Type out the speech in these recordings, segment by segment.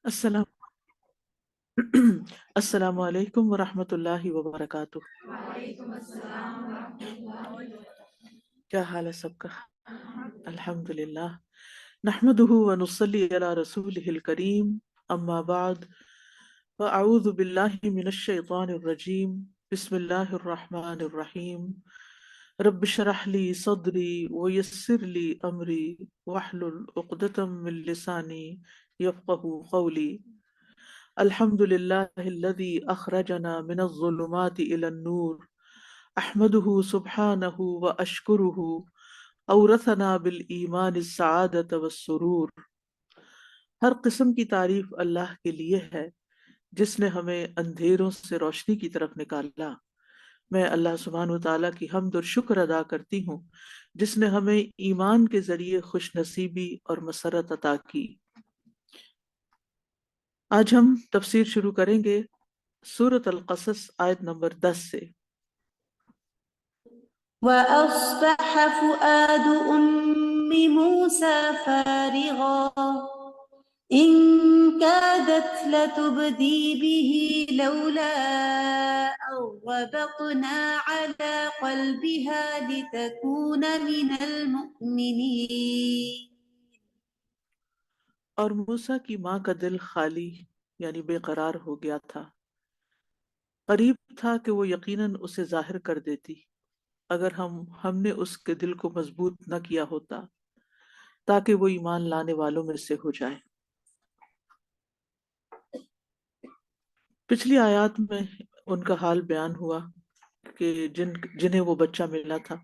السلام السلام علیکم ورحمۃ اللہ وبرکاتہ۔ کیا حال ہے سب کا؟ الحمد للہ، نحمده ونصلی علی رسولہ الکریم، اما بعد، فاعوذ باللہ من الشیطان الرجیم، بسم اللہ الرحمن الرحیم، رب اشرح لی صدری ویسر لی امری واحلل عقدۃ من لسانی یفقہوا قولی۔ الحمد للہ الذی اخرجنا من الظلمات الی النور، احمدہ سبحانہ واشکرہ، اورثنا بالایمان السعادۃ والسرور۔ ہر قسم کی تعریف اللہ کے لیے ہے جس نے ہمیں اندھیروں سے روشنی کی طرف نکالا۔ میں اللہ سبحانہ وتعالیٰ کی حمد اور شکر ادا کرتی ہوں جس نے ہمیں ایمان کے ذریعے خوش نصیبی اور مسرت عطا کی۔ آج ہم تفسیر شروع کریں گے سورۃ القصص آیت نمبر 10 سے۔ وَأَصْبَحَ فُؤَادُ أُمِّ مُوسَى فَارِغًا إِن كَادَتْ لَتُبْدِي بِهِ لَوْلَا أَن رَّبَطْنَا عَلَىٰ قَلْبِهَا لِتَكُونَ مِنَ الْمُؤْمِنِينَ۔ اور موسیٰ کی ماں کا دل خالی یعنی بے قرار ہو گیا تھا، قریب تھا کہ وہ یقیناً اسے ظاہر کر دیتی اگر ہم نے اس کے دل کو مضبوط نہ کیا ہوتا تاکہ وہ ایمان لانے والوں میں سے ہو جائے۔ پچھلی آیات میں ان کا حال بیان ہوا کہ جنہیں وہ بچہ ملا تھا،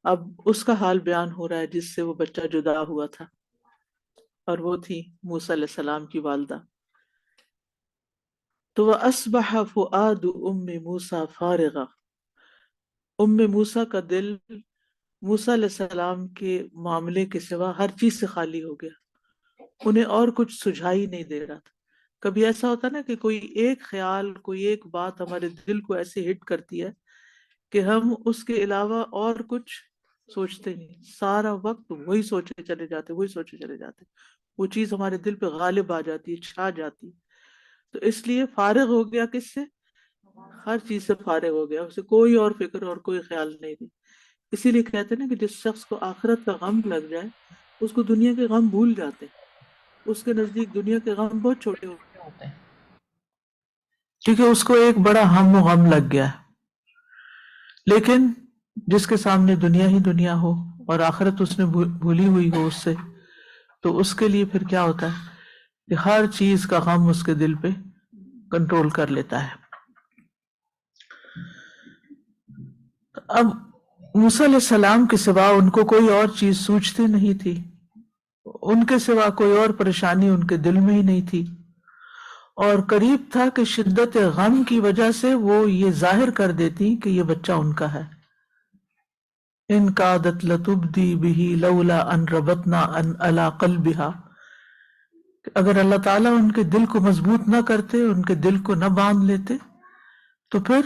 اب اس کا حال بیان ہو رہا ہے جس سے وہ بچہ جدا ہوا تھا، اور وہ تھی موسیٰ علیہ السلام کی والدہ۔ تو وَأَصْبَحَ فُؤَادُ أُمِّ مُوسَى فَارِغًا، موسیٰ کا دل موسیٰ علیہ السلام کے معاملے کے سوا ہر چیز سے خالی ہو گیا، انہیں اور کچھ سجھائی نہیں دے رہا تھا۔ کبھی ایسا ہوتا نا کہ کوئی ایک خیال، کوئی ایک بات ہمارے دل کو ایسے ہٹ کرتی ہے کہ ہم اس کے علاوہ اور کچھ سوچتے نہیں، سارا وقت وہی سوچے چلے جاتے، وہ چیز ہمارے دل پہ غالب آ جاتی ہے، چھا جاتی ہے۔ تو اس لیے فارغ ہو گیا، کس سے؟ ہر چیز سے فارغ ہو گیا، اسے کوئی اور فکر اور کوئی خیال نہیں تھی۔ اسی لیے کہتے ہیں نا کہ جس شخص کو آخرت کا غم لگ جائے اس کو دنیا کے غم بھول جاتے، اس کے نزدیک دنیا کے غم بہت چھوٹے ہوتے ہیں، کیونکہ اس کو ایک بڑا ہم و غم لگ گیا ہے۔ لیکن جس کے سامنے دنیا ہی دنیا ہو اور آخرت اس نے بھولی ہوئی ہو اس سے، تو اس کے لیے پھر کیا ہوتا ہے کہ ہر چیز کا غم اس کے دل پہ کنٹرول کر لیتا ہے۔ اب موسیٰ علیہ السلام کے سوا ان کو کوئی اور چیز سوچتی نہیں تھی، ان کے سوا کوئی اور پریشانی ان کے دل میں ہی نہیں تھی، اور قریب تھا کہ شدت غم کی وجہ سے وہ یہ ظاہر کر دیتی کہ یہ بچہ ان کا ہے۔ ان کادت لتبدی بہ لولا ان ربطنا علی قلبہا، اگر اللہ تعالیٰ ان کے دل کو مضبوط نہ کرتے، ان کے دل کو نہ باندھ لیتے تو پھر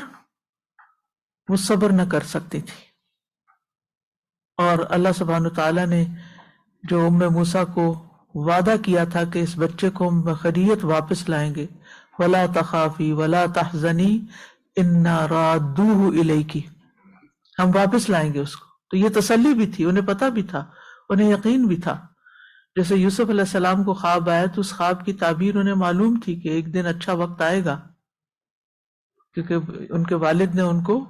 وہ صبر نہ کر سکتی تھی۔ اور اللہ سبحانہ تعالیٰ نے جو موسیٰ کو وعدہ کیا تھا کہ اس بچے کو ہم بخیریت واپس لائیں گے، وَلَا تَخَافِي وَلَا تَحْزَنِي إِنَّا رَادُّوهُ إِلَيْكِ، ہم واپس لائیں گے اس کو۔ تو یہ تسلی بھی تھی، انہیں پتہ بھی تھا، انہیں یقین بھی تھا۔ جیسے یوسف علیہ السلام کو خواب آیا تو اس خواب کی تعبیر انہیں معلوم تھی کہ ایک دن اچھا وقت آئے گا، کیونکہ ان کے والد نے ان کو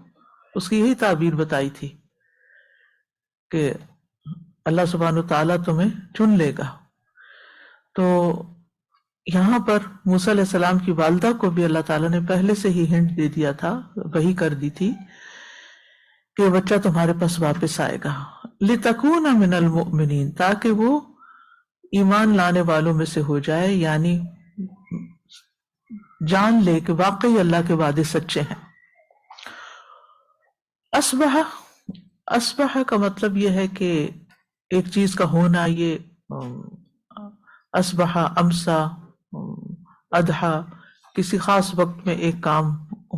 اس کی یہی تعبیر بتائی تھی کہ اللہ سبحانہ تعالیٰ تمہیں چن لے گا۔ تو یہاں پر موسیٰ علیہ السلام کی والدہ کو بھی اللہ تعالیٰ نے پہلے سے ہی ہنٹ دے دیا تھا، وحی کر دی تھی کہ بچہ تمہارے پاس واپس آئے گا، لِتَكُونَ مِنَ الْمُؤْمِنِينَ، تاکہ وہ ایمان لانے والوں میں سے ہو جائے، یعنی جان لے کہ واقعی اللہ کے وعدے سچے ہیں۔ اصبح، اصبح کا مطلب یہ ہے کہ ایک چیز کا ہونا، یہ اصبح، امسا، اضحیٰ، کسی خاص وقت میں ایک کام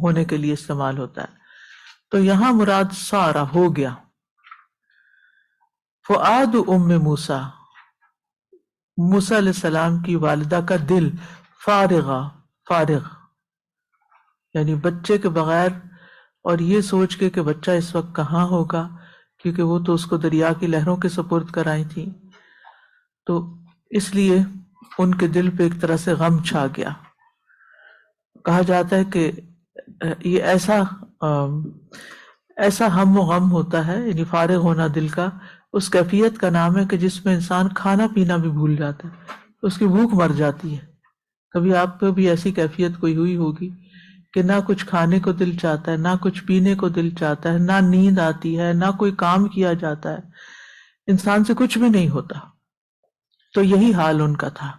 ہونے کے لیے استعمال ہوتا ہے۔ تو یہاں مراد سارا ہو گیا۔ فؤاد ام موسیٰ، موسیٰ علیہ السلام کی والدہ کا دل فارغ، یعنی بچے کے بغیر، اور یہ سوچ کے کہ بچہ اس وقت کہاں ہوگا، کیونکہ وہ تو اس کو دریا کی لہروں کے سپرد کرائی تھی، تو اس لیے ان کے دل پہ ایک طرح سے غم چھا گیا۔ کہا جاتا ہے کہ یہ ایسا ہم و غم ہوتا ہے، یعنی فارغ ہونا دل کا، اس کیفیت کا نام ہے کہ جس میں انسان کھانا پینا بھی بھول جاتا ہے، اس کی بھوک مر جاتی ہے۔ کبھی آپ کو بھی ایسی کیفیت کوئی ہوئی ہوگی کہ نہ کچھ کھانے کو دل چاہتا ہے، نہ کچھ پینے کو دل چاہتا ہے، نہ نیند آتی ہے، نہ کوئی کام کیا جاتا ہے، انسان سے کچھ بھی نہیں ہوتا۔ تو یہی حال ان کا تھا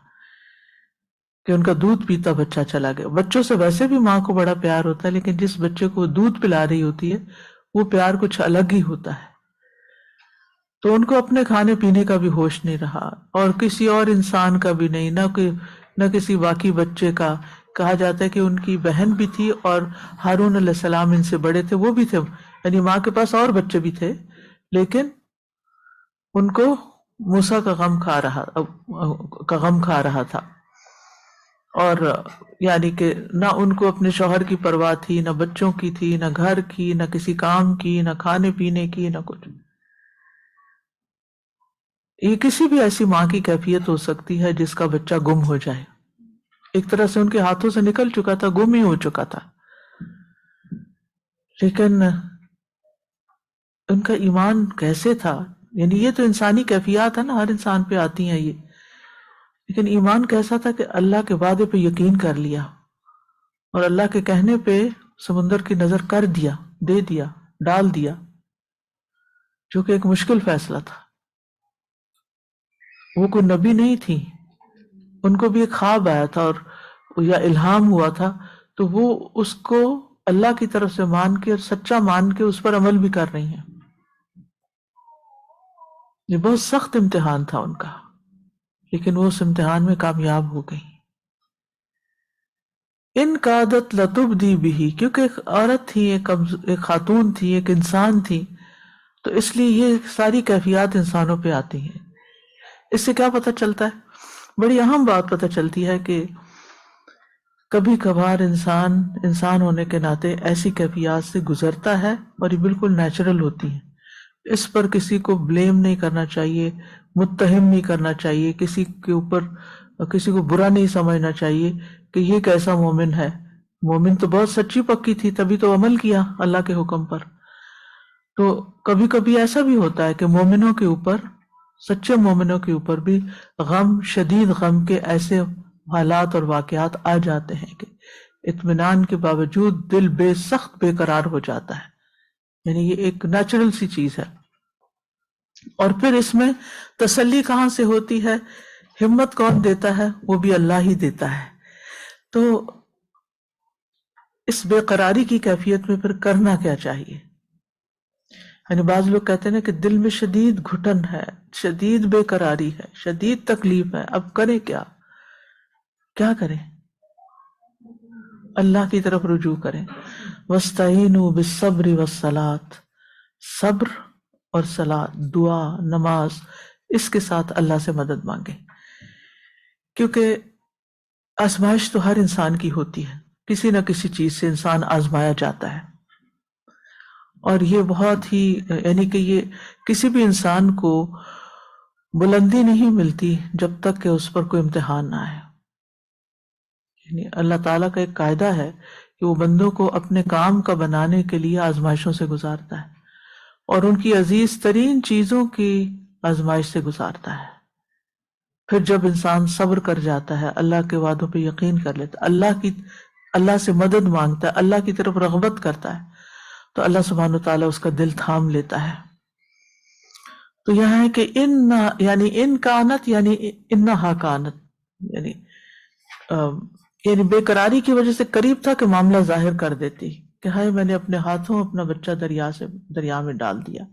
کہ ان کا دودھ پیتا بچہ چلا گیا۔ بچوں سے ویسے بھی ماں کو بڑا پیار ہوتا ہے، لیکن جس بچے کو دودھ پلا رہی ہوتی ہے وہ پیار کچھ الگ ہی ہوتا ہے۔ تو ان کو اپنے کھانے پینے کا بھی ہوش نہیں رہا، اور کسی اور انسان کا بھی نہیں، نہ کسی باقی بچے کا۔ کہا جاتا ہے کہ ان کی بہن بھی تھی اور ہارون علیہ السلام ان سے بڑے تھے، وہ بھی تھے، یعنی ماں کے پاس اور بچے بھی تھے، لیکن ان کو موسیٰ کا غم کھا رہا تھا۔ اور یعنی کہ نہ ان کو اپنے شوہر کی پرواہ تھی، نہ بچوں کی تھی، نہ گھر کی، نہ کسی کام کی، نہ کھانے پینے کی، نہ کچھ۔ یہ کسی بھی ایسی ماں کی کیفیت ہو سکتی ہے جس کا بچہ گم ہو جائے، ایک طرح سے ان کے ہاتھوں سے نکل چکا تھا، گم ہی ہو چکا تھا، لیکن ان کا ایمان کیسے تھا؟ یعنی یہ تو انسانی کیفیات ہے نا، ہر انسان پہ آتی ہیں یہ، لیکن ایمان کیسا تھا کہ اللہ کے وعدے پہ یقین کر لیا، اور اللہ کے کہنے پہ سمندر کی نظر کر دیا، دے دیا، ڈال دیا، جو کہ ایک مشکل فیصلہ تھا۔ وہ کوئی نبی نہیں تھی، ان کو بھی ایک خواب آیا تھا اور یا الہام ہوا تھا، تو وہ اس کو اللہ کی طرف سے مان کے اور سچا مان کے اس پر عمل بھی کر رہی ہیں۔ یہ بہت سخت امتحان تھا ان کا، لیکن وہ اس امتحان میں کامیاب ہو گئی۔ ان قادت لتبدی بھی، کیونکہ ایک عورت تھی، ایک خاتون تھی، ایک انسان تھی، تو اس لیے یہ ساری کیفیات انسانوں پہ آتی ہیں۔ اس سے کیا پتہ چلتا ہے؟ بڑی اہم بات پتہ چلتی ہے کہ کبھی کبھار انسان ہونے کے ناطے ایسی کیفیات سے گزرتا ہے، اور یہ بالکل نیچرل ہوتی ہیں۔ اس پر کسی کو بلیم نہیں کرنا چاہیے، متہم نہیں کرنا چاہیے، کسی کے اوپر کسی کو برا نہیں سمجھنا چاہیے کہ یہ کیسا مومن ہے۔ مومن تو بہت سچی پکی تھی، تبھی تو عمل کیا اللہ کے حکم پر۔ تو کبھی کبھی ایسا بھی ہوتا ہے کہ مومنوں کے اوپر، سچے مومنوں کے اوپر بھی غم، شدید غم کے ایسے حالات اور واقعات آ جاتے ہیں کہ اطمینان کے باوجود دل سخت بے قرار ہو جاتا ہے، یعنی یہ ایک نیچرل سی چیز ہے۔ اور پھر اس میں تسلی کہاں سے ہوتی ہے، ہمت کون دیتا ہے؟ وہ بھی اللہ ہی دیتا ہے۔ تو اس بے قراری کی کیفیت میں پھر کرنا کیا چاہیے؟ یعنی بعض لوگ کہتے ہیں کہ دل میں شدید گھٹن ہے، شدید بے قراری ہے، شدید تکلیف ہے، اب کریں کیا کریں؟ اللہ کی طرف رجوع کریں۔ وَاسْتَعِینُوا بِالصَّبْرِ وَالصَّلَاةِ، صبر اور صلاۃ، دعا، نماز، اس کے ساتھ اللہ سے مدد مانگیں، کیونکہ آزمائش تو ہر انسان کی ہوتی ہے، کسی نہ کسی چیز سے انسان آزمایا جاتا ہے، اور یہ بہت ہی، یعنی کہ یہ کسی بھی انسان کو بلندی نہیں ملتی جب تک کہ اس پر کوئی امتحان نہ آئے۔ یعنی اللہ تعالیٰ کا ایک قاعدہ ہے کہ وہ بندوں کو اپنے کام کا بنانے کے لیے آزمائشوں سے گزارتا ہے، اور ان کی عزیز ترین چیزوں کی آزمائش سے گزارتا ہے۔ پھر جب انسان صبر کر جاتا ہے، اللہ کے وعدوں پہ یقین کر لیتا ہے، اللہ سے مدد مانگتا ہے، اللہ کی طرف رغبت کرتا ہے، تو اللہ سبحانہ وتعالیٰ اس کا دل تھام لیتا ہے۔ تو یہاں ہے کہ ان کانت، یعنی انہا کانت، یعنی بے قراری کی وجہ سے قریب تھا کہ معاملہ ظاہر کر دیتی کہ ہائے میں نے اپنے ہاتھوں اپنا بچہ دریا میں ڈال دیا،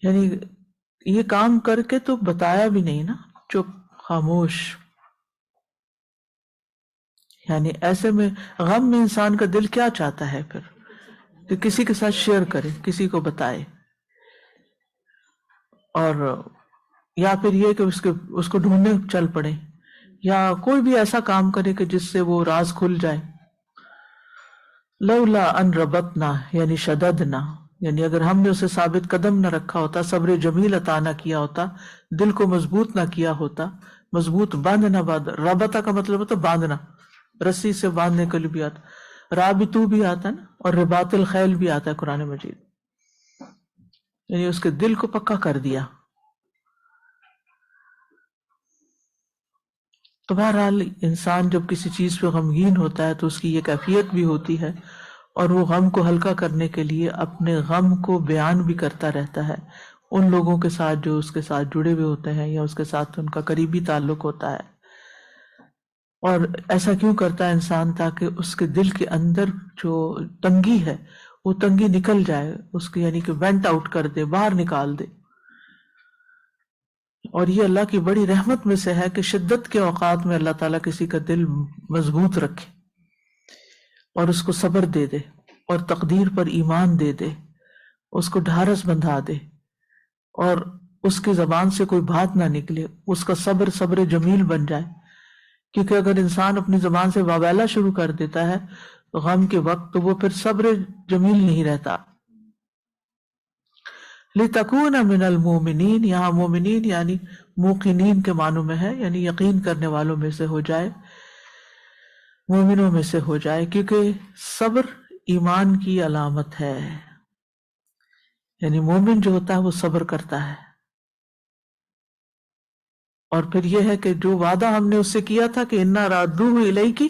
یعنی یہ کام کر کے تو بتایا بھی نہیں نا، چپ، خاموش۔ یعنی ایسے میں غم میں انسان کا دل کیا چاہتا ہے پھر کہ کسی کے ساتھ شیئر کرے، کسی کو بتائے، اور یا پھر یہ کہ اس کو ڈھونڈنے چل پڑے، یا کوئی بھی ایسا کام کرے کہ جس سے وہ راز کھل جائے. لولا ان ربطنا یعنی شددنا، یعنی اگر ہم نے اسے ثابت قدم نہ رکھا ہوتا، صبر جمیل عطا نہ کیا ہوتا، دل کو مضبوط نہ کیا ہوتا. مضبوط باندھنا، ربطہ کا مطلب ہوتا باندھنا، رسی سے باندھنے کے لیے بھی آتا، رابطو بھی آتا ہے نا، اور رباط الخیل بھی آتا ہے قرآن مجید، یعنی اس کے دل کو پکا کر دیا. تو بہرحال انسان جب کسی چیز پہ غمگین ہوتا ہے تو اس کی یہ کیفیت بھی ہوتی ہے، اور وہ غم کو ہلکا کرنے کے لیے اپنے غم کو بیان بھی کرتا رہتا ہے ان لوگوں کے ساتھ جو اس کے ساتھ جڑے ہوئے ہوتے ہیں یا اس کے ساتھ ان کا قریبی تعلق ہوتا ہے. اور ایسا کیوں کرتا ہے انسان؟ تاکہ اس کے دل کے اندر جو تنگی ہے وہ تنگی نکل جائے، اس کی یعنی کہ وینٹ آؤٹ کر دے، باہر نکال دے. اور یہ اللہ کی بڑی رحمت میں سے ہے کہ شدت کے اوقات میں اللہ تعالیٰ کسی کا دل مضبوط رکھے اور اس کو صبر دے دے، اور تقدیر پر ایمان دے دے، اس کو ڈھارس بندھا دے، اور اس کی زبان سے کوئی بات نہ نکلے، اس کا صبر صبر جمیل بن جائے. کیونکہ اگر انسان اپنی زبان سے واویلا شروع کر دیتا ہے غم کے وقت تو وہ پھر صبر جمیل نہیں رہتا. لِتَكُونَ مِنَ الْمُؤْمِنِينَ، یہاں مومنین یعنی موقنین کے معنوں میں ہے، یعنی یقین کرنے والوں میں سے ہو جائے، مومنوں میں سے ہو جائے، کیونکہ صبر ایمان کی علامت ہے. یعنی مومن جو ہوتا ہے وہ صبر کرتا ہے. اور پھر یہ ہے کہ جو وعدہ ہم نے اس سے کیا تھا کہ اِنَّا رَادُّوهُ إِلَيْكِ،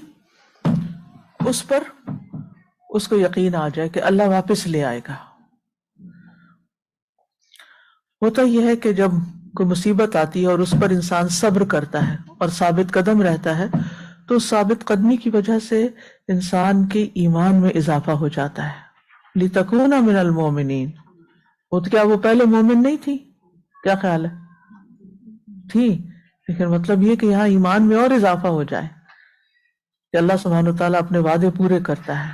اس پر اس کو یقین آ جائے کہ اللہ واپس لے آئے گا. ہوتا یہ ہے کہ جب کوئی مصیبت آتی ہے اور اس پر انسان صبر کرتا ہے اور ثابت قدم رہتا ہے تو ثابت قدمی کی وجہ سے انسان کے ایمان میں اضافہ ہو جاتا ہے. لِتَكُونَ مِنَ الْمُؤْمِنِينَ، وہ تو کیا وہ پہلے مومن نہیں تھی؟ کیا خیال ہے؟ تھی، لیکن مطلب یہ کہ یہاں ایمان میں اور اضافہ ہو جائے کہ اللہ سبحانہ وتعالیٰ اپنے وعدے پورے کرتا ہے.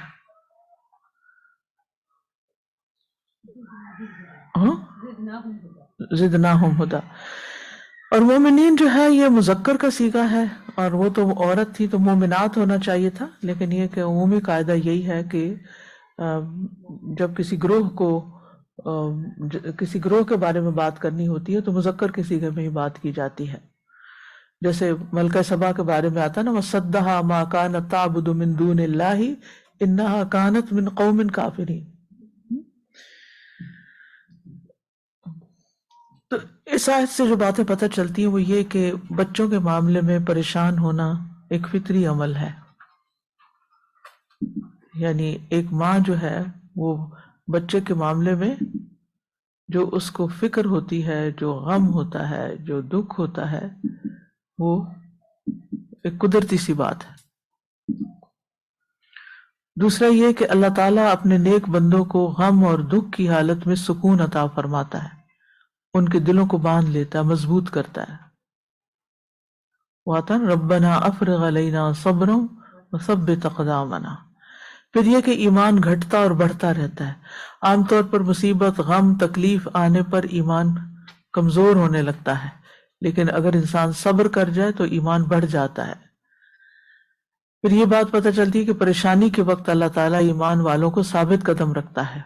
زدناہم ہدا. اور مومنین جو ہے یہ مذکر کا صیغہ ہے، اور وہ تو عورت تھی تو مومنات ہونا چاہیے تھا، لیکن یہ کہ عمومی قاعدہ یہی ہے کہ جب کسی گروہ کے بارے میں بات کرنی ہوتی ہے تو مذکر کے صیغے میں ہی بات کی جاتی ہے. جیسے ملکہ سبا کے بارے میں آتا ہے نا، وَصَدَّهَا مَا كَانَتْ تَعْبُدُ مِن دُونِ اللَّهِ إِنَّهَا كَانَتْ مِن قَوْمٍ كَافِرِينَ. تو اس آیت سے جو باتیں پتہ چلتی ہیں وہ یہ کہ بچوں کے معاملے میں پریشان ہونا ایک فطری عمل ہے. یعنی ایک ماں جو ہے وہ بچے کے معاملے میں جو اس کو فکر ہوتی ہے، جو غم ہوتا ہے، جو دکھ ہوتا ہے، وہ ایک قدرتی سی بات ہے. دوسرا یہ کہ اللہ تعالیٰ اپنے نیک بندوں کو غم اور دکھ کی حالت میں سکون عطا فرماتا ہے، ان کے دلوں کو باندھ لیتا ہے، مضبوط کرتا ہے. وَعَطَنْ رَبَّنَا أَفْرِغْ عَلَيْنَا صَبْرًا وَثَبِّتْ أَقْدَامَنَا. پھر یہ کہ ایمان گھٹتا اور بڑھتا رہتا ہے. عام طور پر مصیبت، غم، تکلیف آنے پر ایمان کمزور ہونے لگتا ہے، لیکن اگر انسان صبر کر جائے تو ایمان بڑھ جاتا ہے. پھر یہ بات پتہ چلتی ہے کہ پریشانی کے وقت اللہ تعالیٰ ایمان والوں کو ثابت قدم رکھتا ہے،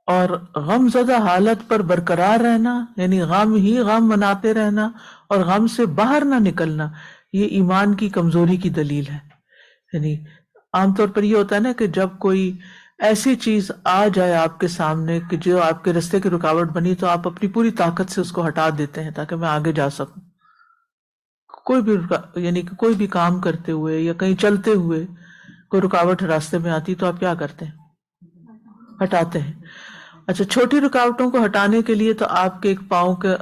اور غم زدہ حالت پر برقرار رہنا، یعنی غم ہی غم مناتے رہنا اور غم سے باہر نہ نکلنا، یہ ایمان کی کمزوری کی دلیل ہے. یعنی عام طور پر یہ ہوتا ہے نا کہ جب کوئی ایسی چیز آ جائے آپ کے سامنے کہ جو آپ کے رستے کی رکاوٹ بنی تو آپ اپنی پوری طاقت سے اس کو ہٹا دیتے ہیں تاکہ میں آگے جا سکوں. یعنی کہ کوئی بھی کام کرتے ہوئے یا کہیں چلتے ہوئے کوئی رکاوٹ راستے میں آتی تو آپ کیا کرتے ہیں؟ ہٹاتے ہیں. اچھا، چھوٹی رکاوٹوں کو ہٹانے کے لیے تو آپ کے ایک پاؤں کے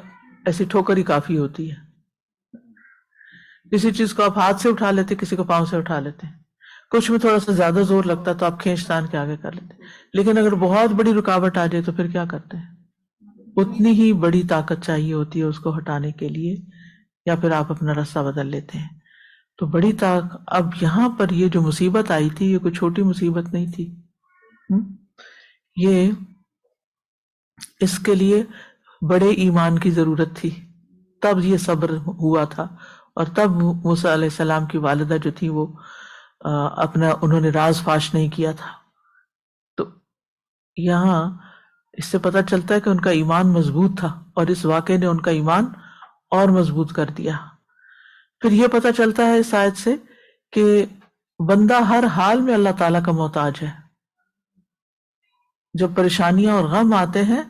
ایسی ٹھوکر ہی کافی ہوتی ہے. کسی چیز کو آپ ہاتھ سے اٹھا لیتے، کسی کو پاؤں سے اٹھا لیتے ہیں. کچھ میں تھوڑا سا زیادہ زور لگتا تو آپ کھینچ تان کے آگے کر لیتے. لیکن اگر بہت بڑی رکاوٹ آ جائے تو پھر کیا کرتے ہیں؟ اتنی ہی بڑی طاقت چاہیے ہوتی ہے اس کو ہٹانے کے لیے، یا پھر آپ اپنا راستہ بدل لیتے ہیں. تو بڑی طاقت. اب یہاں پر یہ جو مصیبت آئی تھی یہ کوئی چھوٹی مصیبت نہیں تھی. یہ اس کے لیے بڑے ایمان کی ضرورت تھی، تب یہ صبر ہوا تھا، اور تب موسیٰ علیہ السلام کی والدہ جو تھی وہ اپنا انہوں نے راز فاش نہیں کیا تھا۔ تو یہاں اس سے پتہ چلتا ہے کہ ان کا ایمان مضبوط تھا، اور اس واقعے نے ان کا ایمان اور مضبوط کر دیا۔ پھر یہ پتہ چلتا ہے اس آیت سے کہ بندہ ہر حال میں اللہ تعالیٰ کا محتاج ہے۔ جب پریشانیاں اور غم آتے ہیں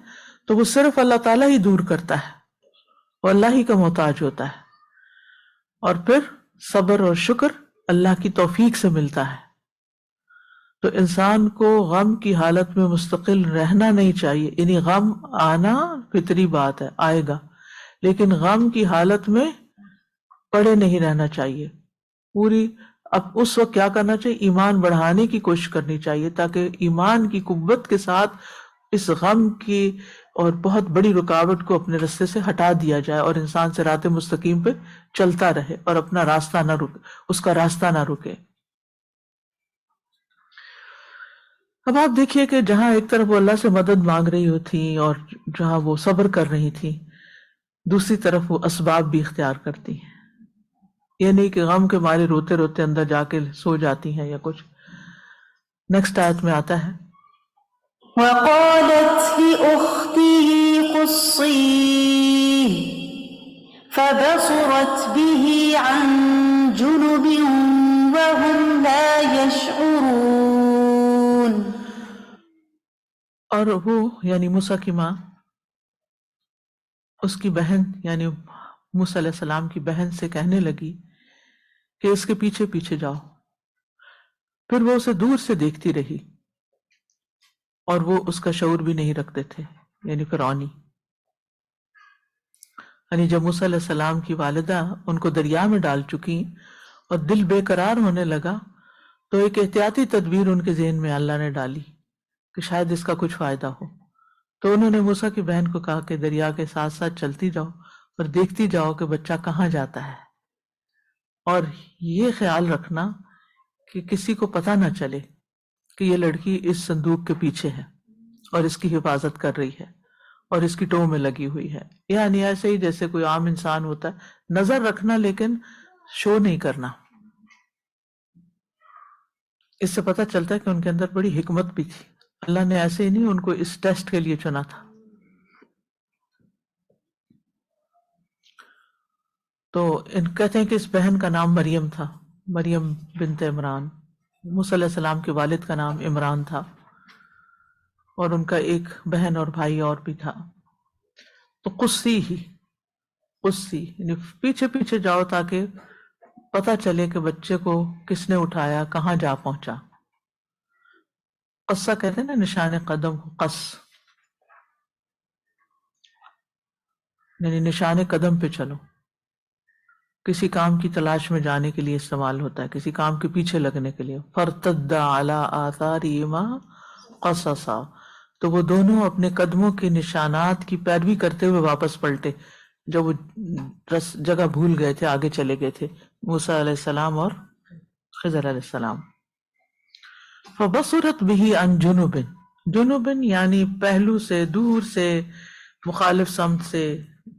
تو وہ صرف اللہ تعالیٰ ہی دور کرتا ہے، وہ اللہ ہی کا محتاج ہوتا ہے، اور پھر صبر اور شکر اللہ کی توفیق سے ملتا ہے۔ تو انسان کو غم کی حالت میں مستقل رہنا نہیں چاہیے، یعنی غم آنا فطری بات ہے، آئے گا، لیکن غم کی حالت میں پڑے نہیں رہنا چاہیے۔ پوری اب اس وقت کیا کرنا چاہیے؟ ایمان بڑھانے کی کوشش کرنی چاہیے، تاکہ ایمان کی قوت کے ساتھ اس غم کی اور بہت بڑی رکاوٹ کو اپنے راستے سے ہٹا دیا جائے، اور انسان صراط مستقیم پہ چلتا رہے اور اپنا راستہ نہ رکے، اس کا راستہ نہ رکے۔ اب آپ دیکھیے کہ جہاں ایک طرف وہ اللہ سے مدد مانگ رہی ہوتی اور جہاں وہ صبر کر رہی تھی، دوسری طرف وہ اسباب بھی اختیار کرتی ہیں۔ یہ نہیں کہ غم کے مارے روتے روتے اندر جا کے سو جاتی ہیں یا کچھ۔ نیکسٹ آیت میں آتا ہے وقالت لأخته قصيه فبصرت به عن جنب وهم لا يشعرون۔ اور وہ یعنی موسیٰ کی ماں اس کی بہن یعنی موسیٰ علیہ السلام کی بہن سے کہنے لگی کہ اس کے پیچھے پیچھے جاؤ۔ پھر وہ اسے دور سے دیکھتی رہی، اور وہ اس کا شعور بھی نہیں رکھتے تھے، یعنی فرعونی۔ یعنی جب موسیٰ علیہ السلام کی والدہ ان کو دریا میں ڈال چکی اور دل بے قرار ہونے لگا، تو ایک احتیاطی تدبیر ان کے ذہن میں اللہ نے ڈالی کہ شاید اس کا کچھ فائدہ ہو۔ تو انہوں نے موسیٰ کی بہن کو کہا کہ دریا کے ساتھ ساتھ چلتی جاؤ اور دیکھتی جاؤ کہ بچہ کہاں جاتا ہے، اور یہ خیال رکھنا کہ کسی کو پتہ نہ چلے کہ یہ لڑکی اس صندوق کے پیچھے ہے اور اس کی حفاظت کر رہی ہے اور اس کی ٹو میں لگی ہوئی ہے۔ یعنی ایسے ہی جیسے کوئی عام انسان ہوتا ہے، نظر رکھنا لیکن شو نہیں کرنا۔ اس سے پتہ چلتا ہے کہ ان کے اندر بڑی حکمت بھی تھی، اللہ نے ایسے ہی نہیں ان کو اس ٹیسٹ کے لیے چنا تھا۔ تو ان کہتے ہیں کہ اس بہن کا نام مریم تھا، مریم بنت عمران۔ موسیٰ علیہ السلام کے والد کا نام عمران تھا، اور ان کا ایک بہن اور بھائی اور بھی تھا۔ تو قصی یعنی پیچھے پیچھے جاؤ تاکہ پتہ چلے کہ بچے کو کس نے اٹھایا، کہاں جا پہنچا۔ قصہ کہتے ہیں نا نشان قدم کو، قص یعنی نشان قدم پہ چلو، کسی کام کی تلاش میں جانے کے لیے استعمال ہوتا ہے، کسی کام کے پیچھے لگنے کے لیے۔ فارتد علی آثارہما قصصا، تو وہ دونوں اپنے قدموں کے نشانات کی پیروی کرتے ہوئے واپس پلٹے، جب وہ جگہ بھول گئے تھے، آگے چلے گئے تھے، موسیٰ علیہ السلام اور خضر علیہ السلام۔ فبصرت به عن جنوب، جنوب یعنی پہلو سے، دور سے، مخالف سمت سے،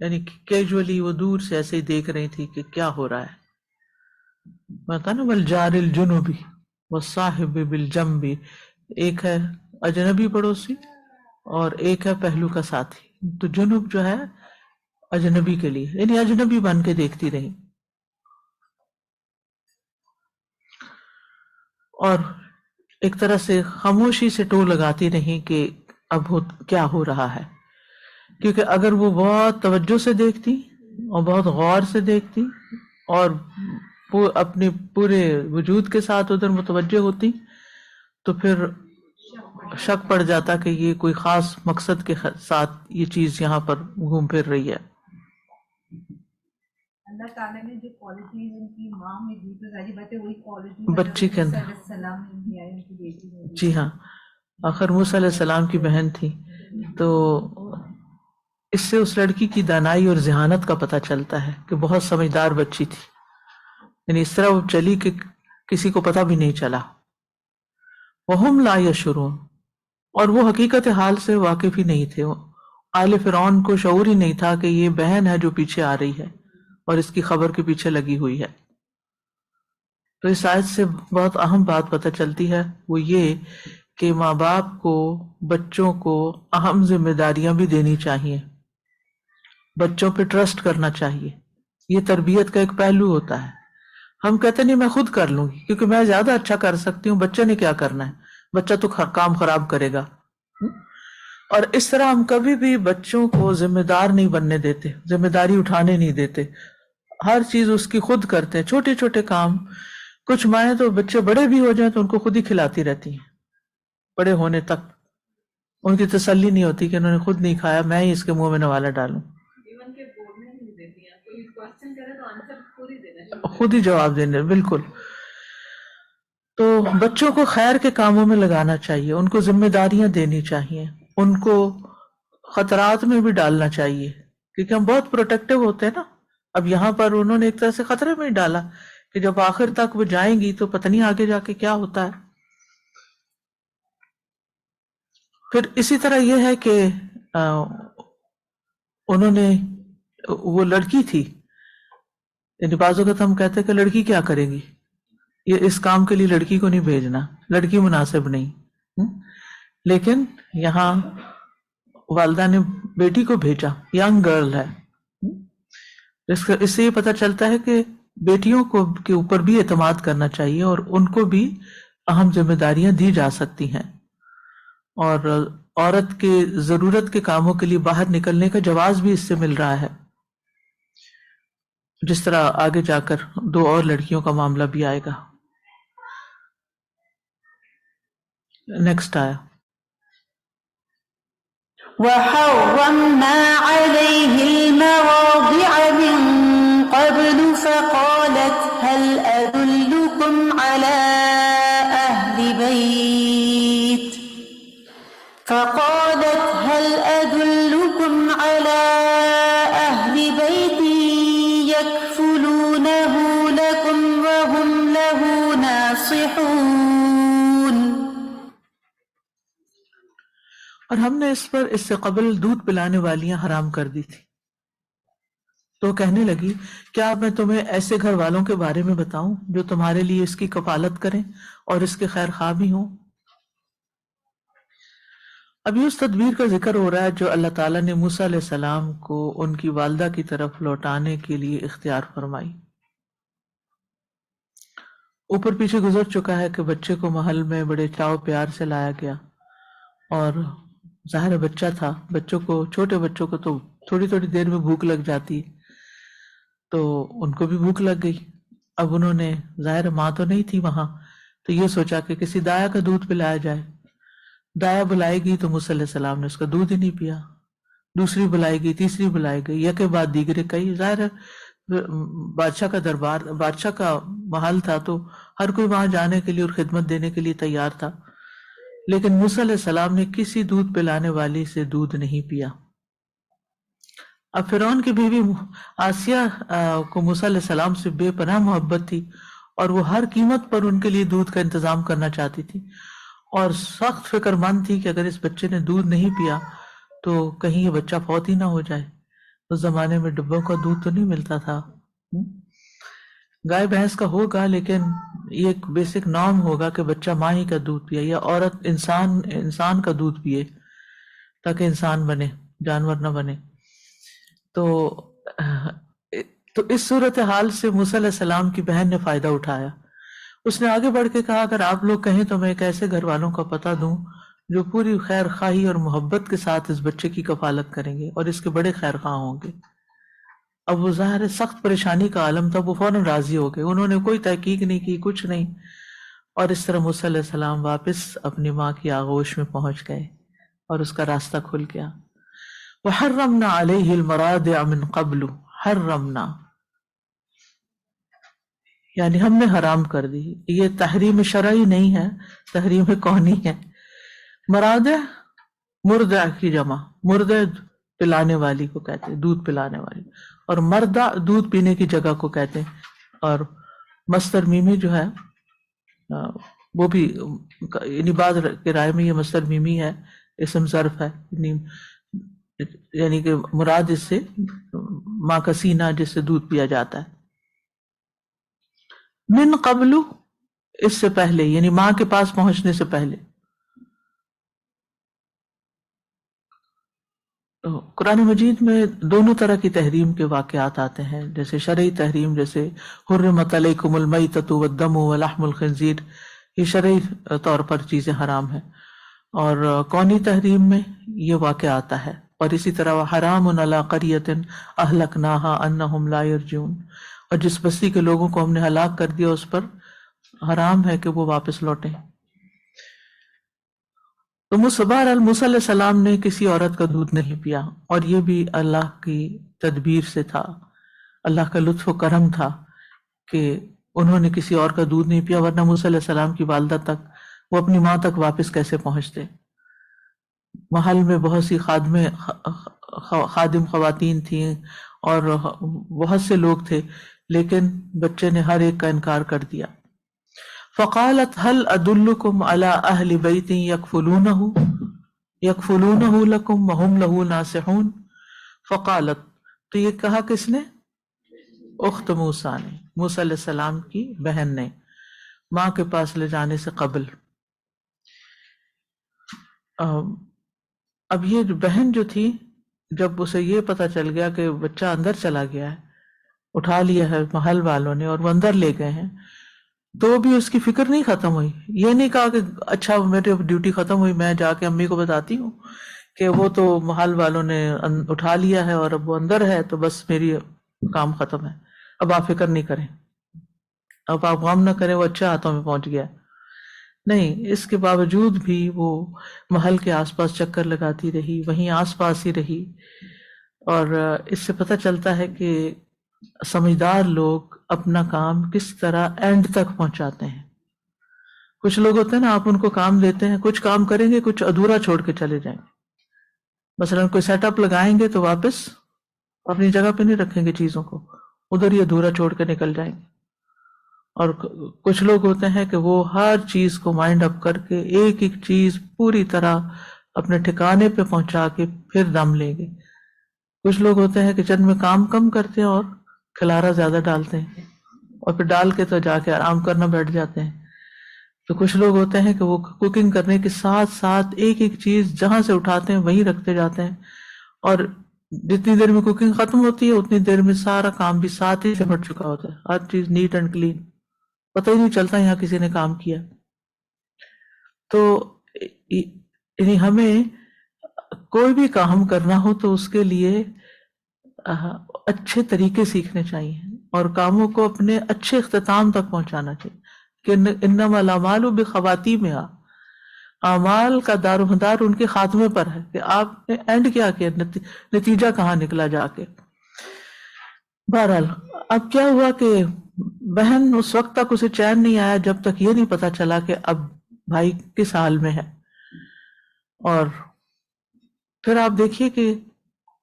یعنی کیجولی وہ دور سے ایسے ہی دیکھ رہی تھی کہ کیا ہو رہا ہے۔ بتا نا والجار الجنوبی والصاحب بالجنب، ایک ہے اجنبی پڑوسی اور ایک ہے پہلو کا ساتھی۔ تو جنوب جو ہے اجنبی کے لیے، یعنی اجنبی بن کے دیکھتی رہی، اور ایک طرح سے خاموشی سے ٹو لگاتی رہی کہ اب کیا ہو رہا ہے۔ کیونکہ اگر وہ بہت توجہ سے دیکھتی اور بہت غور سے دیکھتی اور اپنے پورے وجود کے ساتھ ادھر متوجہ ہوتی، تو پھر شک پڑ جاتا کہ یہ کوئی خاص مقصد کے ساتھ یہ چیز یہاں پر گھوم پھر رہی ہے۔ اللہ تعالیٰ نے جو کوالٹیز ان کی ماں میں دی تو ظاہر بات ہے وہی کوالٹی بچی کے اندر، السلام میں بھی آئی ان کی بیٹی میں۔ جی ہاں، آخر موسیٰ علیہ السلام کی بہن تھی، تو اس سے اس لڑکی کی دانائی اور ذہانت کا پتہ چلتا ہے کہ بہت سمجھدار بچی تھی، یعنی اس طرح وہ چلی کہ کسی کو پتہ بھی نہیں چلا۔ وَهُمْ لَا يَشْعُرُونَ، اور وہ حقیقت حال سے واقف ہی نہیں تھے، آل فرعون کو شعور ہی نہیں تھا کہ یہ بہن ہے جو پیچھے آ رہی ہے اور اس کی خبر کے پیچھے لگی ہوئی ہے. تو اس آیت سے بہت اہم بات پتہ چلتی ہے، وہ یہ کہ ماں باپ کو بچوں کو اہم ذمہ داریاں بھی دینی چاہیے، بچوں پہ ٹرسٹ کرنا چاہیے. یہ تربیت کا ایک پہلو ہوتا ہے. ہم کہتے نہیں میں خود کر لوں گی کیونکہ میں زیادہ اچھا کر سکتی ہوں، بچے نے کیا کرنا ہے، بچہ تو کام خراب کرے گا. اور اس طرح ہم کبھی بھی بچوں کو ذمہ دار نہیں بننے دیتے، ذمہ داری اٹھانے نہیں دیتے. ہر چیز اس کی خود کرتے ہیں، چھوٹے چھوٹے کام. کچھ مائیں تو بچے بڑے بھی ہو جائیں تو ان کو خود ہی کھلاتی رہتی ہیں بڑے ہونے تک. ان کی تسلی نہیں ہوتی کہ انہوں نے خود نہیں کھایا، میں ہی اس کے منہ میں نوالا ڈالوں. ایون کہ بولنے نہیں دیتی ہیں، کوئی کوشچن کرے تو آنسر خود ہی دینا خود ہی جواب دینے، بالکل. تو بچوں کو خیر کے کاموں میں لگانا چاہیے، ان کو ذمہ داریاں دینی چاہیے، ان کو خطرات میں بھی ڈالنا چاہیے کیونکہ ہم بہت پروٹیکٹیو ہوتے ہیں نا. اب یہاں پر انہوں نے ایک طرح سے خطرے میں ہی ڈالا کہ جب آخر تک وہ جائیں گی تو پتہ نہیں آگے جا کے کیا ہوتا ہے. پھر اسی طرح یہ ہے کہ انہوں نے، وہ لڑکی تھی، یعنی بعض اوقات ہم کہتے ہیں کہ لڑکی کیا کرے گی، یہ اس کام کے لیے لڑکی کو نہیں بھیجنا، لڑکی مناسب نہیں. لیکن یہاں والدہ نے بیٹی کو بھیجا، ینگ گرل ہے. اس سے یہ پتہ چلتا ہے کہ بیٹیوں کو کے اوپر بھی اعتماد کرنا چاہیے اور ان کو بھی اہم ذمہ داریاں دی جا سکتی ہیں. اور عورت کے ضرورت کے کاموں کے لیے باہر نکلنے کا جواز بھی اس سے مل رہا ہے، جس طرح آگے جا کر 2 اور لڑکیوں کا معاملہ بھی آئے گا. نیکسٹ آیا وحرمنا عليه المراضع من قبل فقالت هل أدلكم على أهل بيت يكفلونه لكم وهم له ناصحون. اور ہم نے اس پر اس سے قبل دودھ پلانے والیاں حرام کر دی تھی. تو کہنے لگی کیا میں تمہیں ایسے گھر والوں کے بارے میں بتاؤں جو تمہارے لیے اس کی کفالت کریں اور اس کے خیر خواہ بھی ہوں. ابھی اس تدبیر کا ذکر ہو رہا ہے جو اللہ تعالیٰ نے موسیٰ علیہ السلام کو ان کی والدہ کی طرف لوٹانے کے لیے اختیار فرمائی. اوپر پیچھے گزر چکا ہے کہ بچے کو محل میں بڑے چاؤ پیار سے لایا گیا، اور ظاہر بچہ تھا، بچوں کو، چھوٹے بچوں کو تو تھوڑی تھوڑی دیر میں بھوک لگ جاتی، تو ان کو بھی بھوک لگ گئی. اب انہوں نے، ظاہر ماں تو نہیں تھی وہاں، تو یہ سوچا کہ کسی دایا کا دودھ پلایا جائے. دایا بلائے گی تو موسیٰ علیہ السلام نے اس کا دودھ ہی نہیں پیا. دوسری بلائے گی، تیسری بلائے گئی، یک کے بعد دیگرے کئی. ظاہر بادشاہ کا دربار، بادشاہ کا محل تھا تو ہر کوئی وہاں جانے کے لیے اور خدمت دینے کے لیے تیار تھا. لیکن موسیٰ علیہ السلام نے کسی دودھ پلانے والی سے دودھ نہیں پیا. اب فرعون کی بیوی آسیہ کو موسیٰ علیہ السلام سے بے پناہ محبت تھی اور وہ ہر قیمت پر ان کے لیے دودھ کا انتظام کرنا چاہتی تھی اور سخت فکر مند تھی کہ اگر اس بچے نے دودھ نہیں پیا تو کہیں یہ بچہ فوت ہی نہ ہو جائے. اس زمانے میں ڈبوں کا دودھ تو نہیں ملتا تھا، گائے بھینس کا ہوگا لیکن یہ ایک بیسک نارم ہوگا کہ بچہ ماں ہی کا دودھ پیے یا عورت انسان کا دودھ پیے تاکہ انسان بنے، جانور نہ بنے. تو اس صورتحال سے موسیٰ علیہ السلام کی بہن نے فائدہ اٹھایا. اس نے آگے بڑھ کے کہا اگر آپ لوگ کہیں تو میں ایک ایسے گھر والوں کا پتہ دوں جو پوری خیر خواہی اور محبت کے ساتھ اس بچے کی کفالت کریں گے اور اس کے بڑے خیر خواہ ہوں گے. اب وہ ظاہر سخت پریشانی کا عالم تھا، وہ فوراً راضی ہو گئے، انہوں نے کوئی تحقیق نہیں کی، کچھ نہیں. اور اس طرح موسیٰ علیہ السلام واپس اپنی ماں کی آغوش میں پہنچ گئے اور اس کا راستہ کھل گیا. وَحَرَّمْنَا عَلَيْهِ الْمَرَاضِعَ مِنْ قَبْلُ. حرمنا یعنی ہم نے حرام کر دی. یہ تحریم شرعی نہیں ہے، تحریم کونی ہے. مراضع مرضع کی جمع، مرضع پلانے والی کو کہتے ہیں، دودھ پلانے والی، اور مردع دودھ پینے کی جگہ کو کہتے ہیں. اور مصدر میمی جو ہے وہ بھی یعنی بعض کی رائے میں یہ مصدر میمی ہے، اسم ظرف ہے، یعنی یعنی کہ مراد اس سے ماں کا سینہ جس سے دودھ پیا جاتا ہے. من قبل، اس سے پہلے، یعنی ماں کے پاس پہنچنے سے پہلے. تو قرآن مجید میں دونوں طرح کی تحریم کے واقعات آتے ہیں، جیسے شرعی تحریم، جیسے حرمت علیکم المیتۃ والدم ولحم الخنزیر، یہ شرعی طور پر چیزیں حرام ہیں. اور کونی تحریم میں یہ واقعہ آتا ہے. اور اسی طرح حرام علی قریۃ اہلکناہا انہم لا یرجعون، اور جس بستی کے لوگوں کو ہم نے ہلاک کر دیا اس پر حرام ہے کہ وہ واپس لوٹیں. تو بہرحال موسیٰ علیہ السلام نے کسی عورت کا دودھ نہیں پیا، اور یہ بھی اللہ کی تدبیر سے تھا، اللہ کا لطف و کرم تھا کہ انہوں نے کسی اور کا دودھ نہیں پیا، ورنہ موسیٰ علیہ السلام کی والدہ تک، وہ اپنی ماں تک واپس کیسے پہنچتے. محل میں بہت سی خادم خواتین تھیں اور بہت سے لوگ تھے، لیکن بچے نے ہر ایک کا انکار کر دیا. فقالت هل ادلکم علی اہل بیت یکفلونہ لکم وہم لہ ناصحون. فقالت، تو یہ کہا کس نے؟ اخت موسیٰ نے، موسیٰ علیہ السلام کی بہن نے، ماں کے پاس لے جانے سے قبل. اب یہ بہن جو تھی، جب اسے یہ پتا چل گیا کہ بچہ اندر چلا گیا ہے، اٹھا لیا ہے محل والوں نے اور وہ اندر لے گئے ہیں، تو بھی اس کی فکر نہیں ختم ہوئی. یہ نہیں کہا کہ اچھا میری ڈیوٹی ختم ہوئی، میں جا کے امی کو بتاتی ہوں کہ وہ تو محل والوں نے اٹھا لیا ہے اور اب وہ اندر ہے، تو بس میری کام ختم ہے، اب آپ فکر نہیں کریں، اب آپ غم نہ کریں، وہ اچھے ہاتھوں میں پہنچ گیا. نہیں، اس کے باوجود بھی وہ محل کے آس پاس چکر لگاتی رہی، وہیں آس پاس ہی رہی. اور اس سے پتہ چلتا ہے کہ سمجھدار لوگ اپنا کام کس طرح اینڈ تک پہنچاتے ہیں. کچھ لوگ ہوتے ہیں نا، آپ ان کو کام دیتے ہیں، کچھ کام کریں گے، کچھ ادھورا چھوڑ کے چلے جائیں گے. مثلا کوئی سیٹ اپ لگائیں گے تو واپس اپنی جگہ پہ نہیں رکھیں گے چیزوں کو، ادھر ہی ادھورا چھوڑ کے نکل جائیں گے. اور کچھ لوگ ہوتے ہیں کہ وہ ہر چیز کو مائنڈ اپ کر کے ایک ایک چیز پوری طرح اپنے ٹھکانے پہ پہنچا کے پھر دم لیں گے. کچھ لوگ ہوتے ہیں کہ چند میں کام کم کرتے ہیں اور کھلارا زیادہ ڈالتے ہیں، اور پھر ڈال کے تو جا کے آرام کرنا بیٹھ جاتے ہیں. تو کچھ لوگ ہوتے ہیں کہ وہ کوکنگ کرنے کے ساتھ ساتھ ایک ایک چیز جہاں سے اٹھاتے ہیں وہیں رکھتے جاتے ہیں، اور جتنی دیر میں کوکنگ ختم ہوتی ہے اتنی دیر میں سارا کام بھی ساتھ ہی سمٹ چکا ہوتا ہے، ہر چیز نیٹ اینڈ کلین، پتہ ہی نہیں چلتا یہاں کسی نے کام کیا. تو یعنی ہمیں کوئی بھی کام کرنا ہو تو اس کے لیے اچھے طریقے سیکھنے چاہیے اور کاموں کو اپنے اچھے اختتام تک پہنچانا چاہیے کہ انما الاعمال بخواتیمہا، اعمال کا دار و مدار ان کے خاتمے پر ہے کہ آپ نے اینڈ کیا کیا، نتیجہ کہاں نکلا جا کے. بہرحال اب کیا ہوا کہ بہن اس وقت تک اسے چین نہیں آیا جب تک یہ نہیں پتا چلا کہ اب بھائی کس حال میں ہے. اور پھر آپ دیکھیے کہ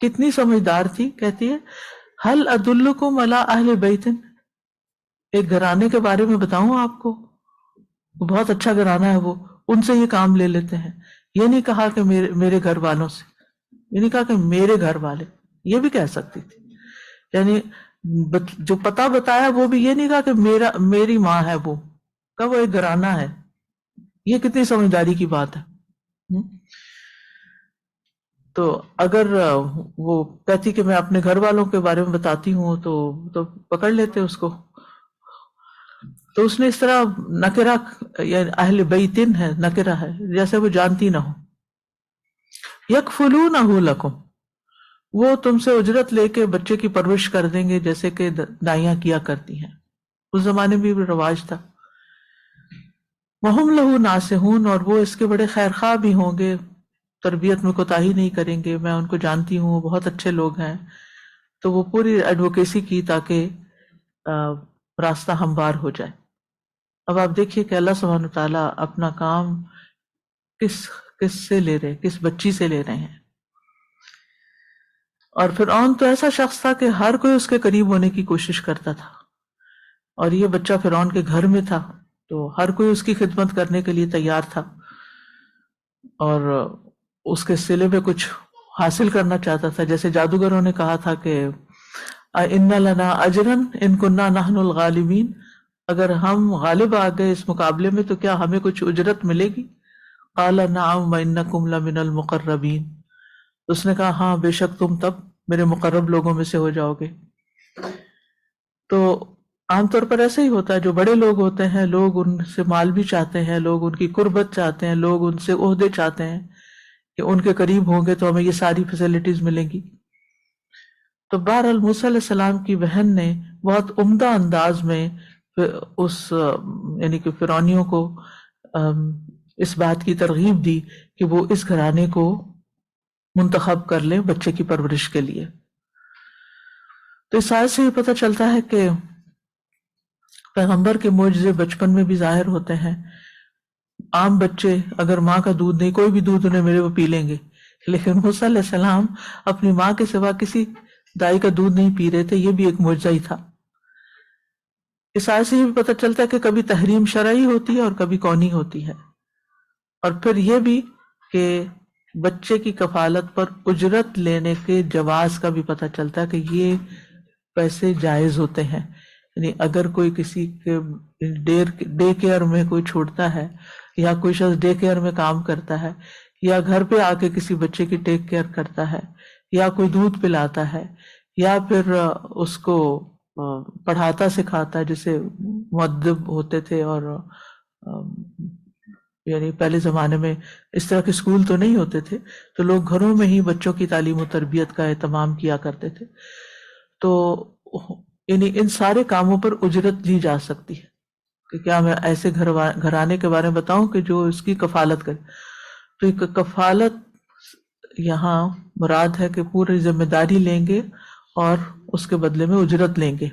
کتنی سمجھدار تھی. کہتی ہے ہل ادلکم علی اہل بیت، ایک گھرانے کے بارے میں بتاؤں آپ کو، وہ بہت اچھا گھرانہ ہے، وہ ان سے یہ کام لے لیتے ہیں. یہ نہیں کہا کہ میرے گھر والوں سے، یہ نہیں کہا کہ میرے گھر والے، یہ بھی کہہ سکتی تھی. یعنی جو پتہ بتایا وہ بھی یہ نہیں کہا کہ میری ماں ہے، وہ کہ وہ ایک گھرانہ ہے. یہ کتنی سمجھداری کی بات ہے. تو اگر وہ کہتی کہ میں اپنے گھر والوں کے بارے میں بتاتی ہوں تو پکڑ لیتے اس کو. تو اس نے اس طرح نکرہ، یعنی اہل بیتن ہے، نکرہ ہے، جیسے وہ جانتی نہ ہو. یکفلونہ لکم، وہ تم سے اجرت لے کے بچے کی پرورش کر دیں گے جیسے کہ دائیاں کیا کرتی ہیں. اس زمانے میں بھی رواج تھا. وہم لہ ناصحون، اور وہ اس کے بڑے خیر خواہ بھی ہوں گے، تربیت میں کوتاہی نہیں کریں گے. میں ان کو جانتی ہوں، وہ بہت اچھے لوگ ہیں. تو وہ پوری ایڈوکیسی کی تاکہ راستہ ہموار ہو جائے. اب آپ دیکھیے کہ اللہ سبحانہ تعالیٰ اپنا کام کس سے لے رہے، کس بچی سے لے رہے ہیں. اور فرعون تو ایسا شخص تھا کہ ہر کوئی اس کے قریب ہونے کی کوشش کرتا تھا، اور یہ بچہ فرعون کے گھر میں تھا تو ہر کوئی اس کی خدمت کرنے کے لیے تیار تھا. اور اس کے صلے میں کچھ حاصل کرنا چاہتا تھا. جیسے جادوگروں نے کہا تھا کہ ان لنا اجرن ان کننا نحن الغالبین، اگر ہم غالب آ گئے اس مقابلے میں تو کیا ہمیں کچھ اجرت ملے گی؟ قال نعم وانکم لمن المقربین، اس نے کہا ہاں بے شک تم تب میرے مقرب لوگوں میں سے ہو جاؤ گے. تو عام طور پر ایسا ہی ہوتا ہے، جو بڑے لوگ ہوتے ہیں لوگ ان سے مال بھی چاہتے ہیں، لوگ ان کی قربت چاہتے ہیں، لوگ ان سے عہدے چاہتے ہیں کہ ان کے قریب ہوں گے تو ہمیں یہ ساری فیسلٹیز ملیں گی. تو بہرحال موسیٰ علیہ السلام کی بہن نے بہت عمدہ انداز میں اس یعنی کہ فرعونیوں کو اس بات کی ترغیب دی کہ وہ اس گھرانے کو منتخب کر لیں بچے کی پرورش کے لیے. تو اس آیت سے یہ پتہ چلتا ہے کہ پیغمبر کے معجزے بچپن میں بھی ظاہر ہوتے ہیں. عام بچے اگر ماں کا دودھ نہیں، کوئی بھی دودھ انہیں ملے وہ پی لیں گے، لیکن موسیٰ علیہ السلام اپنی ماں کے سوا کسی دائی کا دودھ نہیں پی رہے تھے. یہ بھی ایک معجزہ ہی تھا. اس آیت سے یہ بھی پتہ چلتا ہے کہ کبھی تحریم شرعی ہوتی ہے اور کبھی کونی ہوتی ہے. اور پھر یہ بھی کہ بچے کی کفالت پر اجرت لینے کے جواز کا بھی پتہ چلتا ہے کہ یہ پیسے جائز ہوتے ہیں. یعنی اگر کوئی کسی کے ڈے کیئر میں کوئی چھوڑتا ہے، یا کوئی شخص ڈے کیئر میں کام کرتا ہے، یا گھر پہ آ کے کسی بچے کی ٹیک کیئر کرتا ہے، یا کوئی دودھ پلاتا ہے، یا پھر اس کو پڑھاتا سکھاتا ہے، جسے مؤدب ہوتے تھے. اور یعنی پہلے زمانے میں اس طرح کے اسکول تو نہیں ہوتے تھے، تو لوگ گھروں میں ہی بچوں کی تعلیم و تربیت کا اہتمام کیا کرتے تھے. تو یعنی ان سارے کاموں پر اجرت لی جا سکتی ہے. کہ کیا میں ایسے گھرانے کے بارے میں بتاؤں کہ جو اس کی کفالت کرے؟ تو ایک کفالت یہاں مراد ہے کہ پوری ذمہ داری لیں گے اور اس کے بدلے میں اجرت لیں گے.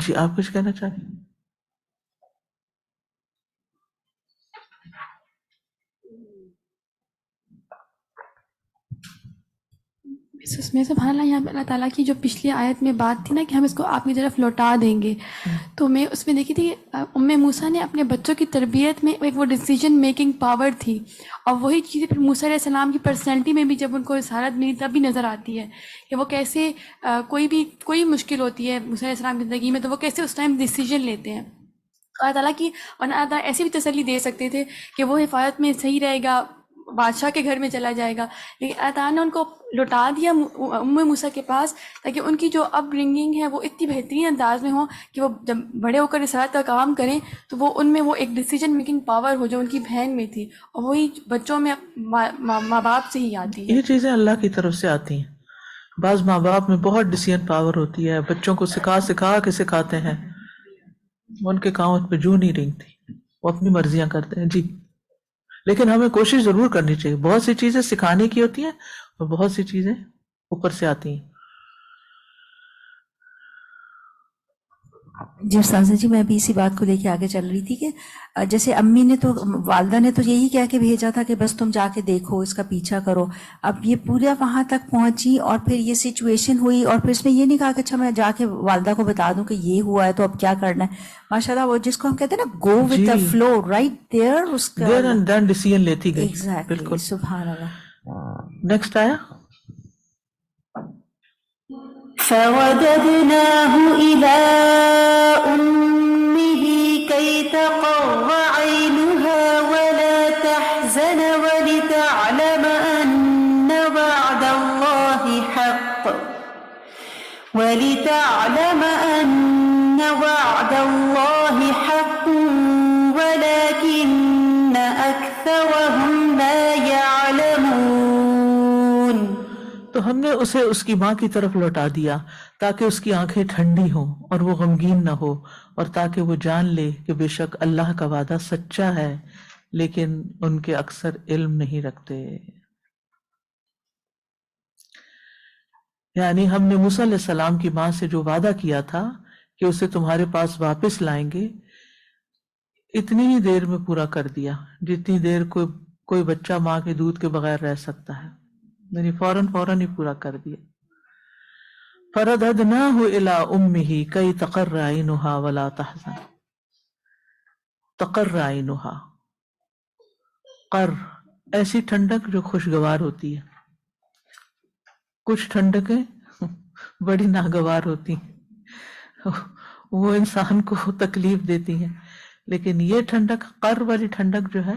جی آپ کچھ کہنا چاہیں؟ اس میں سبحان اللہ، یہاں پہ اللہ تعالیٰ کی جو پچھلی آیت میں بات تھی نا کہ ہم اس کو آپ کی طرف لوٹا دیں گے، تو میں اس میں دیکھی تھی کہ ام موسیٰ نے اپنے بچوں کی تربیت میں ایک وہ ڈیسیجن میکنگ پاور تھی، اور وہی چیزیں پھر موسیٰ علیہ السلام کی پرسنالٹی میں بھی جب ان کو رسالت ملی تب بھی نظر آتی ہے کہ وہ کیسے کوئی مشکل ہوتی ہے موسیٰ علیہ السلام کی زندگی میں تو وہ کیسے اس ٹائم ڈیسیجن لیتے ہیں. اللہ تعالیٰ کی اور اللہ تعالیٰ ایسی بھی تسلی دے سکتے تھے کہ وہ حفاظت میں صحیح رہے گا، بادشاہ کے گھر میں چلا جائے گا، لیکن اللہ تعالیٰ نے ان کو لوٹا دیا ام موسیٰ کے پاس تاکہ ان کی جو اپ برنگنگ ہے وہ اتنی بہترین انداز میں ہو کہ وہ جب بڑے ہو کر رسالت کا کام کریں تو وہ ان میں وہ ایک ڈیسیجن میکنگ پاور ہو جو ان کی بہن میں تھی، اور وہی بچوں میں ماں باپ سے ہی آتی ہے. یہ چیزیں اللہ کی طرف سے آتی ہیں. بعض ماں باپ میں بہت ڈیسیژن پاور ہوتی ہے، بچوں کو سکھا کے سکھاتے ہیں، ان کے کام پہ جو نہیں رینگتی، وہ اپنی مرضیاں کرتے ہیں. جی لیکن ہمیں کوشش ضرور کرنی چاہیے. بہت سی چیزیں سکھانے کی ہوتی ہیں اور بہت سی چیزیں اوپر سے آتی ہیں. جی استاذہ جی، میں بھی اسی بات کو لے کے آگے چل رہی تھی کہ جیسے امی نے تو، والدہ نے تو یہی کہہ کے بھیجا تھا کہ بس تم جا کے دیکھو، اس کا پیچھا کرو. اب یہ پورا وہاں تک پہنچی اور پھر یہ سچویشن ہوئی، اور پھر اس نے یہ نہیں کہا کہ اچھا میں جا کے والدہ کو بتا دوں کہ یہ ہوا ہے تو اب کیا کرنا ہے. ماشاءاللہ وہ جس کو ہم کہتے ہیں نا go with the flow, right there اس کا دیر اینڈ دین ڈیسیژن لیتی گئی. ایگزیکٹلی، بالکل. سبحان اللہ. نیکسٹ آیا فرددناه إلى أمه كي تقر عينها ولا تحزن ولتعلم أن وعد الله حق ولكن أكثرهم لا يعلمون. تو ہم نے اسے اس کی ماں کی طرف لوٹا دیا تاکہ اس کی آنکھیں ٹھنڈی ہوں اور وہ غمگین نہ ہو، اور تاکہ وہ جان لے کہ بے شک اللہ کا وعدہ سچا ہے، لیکن ان کے اکثر علم نہیں رکھتے. یعنی ہم نے موسیٰ علیہ السلام کی ماں سے جو وعدہ کیا تھا کہ اسے تمہارے پاس واپس لائیں گے، اتنی ہی دیر میں پورا کر دیا جتنی دیر کوئی بچہ ماں کے دودھ کے بغیر رہ سکتا ہے. یعنی فوراً ہی پورا کر دیا. فرددناہ الی امہ کی تقر عینہا ولا تحزن. تقر عینھا، قر ایسی ٹھنڈک جو خوشگوار ہوتی ہے. کچھ ٹھنڈکیں بڑی ناگوار ہوتی ہیں، وہ انسان کو تکلیف دیتی ہیں، لیکن یہ ٹھنڈک، قر والی ٹھنڈک جو ہے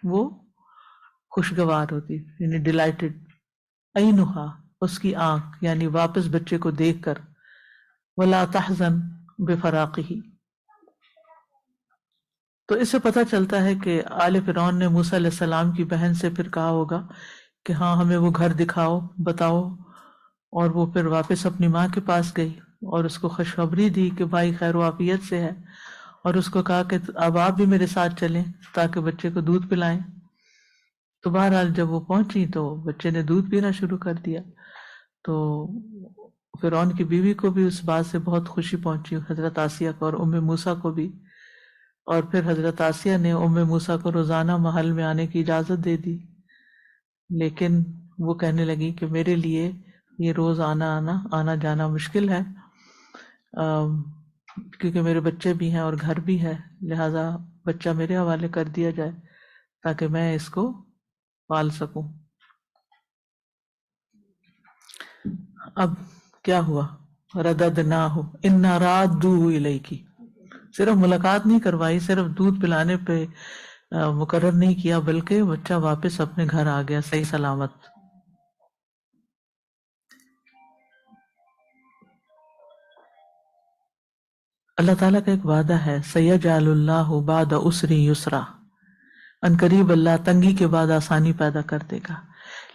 وہ خوشگوار ہوتی ہے، یعنی ڈیلائٹڈ. عینھا اس کی آنکھ، یعنی واپس بچے کو دیکھ کر. ولا تحزن بفراقہ. تو اس سے پتہ چلتا ہے کہ آل فرعون نے موسیٰ علیہ السلام کی بہن سے پھر کہا ہوگا کہ ہاں ہمیں وہ گھر دکھاؤ، بتاؤ، اور وہ پھر واپس اپنی ماں کے پاس گئی اور اس کو خوشخبری دی کہ بھائی خیر و عافیت سے ہے، اور اس کو کہا کہ اب آپ بھی میرے ساتھ چلیں تاکہ بچے کو دودھ پلائیں. تو بہرحال جب وہ پہنچی تو بچے نے دودھ پینا شروع کر دیا. تو فرعون کی بیوی کو بھی اس بات سے بہت خوشی پہنچی، حضرت آسیہ کو اور ام موسیٰ کو بھی. اور پھر حضرت آسیہ نے ام موسیٰ کو روزانہ محل میں آنے کی اجازت دے دی، لیکن وہ کہنے لگی کہ میرے لیے یہ روز آنا جانا مشکل ہے، کیونکہ میرے بچے بھی ہیں اور گھر بھی ہے، لہذا بچہ میرے حوالے کر دیا جائے تاکہ میں اس کو پال سکوں. اب کیا ہوا؟ رددناہ انا رادوہ الیک. صرف ملاقات نہیں کروائی، صرف دودھ پلانے پہ مقرر نہیں کیا، بلکہ بچہ واپس اپنے گھر آ گیا صحیح سلامت. اللہ تعالیٰ کا ایک وعدہ ہے، سیجعل اللہ بعد عسر یسرا، ان قریب اللہ تنگی کے بعد آسانی پیدا کر دے گا.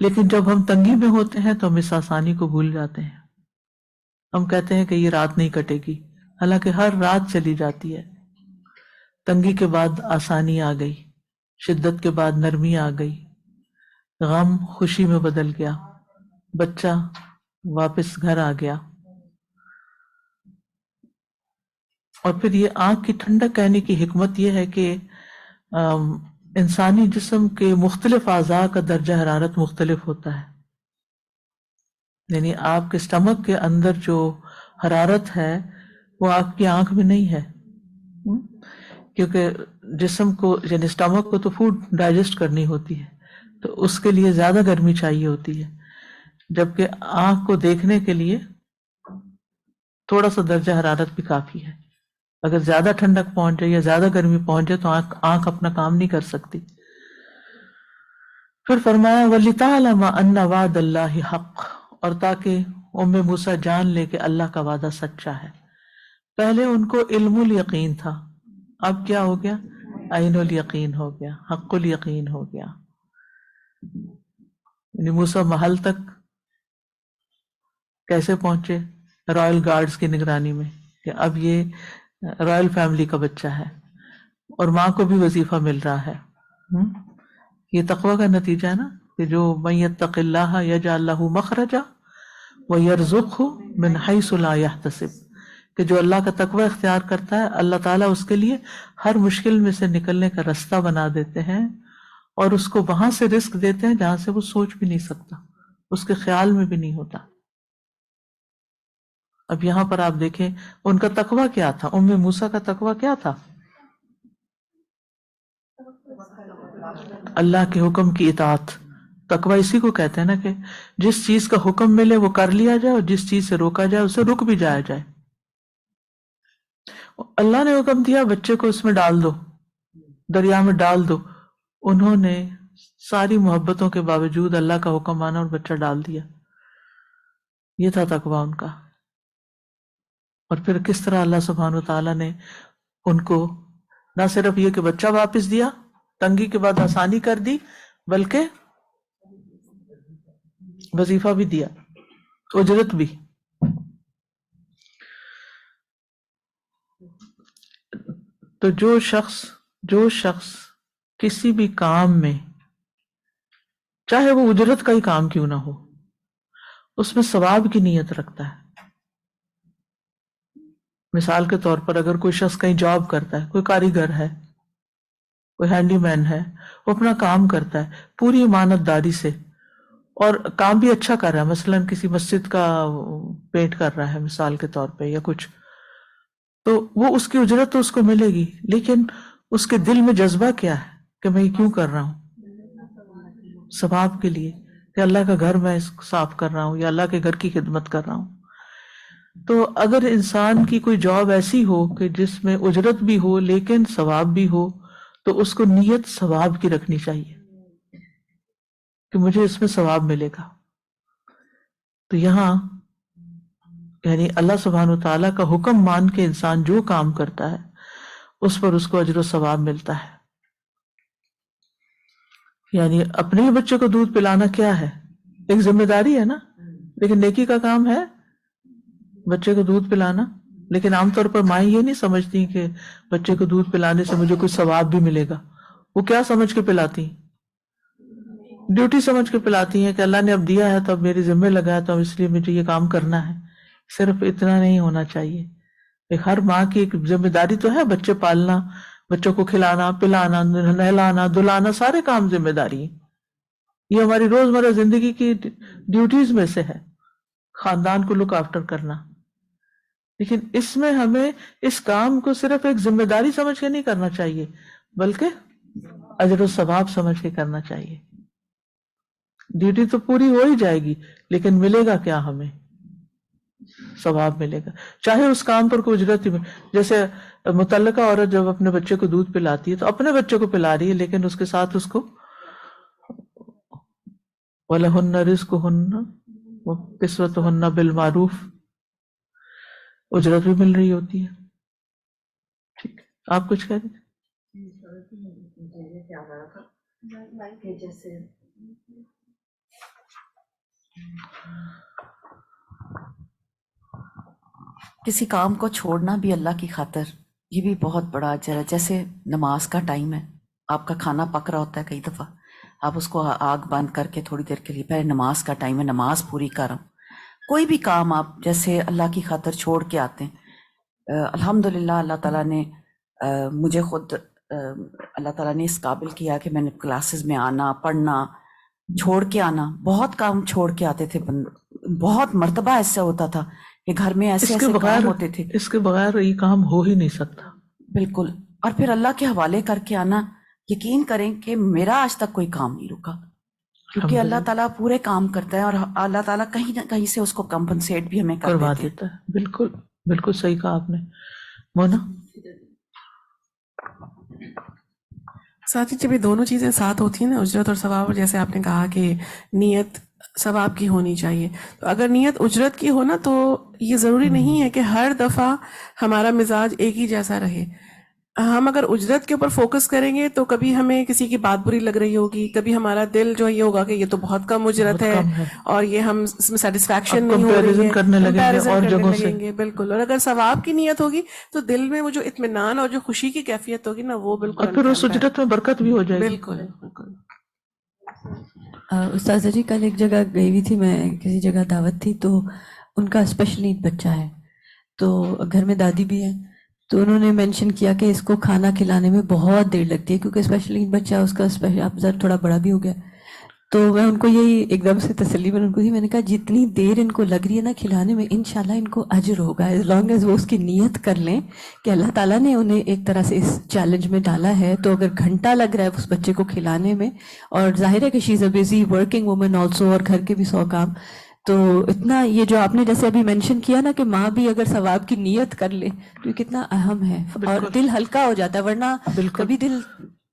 لیکن جب ہم تنگی میں ہوتے ہیں تو ہم اس آسانی کو بھول جاتے ہیں. ہم کہتے ہیں کہ یہ رات نہیں کٹے گی، حالانکہ ہر رات چلی جاتی ہے. تنگی کے بعد آسانی آ گئی، شدت کے بعد نرمی آ گئی، غم خوشی میں بدل گیا، بچہ واپس گھر آ گیا. اور پھر یہ آنکھ کی ٹھنڈک کہنے کی حکمت یہ ہے کہ انسانی جسم کے مختلف اعضاء کا درجہ حرارت مختلف ہوتا ہے. یعنی آپ کے اسٹمک کے اندر جو حرارت ہے وہ آپ کی آنکھ میں نہیں ہے، کیونکہ جسم کو، یعنی اسٹمک کو تو فوڈ ڈائجسٹ کرنی ہوتی ہے، تو اس کے لیے زیادہ گرمی چاہیے ہوتی ہے، جبکہ آنکھ کو دیکھنے کے لیے تھوڑا سا درجہ حرارت بھی کافی ہے. اگر زیادہ ٹھنڈک پہنچ جائے یا زیادہ گرمی پہنچ جائے تو آنکھ اپنا کام نہیں کر سکتی. پھر فرمایا وَلِتَعْلَمَ أَنَّ وَعْدَ اللَّهِ حَقٌّ، اور تاکہ ام موسیٰ جان لے کہ اللہ کا وعدہ سچا ہے. پہلے ان کو علم الیقین تھا، اب کیا ہو گیا؟ عین الیقین ہو گیا، حق الیقین ہو گیا. یعنی موسیٰ محل تک کیسے پہنچے؟ رائل گارڈز کی نگرانی میں، کہ اب یہ رائل فیملی کا بچہ ہے اور ماں کو بھی وظیفہ مل رہا ہے. یہ تقوی کا نتیجہ ہے نا، کہ جو من یتق اللہ یجعل لہ مخرجا ویرزقہ من حیث لا یحتسب، کہ جو اللہ کا تقوی اختیار کرتا ہے اللہ تعالیٰ اس کے لیے ہر مشکل میں سے نکلنے کا رستہ بنا دیتے ہیں، اور اس کو وہاں سے رزق دیتے ہیں جہاں سے وہ سوچ بھی نہیں سکتا، اس کے خیال میں بھی نہیں ہوتا. اب یہاں پر آپ دیکھیں ان کا تقوی کیا تھا، ام موسیٰ کا تقوی کیا تھا؟ اللہ کے حکم کی اطاعت. تقوی اسی کو کہتے ہیں نا کہ جس چیز کا حکم ملے وہ کر لیا جائے، اور جس چیز سے روکا جائے اسے رک بھی جایا جائے. اللہ نے حکم دیا بچے کو اس میں ڈال دو، دریا میں ڈال دو، انہوں نے ساری محبتوں کے باوجود اللہ کا حکم مانا اور بچہ ڈال دیا. یہ تھا تقوی ان کا. اور پھر کس طرح اللہ سبحانہ و تعالیٰ نے ان کو نہ صرف یہ کہ بچہ واپس دیا، تنگی کے بعد آسانی کر دی، بلکہ وظیفہ بھی دیا، اجرت بھی. تو جو شخص کسی بھی کام میں، چاہے وہ اجرت کا ہی کام کیوں نہ ہو، اس میں ثواب کی نیت رکھتا ہے. مثال کے طور پر اگر کوئی شخص کہیں جاب کرتا ہے، کوئی کاریگر ہے، کوئی ہینڈی مین ہے، وہ اپنا کام کرتا ہے پوری امانت داری سے اور کام بھی اچھا کر رہا ہے، مثلا کسی مسجد کا پینٹ کر رہا ہے مثال کے طور پہ یا کچھ، تو وہ اس کی اجرت تو اس کو ملے گی، لیکن اس کے دل میں جذبہ کیا ہے کہ میں یہ کیوں کر رہا ہوں؟ ثواب کے لیے، کہ اللہ کا گھر میں صاف کر رہا ہوں یا اللہ کے گھر کی خدمت کر رہا ہوں. تو اگر انسان کی کوئی جاب ایسی ہو کہ جس میں اجرت بھی ہو لیکن ثواب بھی ہو، تو اس کو نیت ثواب کی رکھنی چاہیے کہ مجھے اس میں ثواب ملے گا. تو یہاں یعنی اللہ سبحانہ وتعالیٰ کا حکم مان کے انسان جو کام کرتا ہے اس پر اس کو اجر و ثواب ملتا ہے. یعنی اپنے ہی بچے کو دودھ پلانا کیا ہے؟ ایک ذمہ داری ہے نا، لیکن نیکی کا کام ہے بچے کو دودھ پلانا. لیکن عام طور پر مائیں یہ نہیں سمجھتی کہ بچے کو دودھ پلانے سے مجھے کوئی ثواب بھی ملے گا. وہ کیا سمجھ کے پلاتی ہیں؟ ڈیوٹی سمجھ کے پلاتی ہیں کہ اللہ نے اب دیا ہے تو اب میری ذمہ لگا ہے تو اب اس لیے مجھے یہ کام کرنا ہے. صرف اتنا نہیں ہونا چاہیے. ایک ہر ماں کی ایک ذمہ داری تو ہے بچے پالنا، بچوں کو کھلانا پلانا نہلانا دلانا، سارے کام ذمہ داری ہیں. یہ ہماری روزمرہ زندگی کی ڈیوٹیز میں سے ہے، خاندان کو لک آفٹر کرنا. لیکن اس میں ہمیں اس کام کو صرف ایک ذمہ داری سمجھ کے نہیں کرنا چاہیے بلکہ اجر و ثواب سمجھ کے کرنا چاہیے. ڈیوٹی تو پوری ہو ہی جائے گی لیکن ملے گا کیا؟ ہمیں ثواب ملے گا، چاہے اس کام پر کوئی اجرت ہی ملے. جیسے متعلقہ عورت جب اپنے بچے کو دودھ پلاتی ہے تو اپنے بچے کو پلا رہی ہے لیکن اس کے ساتھ اس کو وَلَهُنَّ رِزْقُهُنَّ وَكِسْوَتُهُنَّ بِالْمَعْرُوفِ، اجرت بھی مل رہی ہوتی ہے. ٹھیک، آپ کچھ کہہ رہے کہ جیسے کسی کام کو چھوڑنا بھی اللہ کی خاطر، یہ بھی بہت بڑا اجر ہے. جیسے نماز کا ٹائم ہے، آپ کا کھانا پک رہا ہوتا ہے، کئی دفعہ آپ اس کو آگ بند کر کے تھوڑی دیر کے لیے پہلے نماز کا ٹائم ہے، نماز پوری کر رہا ہوں. کوئی بھی کام آپ جیسے اللہ کی خاطر چھوڑ کے آتے ہیں. الحمدللہ اللہ تعالیٰ نے مجھے خود اللہ تعالیٰ نے اس قابل کیا کہ میں نے کلاسز میں آنا پڑھنا چھوڑ کے آنا. بہت کام چھوڑ کے آتے تھے، بہت مرتبہ ایسا ہوتا تھا کہ گھر میں ایسے ایسے کام ہوتے تھے، اس کے بغیر یہ کام ہو ہی نہیں سکتا. بالکل. اور پھر اللہ کے حوالے کر کے آنا. یقین کریں کہ میرا آج تک کوئی کام نہیں رکا کیونکہ اللہ تعالیٰ پورے کام کرتا ہے اور اللہ تعالیٰ کہیں نہ کہیں سے اس کو کمپنسیٹ بھی ہمیں کروا دیتا ہے. بالکل بالکل صحیح کہا آپ نے. مونا ساتھ ہی جب یہ دونوں چیزیں ساتھ ہوتی ہیں نا، اجرت اور ثواب، جیسے آپ نے کہا کہ نیت ثواب کی ہونی چاہیے، تو اگر نیت اجرت کی ہو نا تو یہ ضروری نہیں ہے کہ ہر دفعہ ہمارا مزاج ایک ہی جیسا رہے. ہم اگر اجرت کے اوپر فوکس کریں گے تو کبھی ہمیں کسی کی بات بری لگ رہی ہوگی، کبھی ہمارا دل جو یہ ہوگا کہ یہ تو بہت کم اجرت ہے اور یہ ہم اس میں سیٹسفیکشن نہیں ہو رہی ہے، کرنے لگیں گے. بالکل. اور اگر ثواب کی نیت ہوگی تو دل میں وہ جو اطمینان اور جو خوشی کی کیفیت ہوگی نا وہ بالکل، اور پھر اس اجرت میں برکت بھی ہو جائے گی. بالکل. استاذہ جی کل ایک جگہ گئی ہوئی تھی میں، کسی جگہ دعوت تھی، تو ان کا اسپیشل نیڈ بچہ ہے، تو گھر میں دادی بھی ہے، تو انہوں نے مینشن کیا کہ اس کو کھانا کھلانے میں بہت دیر لگتی ہے کیونکہ اسپیشل نیڈ بچہ اس کا اب ذرا تھوڑا بڑا بھی ہو گیا. تو میں ان کو یہی ایک دم سے تسلی میں ان کو میں نے کہا جتنی دیر ان کو لگ رہی ہے نا کھلانے میں، انشاءاللہ ان کو اجر ہوگا ایز لانگ ایز وہ اس کی نیت کر لیں کہ اللہ تعالیٰ نے انہیں ایک طرح سے اس چیلنج میں ڈالا ہے. تو اگر گھنٹہ لگ رہا ہے اس بچے کو کھلانے میں، اور ظاہر ہے کہ she is a busy working woman also, اور گھر کے بھی 100 کام، تو اتنا یہ جو آپ نے جیسے ابھی مینشن کیا نا کہ ماں بھی اگر ثواب کی نیت کر لے تو یہ کتنا اہم ہے اور دل ہلکا ہو جاتا ہے، ورنہ کبھی دل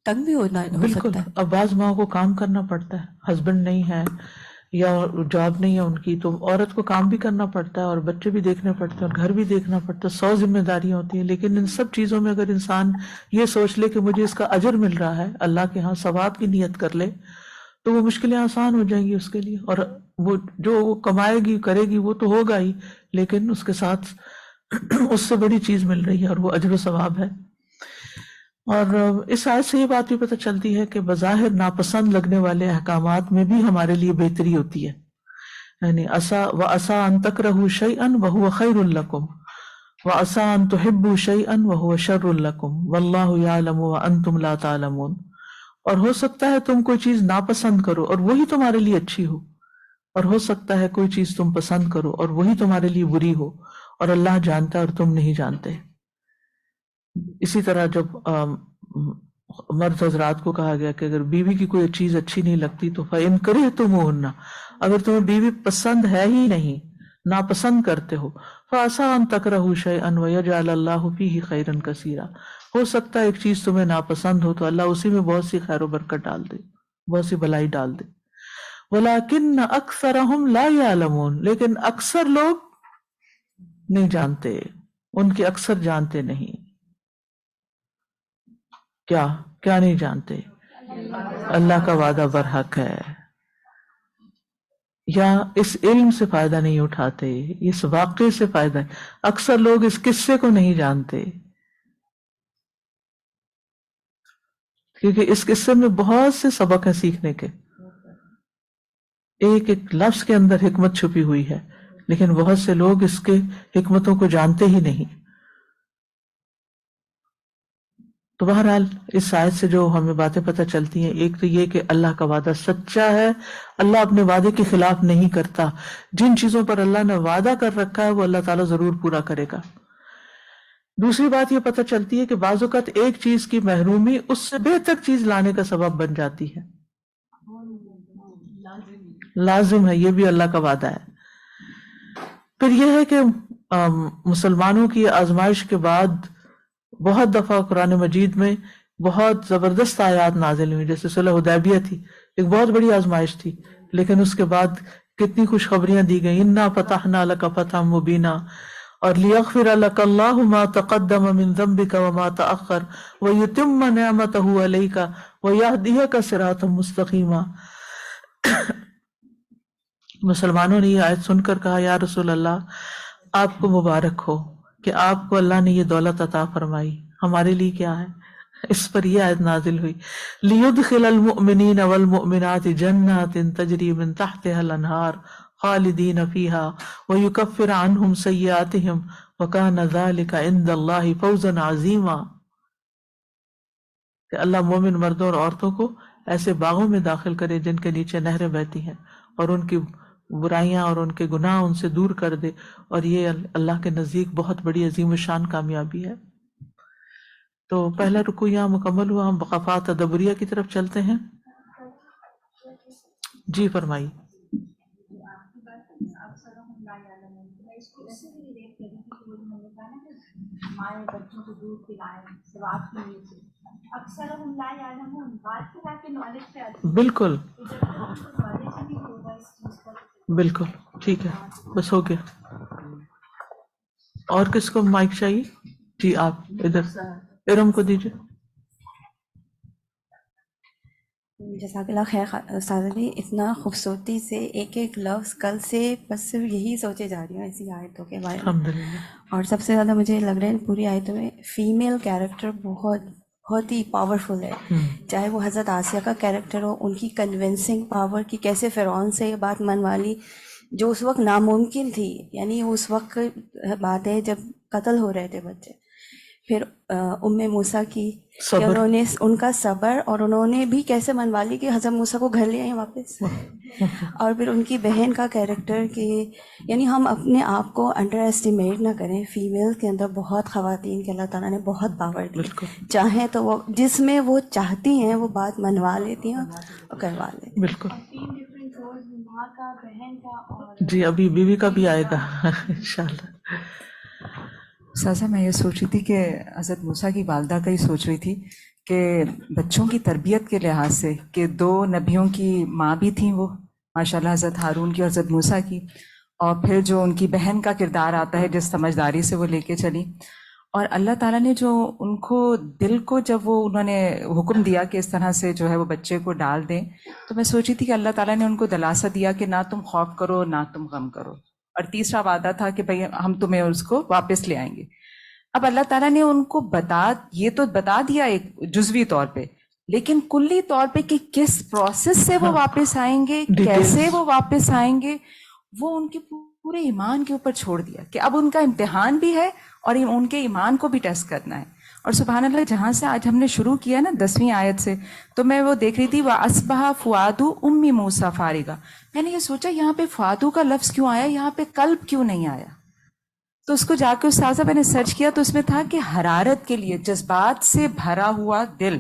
تنگ بھی ہو سکتا ہے. اب بعض ماں کو کام کرنا پڑتا ہے، ہسبینڈ نہیں ہے یا جاب نہیں ہے ان کی، تو عورت کو کام بھی کرنا پڑتا ہے اور بچے بھی دیکھنے پڑتے ہیں اور گھر بھی دیکھنا پڑتا ہے، 100 ذمہ داریاں ہوتی ہیں. لیکن ان سب چیزوں میں اگر انسان یہ سوچ لے کہ مجھے اس کا اجر مل رہا ہے، اللہ کے ہاں ثواب کی نیت کر لے، تو وہ مشکلیں آسان ہو جائیں گی اس کے لیے. اور وہ جو وہ کمائے گی کرے گی وہ تو ہوگا ہی، لیکن اس کے ساتھ اس سے بڑی چیز مل رہی ہے اور وہ اجر و ثواب ہے. اور اس آیت سے یہ بات بھی پتہ چلتی ہے کہ بظاہر ناپسند لگنے والے احکامات میں بھی ہمارے لیے بہتری ہوتی ہے. یعنی وَعَسَىٰ أَن تَكْرَهُوا شَيْئًا وَهُوَ خَيْرٌ لَكُمْ وَعَسَىٰ أَن تُحِبُّوا شَيْئًا وَهُوَ شَرٌ لَكُمْ وَاللَّهُ يَعْلَمُ وَأَنتُمْ لَا تَعْلَمُونَ. اور ہو سکتا ہے تم کوئی چیز ناپسند کرو اور وہی تمہارے لیے اچھی ہو، اور ہو سکتا ہے کوئی چیز تم پسند کرو اور وہی تمہارے لیے بری ہو، اور اللہ جانتا ہے اور تم نہیں جانتے. اسی طرح جب مرد حضرات کو کہا گیا کہ اگر بیوی کی کوئی چیز اچھی نہیں لگتی تو فَإِن كَرِهْتُمُوهُنَّ، اگر تمہیں بیوی پسند ہے ہی نہیں، ناپسند کرتے ہو، فَعَسَىٰ أَن تَكْرَهُوا شَيْئًا وَيَجْعَلَ اللَّهُ فِيهِ خَيْرًا كَثِيرًا، ہو سکتا ہے ایک چیز تمہیں ناپسند ہو تو اللہ اسی میں بہت سی خیر و برکت ڈال دے، بہت سی بھلائی ڈال دے۔ وَلَٰكِنَّ أَكْثَرَهُمْ لَا يَعْلَمُونَ، لیکن اکثر لوگ نہیں جانتے، ان کے اکثر جانتے نہیں۔ کیا نہیں جانتے؟ اللہ کا وعدہ برحق ہے، یا اس علم سے فائدہ نہیں اٹھاتے، اس واقعے سے فائدہ، اکثر لوگ اس قصے کو نہیں جانتے، کیونکہ اس قصے میں بہت سے سبق ہیں سیکھنے کے، ایک ایک لفظ کے اندر حکمت چھپی ہوئی ہے، لیکن بہت سے لوگ اس کے حکمتوں کو جانتے ہی نہیں۔ تو بہرحال اس آیت سے جو ہمیں باتیں پتہ چلتی ہیں، ایک تو یہ کہ اللہ کا وعدہ سچا ہے، اللہ اپنے وعدے کے خلاف نہیں کرتا، جن چیزوں پر اللہ نے وعدہ کر رکھا ہے وہ اللہ تعالیٰ ضرور پورا کرے گا۔ دوسری بات یہ پتہ چلتی ہے کہ بعض اوقات ایک چیز کی محرومی اس سے بہتر چیز لانے کا سبب بن جاتی ہے، لازم ہے، یہ بھی اللہ کا وعدہ ہے۔ پھر یہ ہے کہ مسلمانوں کی آزمائش کے بعد بہت دفعہ قرآن مجید میں بہت زبردست آیات نازل ہوئی، جیسے صلح حدیبیہ تھی، ایک بہت بڑی آزمائش تھی، لیکن اس کے بعد کتنی خوشخبریاں دی گئیں، انا فتحنا لک فتحا مبینا، اور لیغفر لک اللہ ما تقدم من ذنبک وما تأخر ویتم نعمتہ علیک ویہدیک صراطا مستقیما۔ مسلمانوں نے یہ آیت سن کر کہا، یا رسول اللہ آپ کو مبارک ہو کہ آپ کو اللہ نے یہ دولت عطا فرمائی، ہمارے لیے کیا ہے؟ اس پر یہ آیت نازل ہوئی، لِيُدْخِلَ الْمُؤْمِنِينَ وَالْمُؤْمِنَاتِ جَنَّاتٍ تَجْرِي مِن تَحْتِهَا الْأَنْهَارُ خَالِدِينَ فِيهَا وَيُكَفِّرُ عَنْهُمْ سَيِّئَاتِهِمْ وَكَانَ ذَلِكَ عِندَ اللَّهِ فَوْزًا عَظِيمًا، کہ اللہ مومن مردوں اور عورتوں کو ایسے باغوں میں داخل کرے جن کے نیچے نہریں بہتی ہیں، اور ان کی برائیاں اور ان کے گناہ ان سے دور کر دے، اور یہ اللہ کے نزدیک بہت بڑی عظیم شان کامیابی ہے۔ تو پہلا رکوع یہاں مکمل ہوا، ہم وقفات تدبریہ کی طرف چلتے ہیں۔ جی فرمائیے۔ آپ کی بات اکثر ہم لا یعلمون، میں اس کو اس سے بھی ریلیٹ کری تھی کہ وہ انہوں نے کہا نا کہ ہمارے بچوں کو دودھ پلائیں ثواب کی نیت سے، اکثر ہم لا یعلمون بات پھیلا کے نالج پہ آتی ہے، بالکل تو جب ہم کو نالج نہیں ہوگا اس چیز کا، بالکل ٹھیک ہے، بس ہو گیا۔ اور کس کو مائک چاہیے؟ جی آپ ادھر ارم کو دیجیے۔ جزاک اللہ خیر استاذہ جی، اتنا خوبصورتی سے ایک ایک لفظ کل سے بس صرف یہی سوچے جا رہی ہوں ایسی آیتوں کے بارے میں، الحمدللہ۔ اور سب سے زیادہ مجھے لگ رہا ہے ان پوری آیتوں میں فیمیل کیریکٹر بہت ہی پاورفل ہے، چاہے وہ حضرت آسیہ کا کیریکٹر ہو، ان کی کنونسنگ پاور کی کیسے فرعون سے یہ بات منوا لی جو اس وقت ناممکن تھی، یعنی اس وقت بات ہے جب قتل ہو رہے تھے بچے، پھر ام موسیٰ کی کہ انہوں نے ان کا صبر، اور انہوں نے بھی کیسے منوا لی کہ حضرت موسیٰ کو گھر لے آئیں واپس، اور پھر ان کی بہن کا کیریکٹر کہ یعنی ہم اپنے آپ کو انڈر ایسٹیمیٹ نہ کریں، فیمیل کے اندر بہت خواتین کے اللہ تعالیٰ نے بہت پاور دی، چاہیں تو وہ جس میں وہ چاہتی ہیں وہ بات منوا لیتی ہیں اور کروا لیتی ہیں۔ بالکل ماں کا، بہن کا، اور جی ابھی بیوی کا بھی آئے گا انشاءاللہ۔ سازا میں یہ سوچ رہی تھی کہ حضرت موسیٰ کی والدہ کا ہی سوچ رہی تھی کہ بچوں کی تربیت کے لحاظ سے کہ دو نبیوں کی ماں بھی تھیں وہ ماشاءاللہ، حضرت ہارون کی اور حضرت موسیٰ کی، اور پھر جو ان کی بہن کا کردار آتا ہے جس سمجھداری سے وہ لے کے چلی، اور اللہ تعالیٰ نے جو ان کو دل کو جب وہ انہوں نے حکم دیا کہ اس طرح سے جو ہے وہ بچے کو ڈال دیں، تو میں سوچی تھی کہ اللہ تعالیٰ نے ان کو دلاسا دیا کہ نہ تم خوف کرو نہ تم غم کرو، اور تیسرا وعدہ تھا کہ بھئی ہم تمہیں اس کو واپس لے آئیں گے۔ اب اللہ تعالیٰ نے ان کو یہ تو بتا دیا ایک جزوی طور پہ، لیکن کلی طور پہ کہ کس پروسیس سے وہ واپس آئیں گے، کیسے وہ واپس آئیں گے، وہ ان کے پورے ایمان کے اوپر چھوڑ دیا کہ اب ان کا امتحان بھی ہے اور ان کے ایمان کو بھی ٹیسٹ کرنا ہے۔ اور سبحان اللہ، جہاں سے آج ہم نے شروع کیا نا 10ویں آیت سے، تو میں وہ دیکھ رہی تھی وَأَصْبَحَ فُؤَادُ أُمِّ مُوسَىٰ فَارِغًا، میں نے یہ سوچا یہاں پہ فؤادو کا لفظ کیوں آیا، یہاں پہ قلب کیوں نہیں آیا؟ تو اس کو جا کے استاذہ میں نے سرچ کیا تو اس میں تھا کہ حرارت کے لیے جذبات سے بھرا ہوا دل،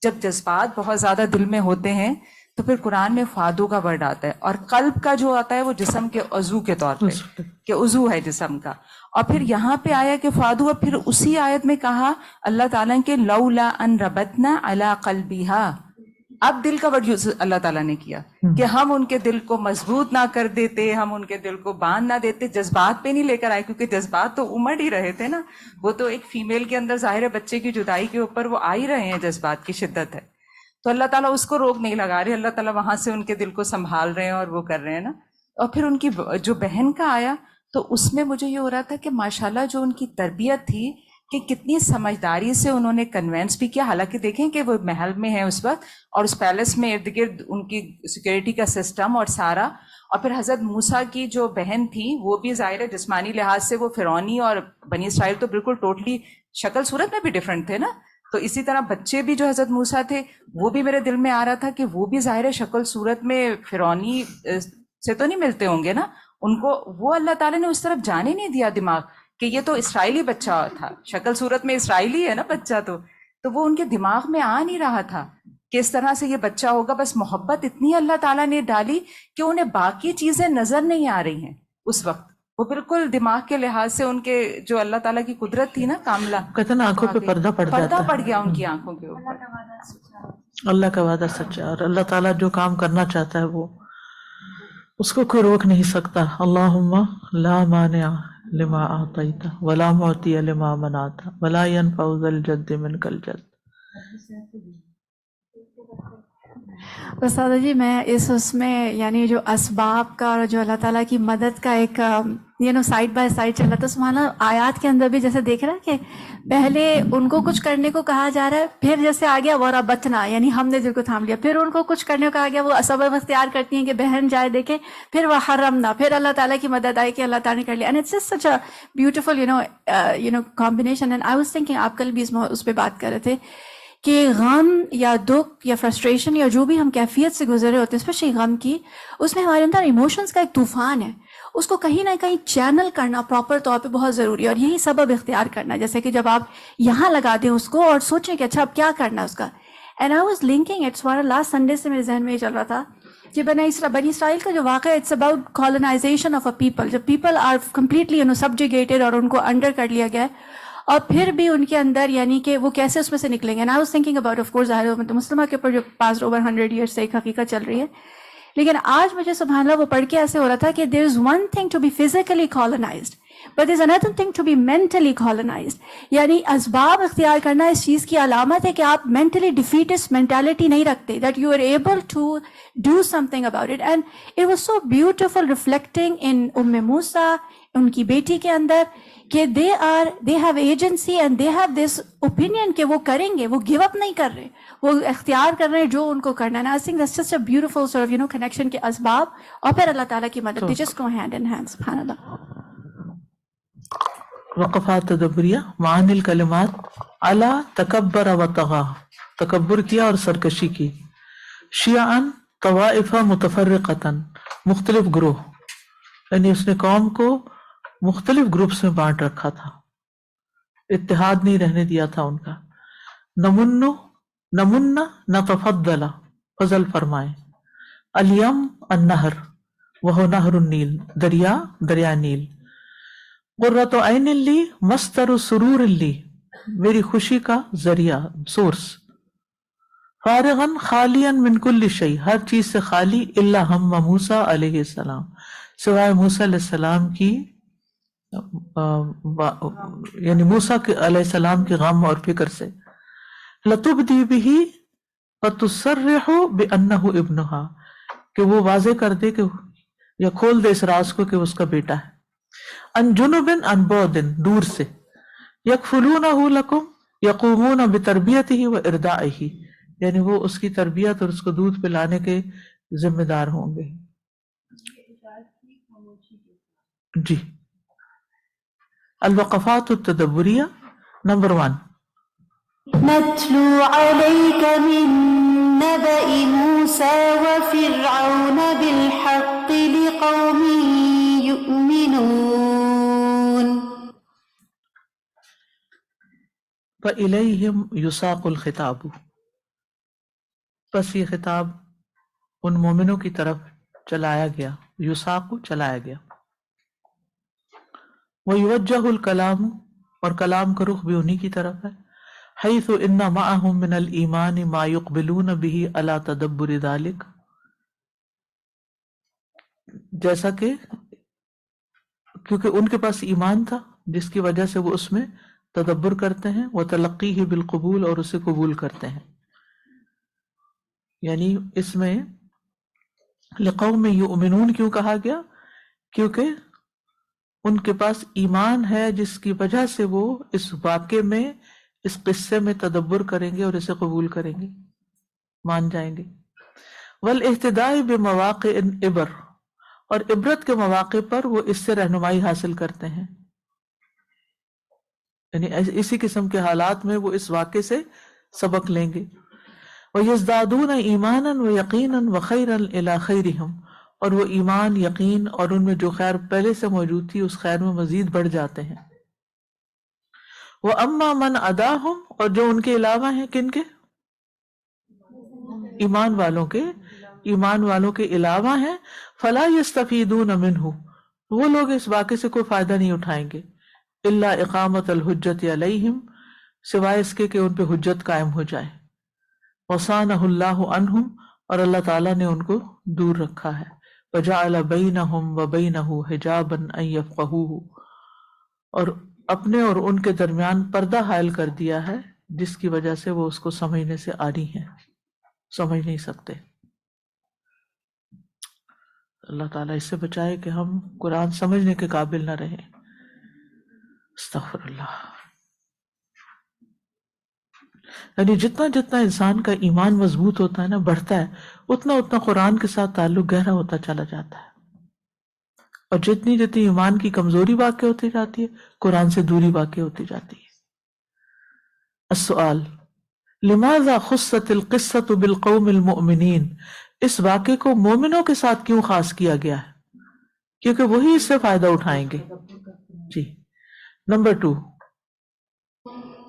جب جذبات بہت زیادہ دل میں ہوتے ہیں تو پھر قرآن میں فادو کا ورڈ آتا ہے، اور قلب کا جو آتا ہے وہ جسم کے عضو کے طور پہ، کہ عضو ہے جسم کا، اور پھر یہاں پہ آیا کہ فادو، اور پھر اسی آیت میں کہا اللہ تعالیٰ کے لولا ان ربطنا علی قلبیہا، اب دل کا ورڈ یوز اللہ تعالیٰ نے کیا کہ ہم ان کے دل کو مضبوط نہ کر دیتے، ہم ان کے دل کو باندھ نہ دیتے، جذبات پہ نہیں لے کر آئے، کیونکہ جذبات تو امڑ ہی رہے تھے نا، وہ تو ایک فیمیل کے اندر ظاہر ہے بچے کی جدائی کے اوپر وہ آ ہی رہے ہیں، جذبات کی شدت ہے، تو اللہ تعالیٰ اس کو روک نہیں لگا رہے، اللہ تعالیٰ وہاں سے ان کے دل کو سنبھال رہے ہیں اور وہ کر رہے ہیں نا۔ اور پھر ان کی جو بہن کا آیا تو اس میں مجھے یہ ہو رہا تھا کہ ماشاءاللہ جو ان کی تربیت تھی کہ کتنی سمجھداری سے انہوں نے کنونس بھی کیا، حالانکہ دیکھیں کہ وہ محل میں ہیں اس وقت اور اس پیلس میں ارد گرد ان کی سیکورٹی کا سسٹم اور سارا، اور پھر حضرت موسیٰ کی جو بہن تھی وہ بھی ظاہر ہے جسمانی لحاظ سے وہ فرعونی اور بنی اسرائیل تو بالکل ٹوٹلی شکل صورت میں بھی ڈیفرنٹ تھے نا، تو اسی طرح بچے بھی جو حضرت موسیٰ تھے وہ بھی میرے دل میں آ رہا تھا کہ وہ بھی ظاہر ہے شکل صورت میں فرعونی سے تو نہیں ملتے ہوں گے نا، ان کو وہ اللہ تعالیٰ نے اس طرف جانے نہیں دیا دماغ کہ یہ تو اسرائیلی بچہ تھا، شکل صورت میں اسرائیلی ہے نا بچہ، تو وہ ان کے دماغ میں آ نہیں رہا تھا کہ اس طرح سے یہ بچہ ہوگا، بس محبت اتنی اللہ تعالیٰ نے ڈالی کہ انہیں باقی چیزیں نظر نہیں آ رہی ہیں اس وقت، وہ بالکل دماغ کے لحاظ سے ان کے جو اللہ تعالیٰ کی قدرت تھی نا کاملہ، کہتے نا آنکھوں پہ پردہ پڑ جاتا ہے، پڑ گیا ان کی آنکھوں کے اوپر۔ اللہ کا وعدہ سچا ہے، اور اللہ تعالیٰ جو کام کرنا چاہتا ہے وہ اس کو کوئی روک نہیں سکتا۔ اللہم لا مانع لما اعطیت ولا معطی لما منعت ولا ينفع ذا الجد منک الجد۔ استاذہ جی میں اس میں یعنی جو اسباب کا اور جو اللہ تعالیٰ کی مدد کا ایک سائڈ بائی سائڈ چل رہا تھا، سبحان اللہ، آیات کے اندر بھی جیسے دیکھ رہا ہے کہ پہلے ان کو کچھ کرنے کو کہا جا رہا ہے، پھر جیسے آ گیا وربتنا، یعنی ہم نے دل کو تھام لیا، پھر ان کو کچھ کرنے کو کہا گیا، وہ سبب اختیار کرتی ہیں کہ بہن جائے دیکھے، پھر وہ حرمنا، پھر اللہ تعالیٰ کی مدد آئی کہ اللہ تعالیٰ نے کر لیا، and it's just such a beautiful combination. And I was thinking, آپ کل بھی اس پہ بات کر رہے تھے کہ غم یا دکھ یا فرسٹریشن یا جو بھی ہم کیفیت سے گزرے ہوتے ہیں، اسپیشلی غم کی، اس میں ہمارے اندر ایموشنز کا ایک طوفان ہے، اس کو کہیں نہ کہیں چینل کرنا پراپر طور پہ بہت ضروری ہے، اور یہی سبب اختیار کرنا، جیسے کہ جب آپ یہاں لگا دیں اس کو اور سوچیں کہ اچھا اب کیا کرنا ہے اس کا۔ And I was linking it's for last Sunday سے میرے ذہن میں یہ چل رہا تھا کہ بنی اسرائیل کا جو واقعہ it's about colonization of a people, جب پیپل آر کمپلیٹلی سبجیگیٹڈ اور ان کو انڈر کر لیا گیا ہے، اور پھر بھی ان کے اندر یعنی کہ وہ کیسے اس میں سے نکلیں گے۔ And I was thinking about of course ظاہر مسلمہ کے اوپر جو پاسٹ اوور 100 ایئرس سے ایک حقیقت چل رہی ہے، لیکن آج مجھے سبحان اللہ وہ پڑھ کے ایسے ہو رہا تھا کہ there is one thing to be physically colonised but there is another thing to be mentally colonised, یعنی اسباب اختیار کرنا اس چیز کی علامت ہے کہ آپ مینٹلی ڈیفیٹسٹ مینٹالٹی نہیں رکھتے، that you are able to do something about it. And it was so beautiful reflecting in Musa, ان کی بیٹی کے اندر، کہ they have agency and they have this opinion کہ وہ کریں گے، وہ گیو اپ نہیں کر رہے، وہ اختیار کر رہے ہیں جو ان کو کرنا ہے۔ I think that's just a beautiful sort of connection کے اسباب اور پھر اللہ تعالیٰ کی مدد، they just go hand in hand, سبحان اللہ۔ وقفات تدبریہ، معانی الکلمات، علی تکبر و طغا، تکبر کیا اور سرکشی کی، شیعاً طوائف متفرقتاً، مختلف گروہ، یعنی اس نے قوم کو مختلف گروپس میں بانٹ رکھا تھا، اتحاد نہیں رہنے دیا تھا ان کا۔ نمن نتفضل، فضل فرمائے، الیم النہر وہ نہر النیل، دریا نیل، قرۃ عین لی مصدر سرور لی، میری خوشی کا ذریعہ، سورس، فارغاً خالیاً من کل شیء، ہر چیز سے خالی، الا ہم موسیٰ علیہ السلام، سوائے موسیٰ علیہ السلام کی یعنی موسیٰ علیہ السلام کے غم اور فکر سے، لتبدی بہ فتصرح بانہ ابنہا، کہ وہ واضح کر دے کہ یا کھول دے اس راز کو کہ اس کا بیٹا ہے، ان جنب ان بعد، دور سے، یکفلونہ لکم، یقومون بتربیتہ و ارضاعہ، یعنی وہ اس کی تربیت اور اس کو دودھ پلانے کے ذمہ دار ہوں گے۔ جی، الوقفات التدبریہ، نمبر 1، نتلو عليك من نبأ موسى وفرعون بالحق لقوم يؤمنون۔ فَإِلَيْهِمْ يُسَاقُ الْخِطَابُ، پس یہ خطاب ان مومنوں کی طرف چلایا گیا، یساق چلایا گیا، وَيُوَجَّهُ الْكَلَامُ اور کلام کا رخ بھی انہی کی طرف ہے، حَيْثُ إِنَّ مَعَهُمْ مِنَ الْإِيمَانِ مَا يُقْبِلُونَ بِهِ عَلَى تَدَبُّرِ ذَلِكَ، جیسا کہ کیونکہ ان کے پاس ایمان تھا جس کی وجہ سے وہ اس میں تدبر کرتے ہیں، وَتَلَقِّيهِ بِالْقُبُولِ اور اسے قبول کرتے ہیں، یعنی اس میں لقوم یؤمنون کیوں کہا گیا؟ کیونکہ ان کے پاس ایمان ہے جس کی وجہ سے وہ اس واقعے میں، اس قصے میں تدبر کریں گے اور اسے قبول کریں گے، مان جائیں گے۔ والاہتداء بمواقع العبر، اور عبرت کے مواقع پر وہ اس سے رہنمائی حاصل کرتے ہیں، یعنی اسی قسم کے حالات میں وہ اس واقعے سے سبق لیں گے۔ وَيَزْدَادُونَ إِيمَانًا وَيَقِينًا وَخَيْرًا إِلَى خَيْرِهِمْ، اور وہ ایمان، یقین اور ان میں جو خیر پہلے سے موجود تھی اس خیر میں مزید بڑھ جاتے ہیں۔ وَأَمَّا مَنْ عَدَاهُمْ، اور جو ان کے علاوہ ہیں، کن کے؟ ایمان والوں کے، ایمان والوں کے علاوہ ہیں، فَلَا يَسْتَفِيدُونَ مِنْهُ، وہ لوگ اس واقعے سے کوئی فائدہ نہیں اٹھائیں گے، إِلَّا إِقَامَةَ الْحُجَّةِ عَلَيْهِمْ، سوائے اس کے کہ ان پہ حجت قائم ہو جائے۔ وَصَانَهُ اللَّهُ عَنْهُمْ، اور اللہ تعالیٰ نے ان کو دور رکھا ہے۔ وَجَعَلَ بَيْنَهُمْ وَبَيْنَهُ حِجَابًا أَن يَفْقَهُوهُ، اور اپنے اور ان کے درمیان پردہ حائل کر دیا ہے جس کی وجہ سے وہ اس کو سمجھنے سے عاری ہیں، سمجھ نہیں سکتے۔ اللہ تعالیٰ اس سے بچائے کہ ہم قرآن سمجھنے کے قابل نہ رہیں۔ استغفر اللہ۔ یعنی جتنا جتنا انسان کا ایمان مضبوط ہوتا ہے نا، بڑھتا ہے، اتنا اتنا قرآن کے ساتھ تعلق گہرا ہوتا چلا جاتا ہے، اور جتنی جتنی ایمان کی کمزوری واقع ہوتی جاتی ہے، قرآن سے دوری واقع ہوتی جاتی ہے۔ السؤال، لماذا خصت القصة بالقوم المؤمنین، اس واقعے کو مومنوں کے ساتھ کیوں خاص کیا گیا ہے؟ کیونکہ وہی اس سے فائدہ اٹھائیں گے۔ جی، نمبر 2،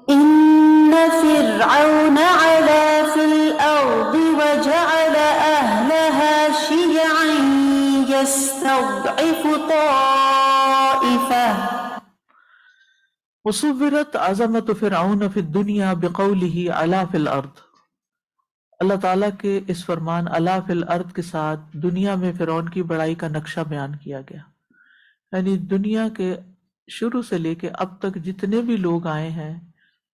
إن فرعون علا في الأرض وجعل أهلها شيعا يستضعف طائفة۔ وصورت عظمت فرعون فی الدنیا بقولہ علا فی الارض، اللہ تعالیٰ کے اس فرمان علا فی الارض کے ساتھ دنیا میں فرعون کی بڑائی کا نقشہ بیان کیا گیا، یعنی دنیا کے شروع سے لے کے اب تک جتنے بھی لوگ آئے ہیں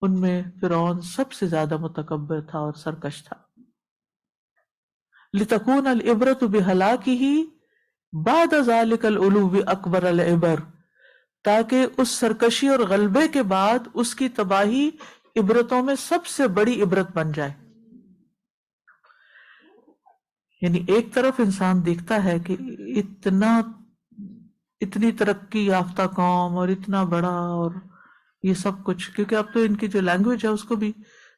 ان میں فرعون سب سے زیادہ متکبر تھا اور سرکش تھا۔ لتکون العبرۃ بہلاکہ بعد ذلک العلو اکبر العبر، تاکہ اس سرکشی اور غلبے کے بعد اس کی تباہی عبرتوں میں سب سے بڑی عبرت بن جائے۔ یعنی ایک طرف انسان دیکھتا ہے کہ اتنی ترقی یافتہ قوم اور اتنا بڑا اور یہ سب کچھ، کیونکہ اب تو ان کی جو لینگویج ہے اس کو بھی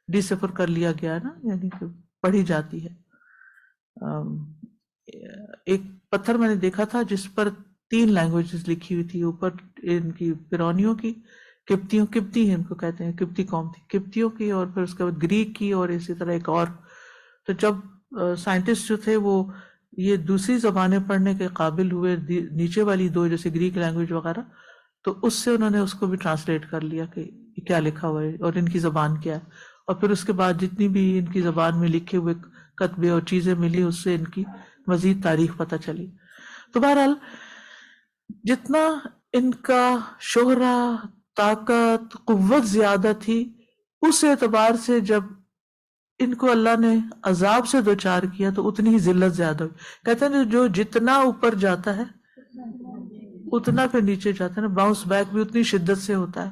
ڈی صفر کر لیا گیا ہے نا، یعنی کہ پڑھی جاتی ہے۔ ایک پتھر میں نے دیکھا تھا جس پر 3 لینگویجز لکھی ہوئی تھی، اوپر ان کی فرعونیوں کی، قبطی ان کو کہتے ہیں، قبطی قوم تھی، قبطیوں کی، اور پھر اس کے بعد گریک کی، اور اسی طرح ایک اور۔ تو جب سائنٹسٹ جو تھے وہ یہ دوسری زبانیں پڑھنے کے قابل ہوئے، نیچے والی 2 جیسے گریک لینگویج وغیرہ، تو اس سے انہوں نے اس کو بھی ٹرانسلیٹ کر لیا کہ یہ کیا لکھا ہوا ہے اور ان کی زبان کیا ہے، اور پھر اس کے بعد جتنی بھی ان کی زبان میں لکھے ہوئے کتبے اور چیزیں ملی، اس سے ان کی مزید تاریخ پتہ چلی۔ تو بہرحال جتنا ان کا شہرہ، طاقت، قوت زیادہ تھی، اس اعتبار سے جب ان کو اللہ نے عذاب سے دوچار کیا تو اتنی ہی ذلت زیادہ ہوئی۔ کہتے ہیں جو جتنا اوپر جاتا ہے اتنا پھر نیچے جاتا ہے نا، باؤنس بیک بھی اتنی شدت سے ہوتا ہے۔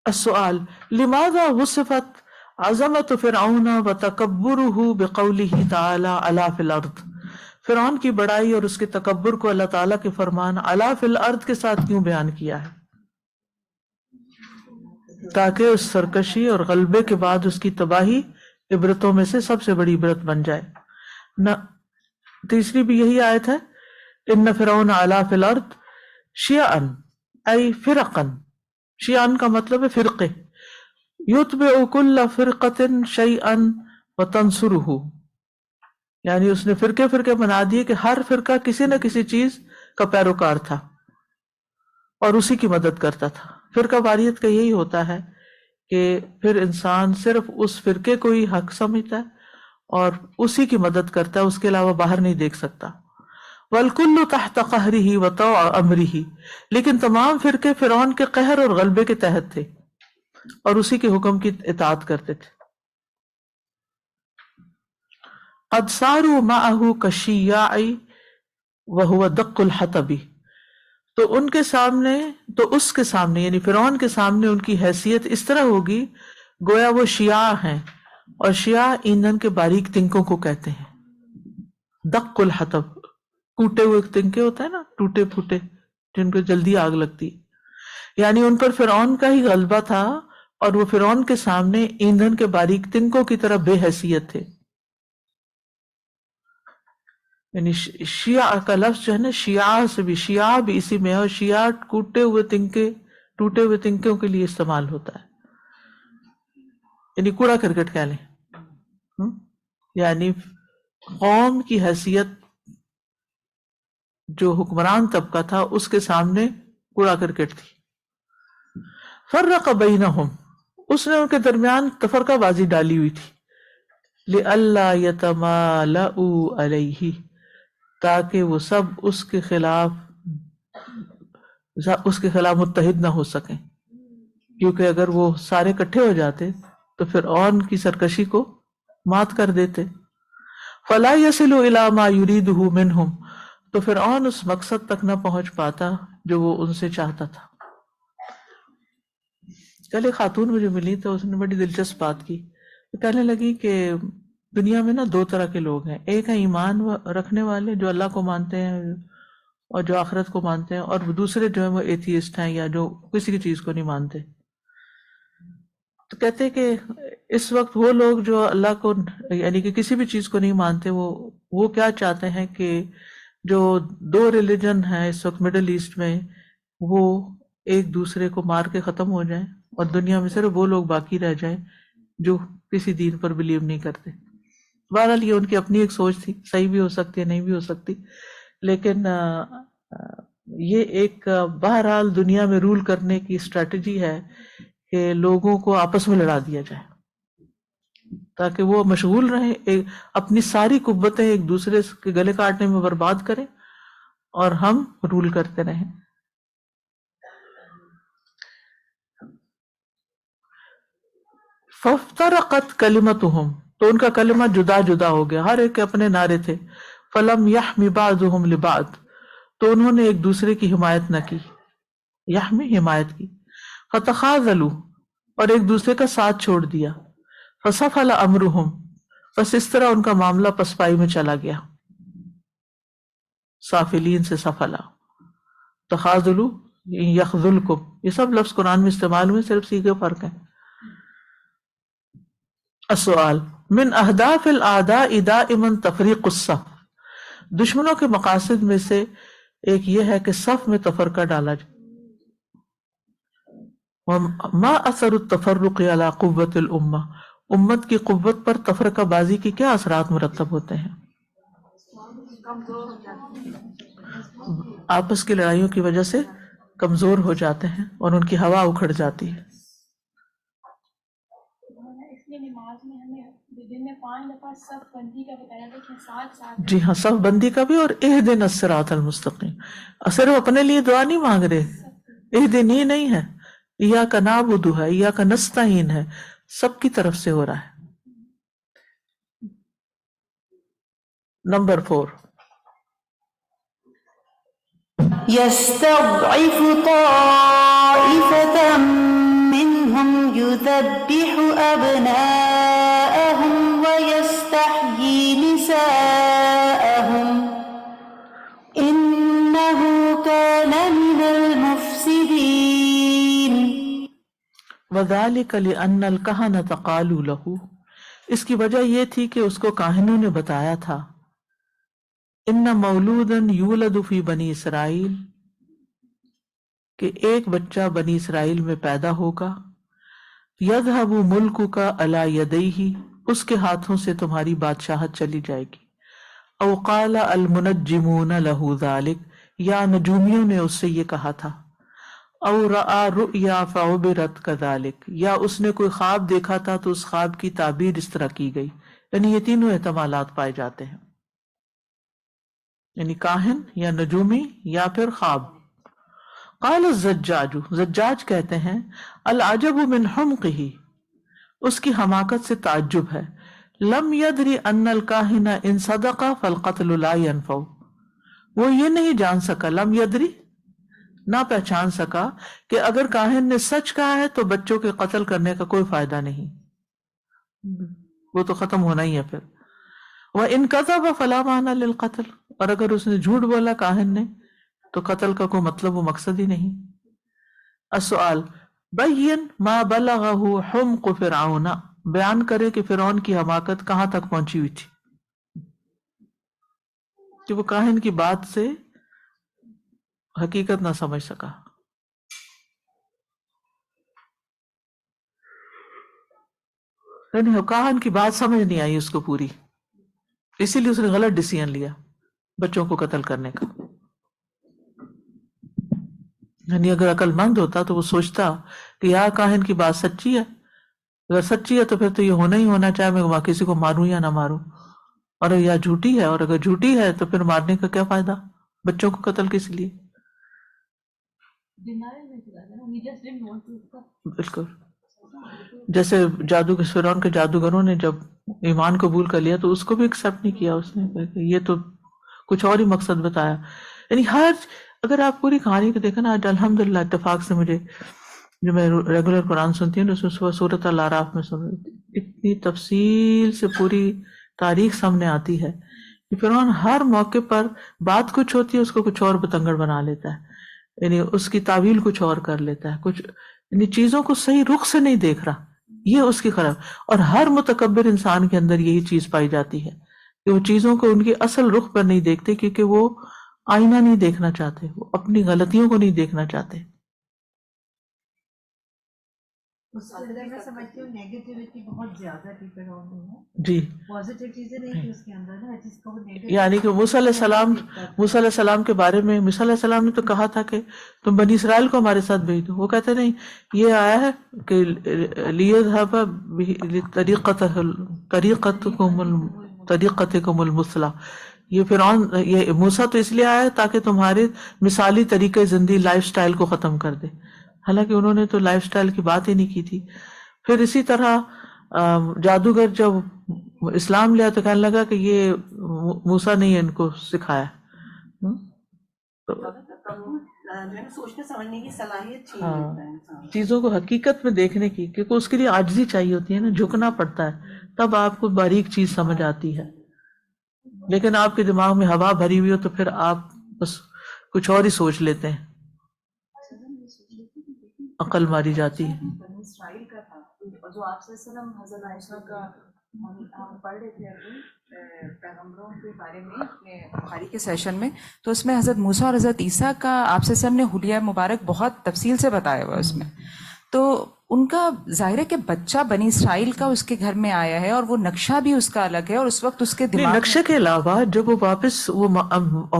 السؤال، لماذا وصفت عظمت فرعون وتکبرہ بقولہ تعالی علا فی الارض، فرعون کی بڑائی اور اس کے تکبر کو اللہ تعالیٰ کے فرمان علا فی الارض کے ساتھ کیوں بیان کیا ہے؟ تاکہ اس سرکشی اور غلبے کے بعد اس کی تباہی عبرتوں میں سے سب سے بڑی عبرت بن جائے۔ تیسری بھی یہی آیت ہے، ان فرعون علا فی الارض شیعا ای فرقا، شیعان کا مطلب ہے فرقے. یتبع کل فرقۃ شیئا وتنصرہ، یعنی اس نے فرقے فرقے بنا دیے کہ ہر فرقہ کسی نہ کسی چیز کا پیروکار تھا اور اسی کی مدد کرتا تھا. فرقہ واریت کا یہی ہوتا ہے کہ پھر انسان صرف اس فرقے کو ہی حق سمجھتا ہے اور اسی کی مدد کرتا ہے، اس کے علاوہ باہر نہیں دیکھ سکتا. والکل تحت قہرہ وطوع امرہ، لیکن تمام فرقے فرعون کے قہر اور غلبے کے تحت تھے اور اسی کے حکم کی اطاعت کرتے تھے. قد صاروا معه كالشياع وهو دق الحطب، تو ان کے سامنے، تو اس کے سامنے یعنی فرعون کے سامنے ان کی حیثیت اس طرح ہوگی گویا وہ شیاع ہیں، اور شیاع ایندھن کے باریک تنکوں کو کہتے ہیں. دق الحطب، ٹوٹے ہوئے تنکے ہوتے ہیں نا، ٹوٹے پھوٹے جن کو جلدی آگ لگتی، یعنی ان پر فرعون کا ہی غلبہ تھا اور وہ فرعون کے سامنے ایندھن کے باریک تنکوں کی طرح بے حیثیت تھے. یعنی شیعہ کا لفظ جو ہے نا، شیعہ سے بھی، شیعہ بھی اسی میں ہے، اور شیعہ ٹوٹے ہوئے تنکوں کے لیے استعمال ہوتا ہے، یعنی کوڑا کرکٹ کہہ لیں. یعنی قوم کی حیثیت جو حکمران طبقہ تھا اس کے سامنے کوڑا کرکٹ تھی. فرق بینہم، اس نے ان کے درمیان تفرقہ بازی ڈالی ہوئی تھی. لئلا یتمالؤوا علیہ، تاکہ وہ سب اس کے خلاف متحد نہ ہو سکیں، کیونکہ اگر وہ سارے اکٹھے ہو جاتے تو فرعون کی سرکشی کو مات کر دیتے. فلا یصل الی ما یریدہ منہم، تو فرعون اس مقصد تک نہ پہنچ پاتا جو وہ ان سے چاہتا تھا. کل ایک خاتون مجھے ملی تو اس نے بڑی دلچسپ بات کی. کہنے لگی کہ دنیا میں نا دو طرح کے لوگ ہیں، ایک ہے ایمان رکھنے والے جو اللہ کو مانتے ہیں اور جو آخرت کو مانتے ہیں، اور دوسرے جو ہیں وہ ایتھیسٹ ہیں یا جو کسی کی چیز کو نہیں مانتے. تو کہتے کہ اس وقت وہ لوگ جو اللہ کو یعنی کہ کسی بھی چیز کو نہیں مانتے، وہ کیا چاہتے ہیں کہ جو دو ریلیجن ہیں اس وقت مڈل ایسٹ میں، وہ ایک دوسرے کو مار کے ختم ہو جائیں اور دنیا میں صرف وہ لوگ باقی رہ جائیں جو کسی دین پر بلیو نہیں کرتے. بہرحال یہ ان کی اپنی ایک سوچ تھی، صحیح بھی ہو سکتی ہے، نہیں بھی ہو سکتی، لیکن یہ ایک بہرحال دنیا میں رول کرنے کی اسٹریٹجی ہے کہ لوگوں کو آپس میں لڑا دیا جائے تاکہ وہ مشغول رہیں، اپنی ساری قوتیں ایک دوسرے کے گلے کاٹنے میں برباد کریں اور ہم رول کرتے رہیں. فافترقت کلمتہم، تو ان کا کلمہ جدا جدا ہو گیا، ہر ایک کے اپنے نعرے تھے. فلم یحمی بعضہم لبعض، تو انہوں نے ایک دوسرے کی حمایت نہ کی، یحمی حمایت کی. فتخاذلوا، اور ایک دوسرے کا ساتھ چھوڑ دیا. فسفل امرہم، بس اس طرح ان کا معاملہ پسپائی میں چلا گیا. سافلین سے سفلا، تخاذلوا یخذلکم، یہ سب لفظ قرآن میں استعمال ہوئے، صرف سیغے فرق ہیں. السؤال من اہداف الاعداء دائما تفریق الصف، دشمنوں کے مقاصد میں سے ایک یہ ہے کہ صف میں تفرقہ ڈالا جائے. ما اثر التفرق علی قوت الامہ، امت کی قوت پر تفرقہ بازی کی کیا اثرات مرتب ہوتے ہیں؟ آپس کی لڑائیوں کی وجہ سے کمزور ہو جاتے ہیں اور ان کی ہوا اکھڑ جاتی ہے. اس لیے نماز میں ہمیں دن میں 5 دفعہ صف بندی کا بتایا تھا کہ ساتھ جی ہاں، صف بندی کا بھی، اور اہدنا الصراط المستقیم. صرف اپنے لیے دعا نہیں مانگ رہے، اہدنی نہیں ہے، ایاک نعبد ہے، ایاک نستعین ہے، سب کی طرف سے ہو رہا ہے. نمبر 4، يستضعف طائفة منهم يذبح أبناءهم ويستحيي نساءهم إنه كان من المفسدين. وذلك لأن الكهنة قالوا له، اس کی وجہ یہ تھی کہ اس کو کاہنوں نے بتایا تھا، ان مولودا یولد فی بنی اسرائیل، کہ ایک بچہ بنی اسرائیل میں پیدا ہوگا، یذہب ملکک علی یدیہ، اس کے ہاتھوں سے تمہاری بادشاہت چلی جائے گی، او قال المنجمون لہ ذلک، یا نجومیوں نے اس سے یہ کہا تھا، او رآ رؤیا فعبرت کذالک، یا اس نے کوئی خواب دیکھا تھا تو اس خواب کی تعبیر اس طرح کی گئی. یعنی یہ تینوں احتمالات پائے جاتے ہیں، یعنی کاہن یا نجومی یا پھر خواب. قال الزجاج، زجاج کہتے ہیں العجب من حمقہ، اس کی حماقت سے تعجب ہے، لم یدری ان الکاہن ان صدق فالقتل لا ینفع، وہ یہ نہیں جان سکا، لم یدری نہ پہچان سکا کہ اگر کاہن نے سچ کہا ہے تو بچوں کے قتل کرنے کا کوئی فائدہ نہیں، وہ تو ختم ہونا ہی ہے پھر. وَإِن كَذَبَ فَلَا مَعْنَى لِلْقَتْلِ، اور اگر اس نے جھوٹ بولا کاہن نے تو قتل کا کوئی مطلب و مقصد ہی نہیں. السؤال بین ما بلغہ حمق فرعون، بیان کرے کہ فرعون کی حماقت کہاں تک پہنچی ہوئی تھی کہ وہ کاہن کی بات سے حقیقت نہ سمجھ سکا. یعنی کاہن کی بات سمجھ نہیں آئی اس کو پوری، اسی لیے اس نے غلط ڈیسیژن لیا بچوں کو قتل کرنے کا. یعنی اگر عقل مند ہوتا تو وہ سوچتا کہ یا کاہن کی بات سچی ہے، اگر سچی ہے تو پھر تو یہ ہونا ہی ہونا، چاہے میں وہاں کسی کو ماروں یا نہ ماروں، اور یا جھوٹی ہے، اور اگر جھوٹی ہے تو پھر مارنے کا کیا فائدہ، بچوں کو قتل کس لیے. بالکل جیسے فرعون کے جادوگروں نے جب ایمان قبول کر لیا تو اس کو بھی ایکسیپٹ نہیں کیا، اس نے یہ تو کچھ اور ہی مقصد بتایا. یعنی اگر آپ پوری کہانی کو دیکھیں نا، آج الحمدللہ اتفاق سے مجھے جو میں ریگولر قرآن سنتی ہوں اس میں سورۃ الاعراف میں سن رہی تھی، اتنی تفصیل سے پوری تاریخ سامنے آتی ہے کہ فرعون ہر موقع پر بات کچھ ہوتی ہے اس کو کچھ اور بتنگڑ بنا لیتا ہے، یعنی اس کی تعویل کچھ اور کر لیتا ہے، کچھ یعنی چیزوں کو صحیح رخ سے نہیں دیکھ رہا، یہ اس کی خراب. اور ہر متکبر انسان کے اندر یہی چیز پائی جاتی ہے کہ وہ چیزوں کو ان کی اصل رخ پر نہیں دیکھتے، کیونکہ وہ آئینہ نہیں دیکھنا چاہتے، وہ اپنی غلطیوں کو نہیں دیکھنا چاہتے. میں سمجھتی ہوں نیگیٹیوٹی بہت زیادہ تھی فرعون میں، جی پازیٹیو چیزیں نہیں تھی اس کے اندر نا، جس کو یعنی کہ موسیٰ علیہ السلام کے بارے میں موسیٰ علیہ السلام نے تو کہا تھا کہ تم بنی اسرائیل کو ہمارے ساتھ بھیج دو، وہ کہتے نہیں، یہ آیا ہے کہ طریقتکم المثلی، یہ فرعون یہ موسیٰ تو اس لیے آیا ہے تاکہ تمہارے مثالی طریقے زندگی لائف سٹائل کو ختم کر دے، حالانکہ انہوں نے تو لائف سٹائل کی بات ہی نہیں کی تھی. پھر اسی طرح جادوگر جب اسلام لیا تو کہنے لگا کہ یہ موسیٰ نے ان کو سکھایا. سوچنے سمجھنے کی صلاحیت چیزوں کو حقیقت میں دیکھنے کی، کیونکہ اس کے لیے عاجزی چاہیے ہوتی ہے نا، جھکنا پڑتا ہے، تب آپ کو باریک چیز سمجھ آتی ہے. لیکن آپ کے دماغ میں ہوا بھری ہوئی ہو تو پھر آپ بس کچھ اور ہی سوچ لیتے ہیں، عقل ماری جاتی ہے. اسرائیل کا تھا جو آپ صلی اللہ علیہ وسلم حضرت عائشہ کا ہم پڑھ رہے تھے ابھی پیغمبروں کے بارے میں اپنے بخاری کے سیشن میں، تو اس میں حضرت موسیٰ اور حضرت عیسیٰ کا آپ صلی اللہ علیہ وسلم نے حلیہ مبارک بہت تفصیل سے بتایا ہوا اس میں. تو ان کا ظاہر ہے کہ بچہ بنی اسرائیل کا اس کے گھر میں آیا ہے اور وہ نقشہ بھی اس کا الگ ہے، اور اس وقت اس کے دماغ نقشے کے علاوہ جب وہ واپس وہ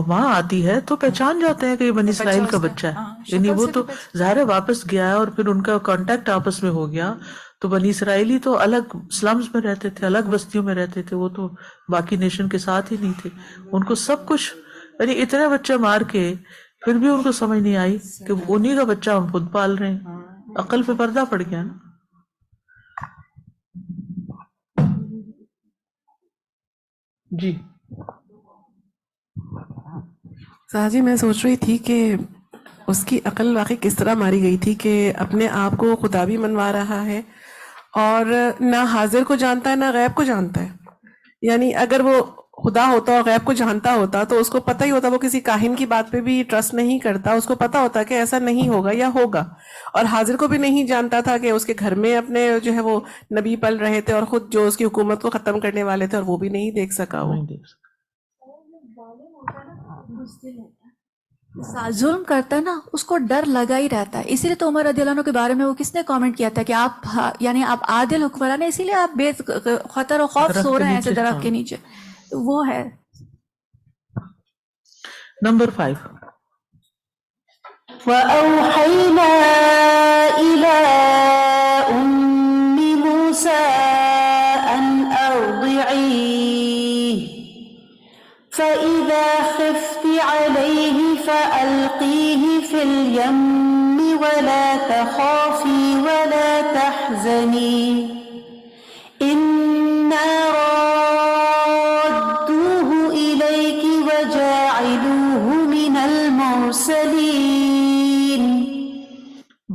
ماں آتی ہے تو پہچان جاتے ہیں کہ یہ بنی اسرائیل کا بچہ ہے. یعنی وہ تو ظاہر ہے واپس گیا ہے اور پھر ان کا کانٹیکٹ آپس میں ہو گیا. تو بنی اسرائیلی تو الگ سلمز میں رہتے تھے، الگ بستیوں میں رہتے تھے، وہ تو باقی نیشن کے ساتھ ہی نہیں تھے. ان کو سب کچھ یعنی اتنے بچے مار کے پھر بھی ان کو سمجھ نہیں آئی کہ انہی کا بچہ ہم خود پال رہے ہیں. عقل پہ پردہ پڑ گیا نا. جی ساجی میں سوچ رہی تھی کہ اس کی عقل واقعی کس طرح ماری گئی تھی کہ اپنے آپ کو خدا بھی منوا رہا ہے اور نہ حاضر کو جانتا ہے نہ غیب کو جانتا ہے. یعنی اگر وہ خدا ہوتا اور غیب کو جانتا ہوتا تو اس کو پتہ ہی ہوتا، وہ کسی کاہن کی بات پہ بھی ٹرسٹ نہیں کرتا، اس کو پتہ ہوتا کہ ایسا نہیں ہوگا یا ہوگا. اور حاضر کو بھی نہیں جانتا تھا کہ اس کے گھر میں اپنے جو ہے وہ نبی پل رہے تھے اور خود جو اس کی حکومت کو ختم کرنے والے تھے، اور وہ بھی نہیں دیکھ سکا. وہ ظلم کرتا ہے نا اس کو ڈر لگا ہی رہتا ہے. اسی لیے تو عمر رضی اللہ عنہ کے بارے میں وہ کس نے کامنٹ کیا تھا کہ آپ یعنی آپ عادل حکمران ہیں اسی لیے آپ بے خطر و خوف سو رہے ہیں ایسے درخت کے نیچے. وہ ہے. نمبر 5. وأوحينا إلى أم موسى أن أرضعيه فإذا خفت عليه فألقيه في اليم ولا تخافي ولا تحزني إنا رادوه إليك وجاعلوه من المرسلين.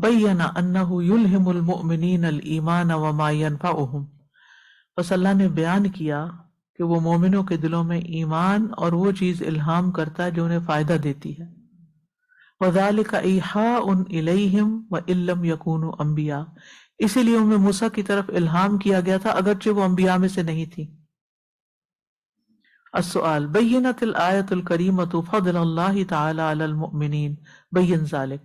بین انہ یلہم المؤمنین الایمان وما ینفعہم. بس اللہ نے بیان کیا کہ وہ مومنوں کے دلوں میں ایمان اور وہ چیز الہام کرتا ہے جو انہیں فائدہ دیتی ہے. وذالک ایحاء الیہم وان لم یکونوا انبیاء. اسی لیے ام موسیٰ کی طرف الہام کیا گیا تھا اگرچہ وہ انبیاء میں سے نہیں تھی. السؤال بینت الآیت الکریمۃ فضل اللہ تعالی علی المؤمنین بین ذالک.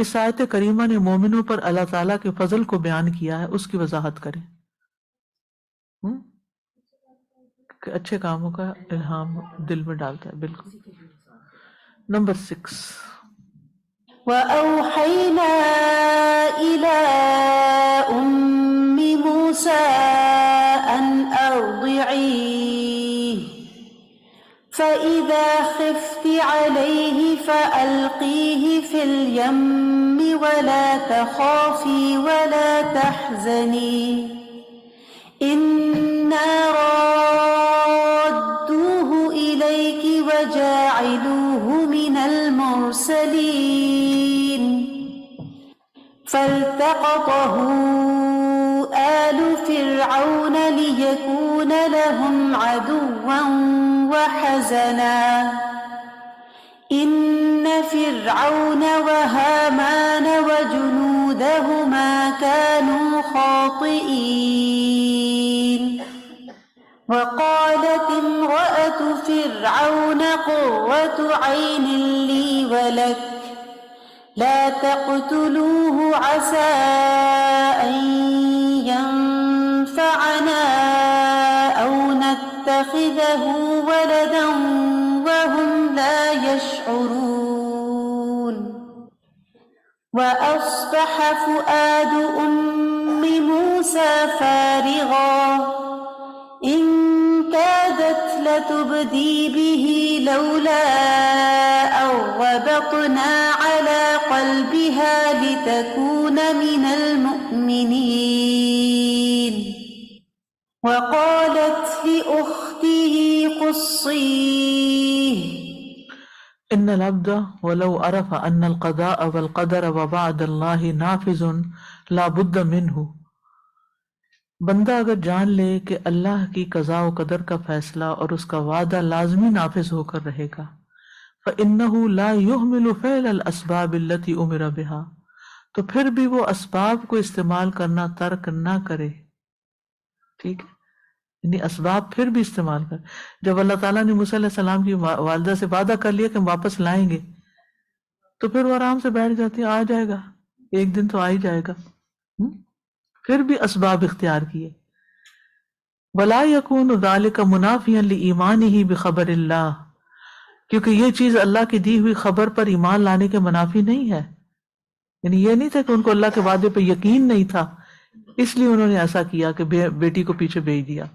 اس آیت کریمہ نے مومنوں پر اللہ تعالیٰ کے فضل کو بیان کیا ہے، اس کی وضاحت کریں. کہ اچھے کاموں کا الہام دل میں ڈالتا ہے. بالکل. نمبر 6. وأوحينا إلى أم موسى أن أرضعيه فإذا خفت عليه فألقيه في اليم ولا تخافي ولا تحزني إنا رادوه إليك وجاعلوه من المرسلين. فالتقطه آل فرعون ليكون لهم عدوا وحزنا إن فرعون وهامان وجنودهما كانوا خاطئين. وقالت امرأة فرعون قرة عين لي ولك لا تقتلوه عسى أن ينفعنا أو نتخذه ولدا وهم لا يشعرون. وأصبح فؤاد أم موسى فارغا إن كادت لتبدي به لولا أن ربطنا على قلبها لتكون من المؤمنين. وقالت لأخته قصيه ان العبد ولو عرف ان القضاء والقدر ووعد اللہ نافذ لا بد منہ. بندہ اگر جان لے کہ اللہ کی قضاء و قدر کا فیصلہ اور اس کا وعدہ لازمی نافذ ہو کر رہے گا، فإنہ لا یحمل فعل الاسباب التي امر بها، تو پھر بھی وہ اسباب کو استعمال کرنا ترک نہ کرے. ٹھیک ہے، یعنی اسباب پھر بھی استعمال کر. جب اللہ تعالیٰ نے موسیٰ علیہ السلام کی والدہ سے وعدہ کر لیا کہ ہم واپس لائیں گے، تو پھر وہ آرام سے بیٹھ جاتی ہے، آ جائے گا ایک دن تو آ ہی جائے گا. پھر بھی اسباب اختیار کیے. وَلَا يَكُونُ ذَلِكَ مُنَافِيًا لِإِيمَانِهِ بِخَبَرِ اللَّهِ، کیونکہ یہ چیز اللہ کی دی ہوئی خبر پر ایمان لانے کے منافی نہیں ہے. یعنی یہ نہیں تھا کہ ان کو اللہ کے وعدے پہ یقین نہیں تھا اس لیے انہوں نے ایسا کیا کہ بیٹی کو پیچھے بھیج دیا.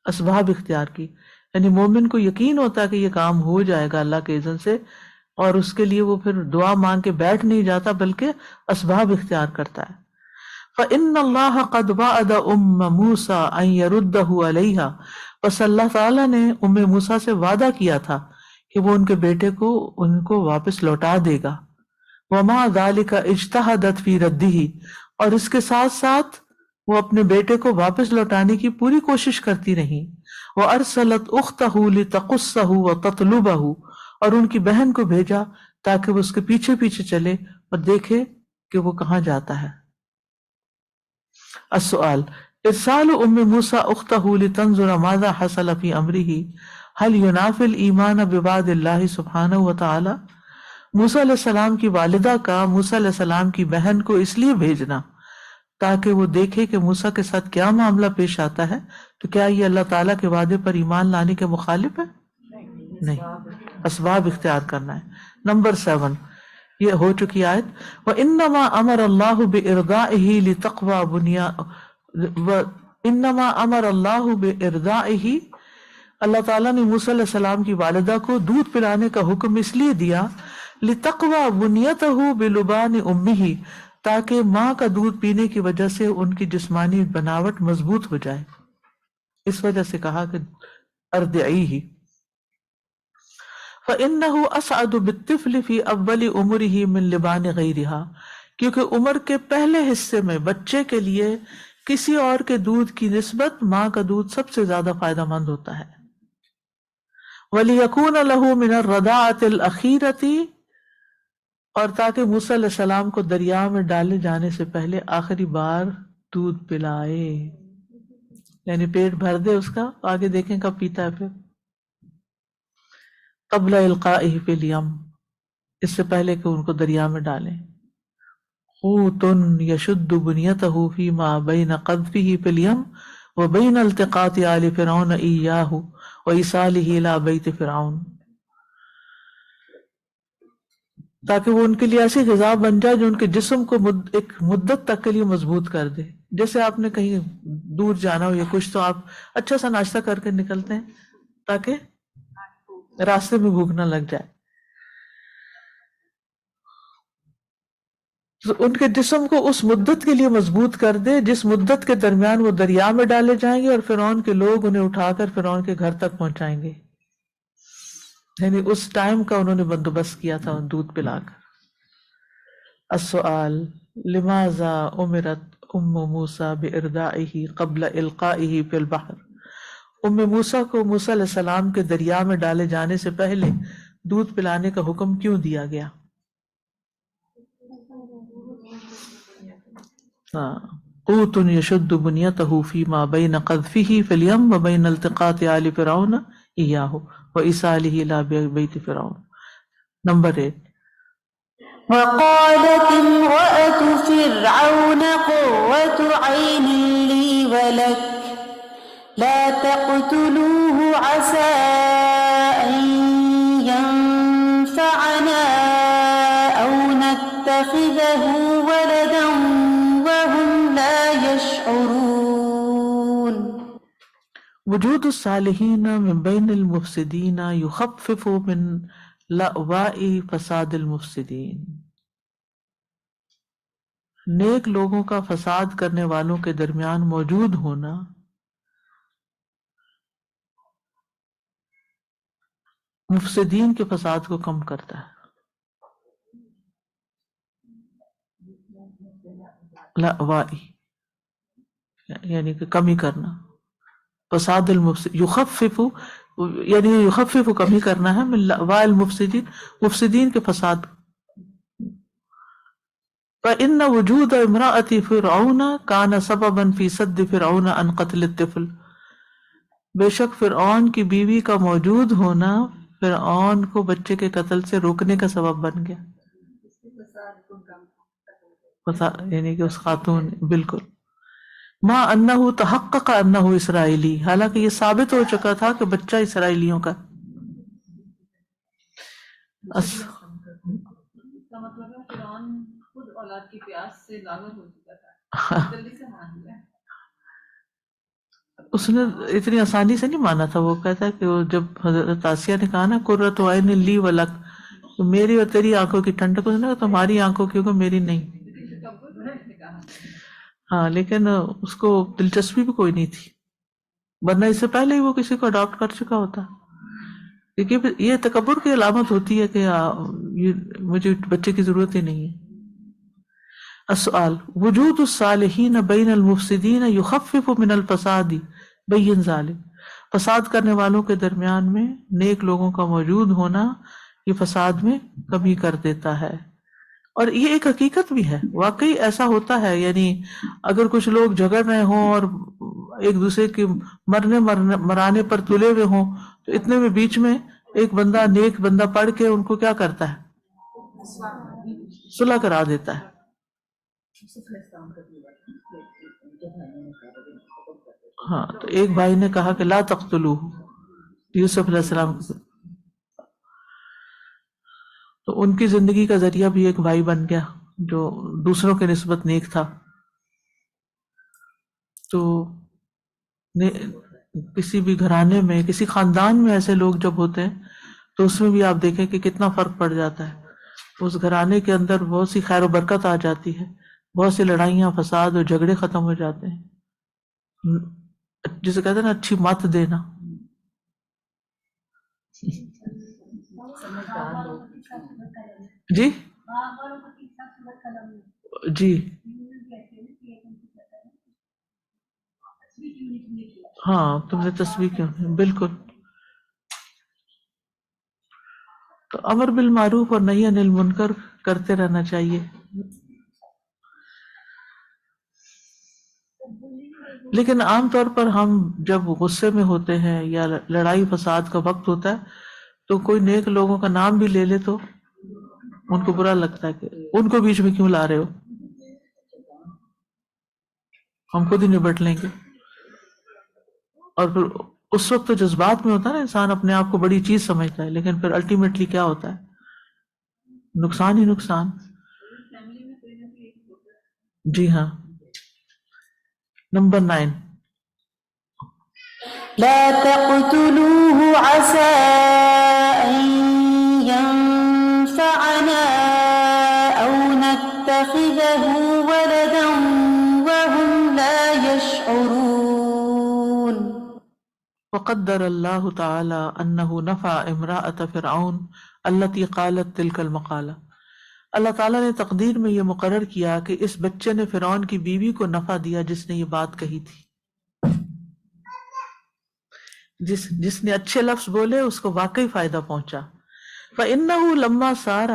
اسباب اختیار کی، یعنی مومن کو یقین ہوتا ہے کہ یہ کام ہو جائے گا اللہ کے اذن سے، اور اس کے لیے وہ پھر دعا مانگ کے بیٹھ نہیں جاتا بلکہ اسباب اختیار کرتا ہے. فَإِنَّ اللَّهَ قَدْ وَعَدَ أُمَّ مُوسَىٰ أَن يَرُدَّهُ عَلَيْهَا، بس اللہ تعالیٰ نے ام موسیٰ سے وعدہ کیا تھا کہ وہ ان کے بیٹے کو ان کو واپس لوٹا دے گا. وَمَا ذَلِكَ اجْتَهَدَتْ فِي رَدِّهِ، اور اس کے ساتھ ساتھ وہ اپنے بیٹے کو واپس لوٹانے کی پوری کوشش کرتی رہی. وَأَرْسَلَتْ أُخْتَهُ لِتَقُصَّهُ وَتَطْلُبَهُ، اور ان کی بہن کو بھیجا تاکہ وہ اس کے پیچھے پیچھے چلے اور دیکھے کہ وہ کہاں جاتا ہے. السؤال ارسال ام موسیٰ اختہ لتنظر ماذا حصل فی امرہ هل ينافي الایمان بوعد اللہ سبحانہ وتعالی، موسیٰ علیہ السلام کی والدہ کا موسیٰ علیہ السلام کی بہن کو اس لیے بھیجنا تاکہ وہ دیکھے کہ موسیٰ کے ساتھ کیا معاملہ پیش آتا ہے، تو کیا یہ اللہ تعالیٰ کے وعدے پر ایمان لانے کے مخالف ہے؟ نہیں، اسباب اختیار کرنا ہے۔ نمبر 7 یہ ہو چکی آیت، وَإِنَّمَا أَمَرَ اللَّهُ بِإِرْضَائِهِ لِتَقْوَى وَإِنَّمَا أَمَرَ اللَّهُ بِإِرْضَائِهِ، اللہ تعالیٰ نے موسیٰ علیہ السلام کی والدہ کو دودھ پلانے کا حکم اس لیے دیا، لِتَقْوَى بُنْيَتَهُ بِلُبَانِ أُمِّهِ، تاکہ ماں کا دودھ پینے کی وجہ سے ان کی جسمانی بناوٹ مضبوط ہو جائے، اس وجہ سے کہا کہ ارضعیہ۔ فَإِنَّهُ أَسْعَدُ بِالطِّفْلِ فِي أَوَّلِ عُمُرِهِ مِنْ لِبَانِ غَيْرِهَا، کیونکہ عمر کے پہلے حصے میں بچے کے لیے کسی اور کے دودھ کی نسبت ماں کا دودھ سب سے زیادہ فائدہ مند ہوتا ہے۔ وَلِيَكُونَ لَهُ مِنَ الرَّضَاعَةِ الْأَخِيرَةِ، اور تاکہ موسیٰ علیہ السلام کو دریا میں ڈالے جانے سے پہلے آخری بار دودھ پلائے، یعنی پیٹ بھر دے اس کا، آگے دیکھیں کب پیتا ہے پھر، قبل القائہ فی الیم، اس سے پہلے کہ ان کو دریا میں ڈالیں۔ قوت یشد بنیتہ فیما بین قذفہ فی الیم وبین التقاط آل فرعون ایاہ وایصالہ الی بیت فرعون، تاکہ وہ ان کے لیے ایسی غذا بن جائے جو ان کے جسم کو ایک مدت تک کے لیے مضبوط کر دے۔ جیسے آپ نے کہیں دور جانا ہو یا کچھ تو آپ اچھا سا ناشتہ کر کے نکلتے ہیں تاکہ راستے میں بھوک نہ لگ جائے، تو ان کے جسم کو اس مدت کے لیے مضبوط کر دے جس مدت کے درمیان وہ دریا میں ڈالے جائیں گے اور فرعون کے لوگ انہیں اٹھا کر فرعون کے گھر تک پہنچائیں گے، یعنی اس ٹائم کا انہوں نے بندوبست کیا تھا دودھ پلا کر۔ السؤال لماذا امرت ام موسیٰ بارضاعہ قبل القائہ فی البحر، ام موسیٰ کو موسیٰ علیہ السلام کے دریا میں ڈالے جانے سے پہلے دودھ پلانے کا حکم کیوں دیا گیا؟ قوت یشد بنیتہ فیما بین قذفہ فی الیم وبین التقاط آل فرعون ایاہ وایصالہ الی بیت فرعون۔ نمبر 8 وقالت امرأة فرعون قرة عين لي ولك لا تقتلوه عسى أن ينفعنا أو نتخذه ولدا وهم لا يشعرون۔ وجود الصالحین من بین المفسدین یخفف من لأواء فساد المفسدین، نیک لوگوں کا فساد کرنے والوں کے درمیان موجود ہونا مفسدین کے فساد کو کم کرتا ہے۔ لأوائی یعنی کہ کمی کرنا، فساد المفسد یخفف یعنی یخفف کمی کرنا ہے، من لأواء المفسدین مفسدین کے فساد۔ فإن وجود امرأة فرعون كان سببا في سد فرعون عن قتل الطفل، بے شک فرعون کی بیوی کا موجود ہونا فرعون کو بچے کے قتل سے روکنے کا سبب بن گیا، یعنی کہ اس خاتون، بالکل۔ ما انہ تحقق انہ اسرائیلی، حالانکہ یہ ثابت ہو چکا تھا کہ بچہ اسرائیلیوں کا۔ اس کا مطلب ہے فرعون خود اولاد کی پیاس سے لاغر ہو چکا تھا، جلدی سے مان لیا۔ اس نے اتنی آسانی سے نہیں مانا تھا، وہ کہتا ہے کہ وہ جب حضرت آسیہ نے کہا نا قرۃ عین لی ولک، تو میری اور تیری آنکھوں کی ٹھنڈک، اس نے کہا تمہاری آنکھوں کی ہوگی میری نہیں۔ ہاں لیکن اس کو دلچسپی بھی کوئی نہیں تھی، ورنہ اس سے پہلے ہی وہ کسی کو اڈاپٹ کر چکا ہوتا، کیونکہ یہ تکبر کی علامت ہوتی ہے کہ مجھے بچے کی ضرورت ہی نہیں ہے۔ السؤال وجود الصالحین بین المفسدین یخفف من الفساد بین ذالک، فساد کرنے والوں کے درمیان میں نیک لوگوں کا موجود ہونا یہ فساد میں کمی کر دیتا ہے۔ اور یہ ایک حقیقت بھی ہے، واقعی ایسا ہوتا ہے. یعنی اگر کچھ لوگ جھگڑ رہے ہوں اور ایک دوسرے کے مرانے پر تلے ہوئے ہوں تو اتنے میں بیچ میں ایک بندہ نیک بندہ پڑھ کے ان کو کیا کرتا ہے؟ صلح کرا دیتا ہے. ہاں تو ایک بھائی نے کہا کہ لا تقتلوہ، یوسف علیہ السلام کو. تو ان کی زندگی کا ذریعہ بھی ایک بھائی بن گیا جو دوسروں کے نسبت نیک تھا. تو کسی بھی گھرانے میں، کسی خاندان میں ایسے لوگ جب ہوتے ہیں تو اس میں بھی آپ دیکھیں کہ کتنا فرق پڑ جاتا ہے. اس گھرانے کے اندر بہت سی خیر و برکت آ جاتی ہے، بہت سی لڑائیاں فساد اور جھگڑے ختم ہو جاتے ہیں. جسے کہتے ہیں نا اچھی مت دینا. جی جی ہاں تم نے تسبیح کیوں نہیں، بالکل. تو امر بالمعروف اور نہی عن المنکر کرتے رہنا چاہیے. لیکن عام طور پر ہم جب غصے میں ہوتے ہیں یا لڑائی فساد کا وقت ہوتا ہے تو کوئی نیک لوگوں کا نام بھی لے لے تو ان کو برا لگتا ہے کہ ان کو بیچ میں کیوں لا رہے ہو، ہم خود ہی نبٹ لیں گے. اور پھر اس وقت تو جذبات میں ہوتا ہے نا، انسان اپنے آپ کو بڑی چیز سمجھتا ہے، لیکن پھر الٹیمیٹلی کیا ہوتا ہے؟ نقصان ہی نقصان. جی ہاں. نمبر 9 لا تقتلوه عسى أن ينفعنا أو نتخذه ولدا وهم لا يشعرون. وقدر اللہ تعالی انہ نفع امرأة فرعون التي قالت تلك المقالہ. اللہ تعالیٰ نے تقدیر میں یہ مقرر کیا کہ اس بچے نے فرعون کی بیوی کو نفع دیا جس نے یہ بات کہی تھی. جس نے اچھے لفظ بولے اس کو واقعی فائدہ پہنچا. فإنه لما صار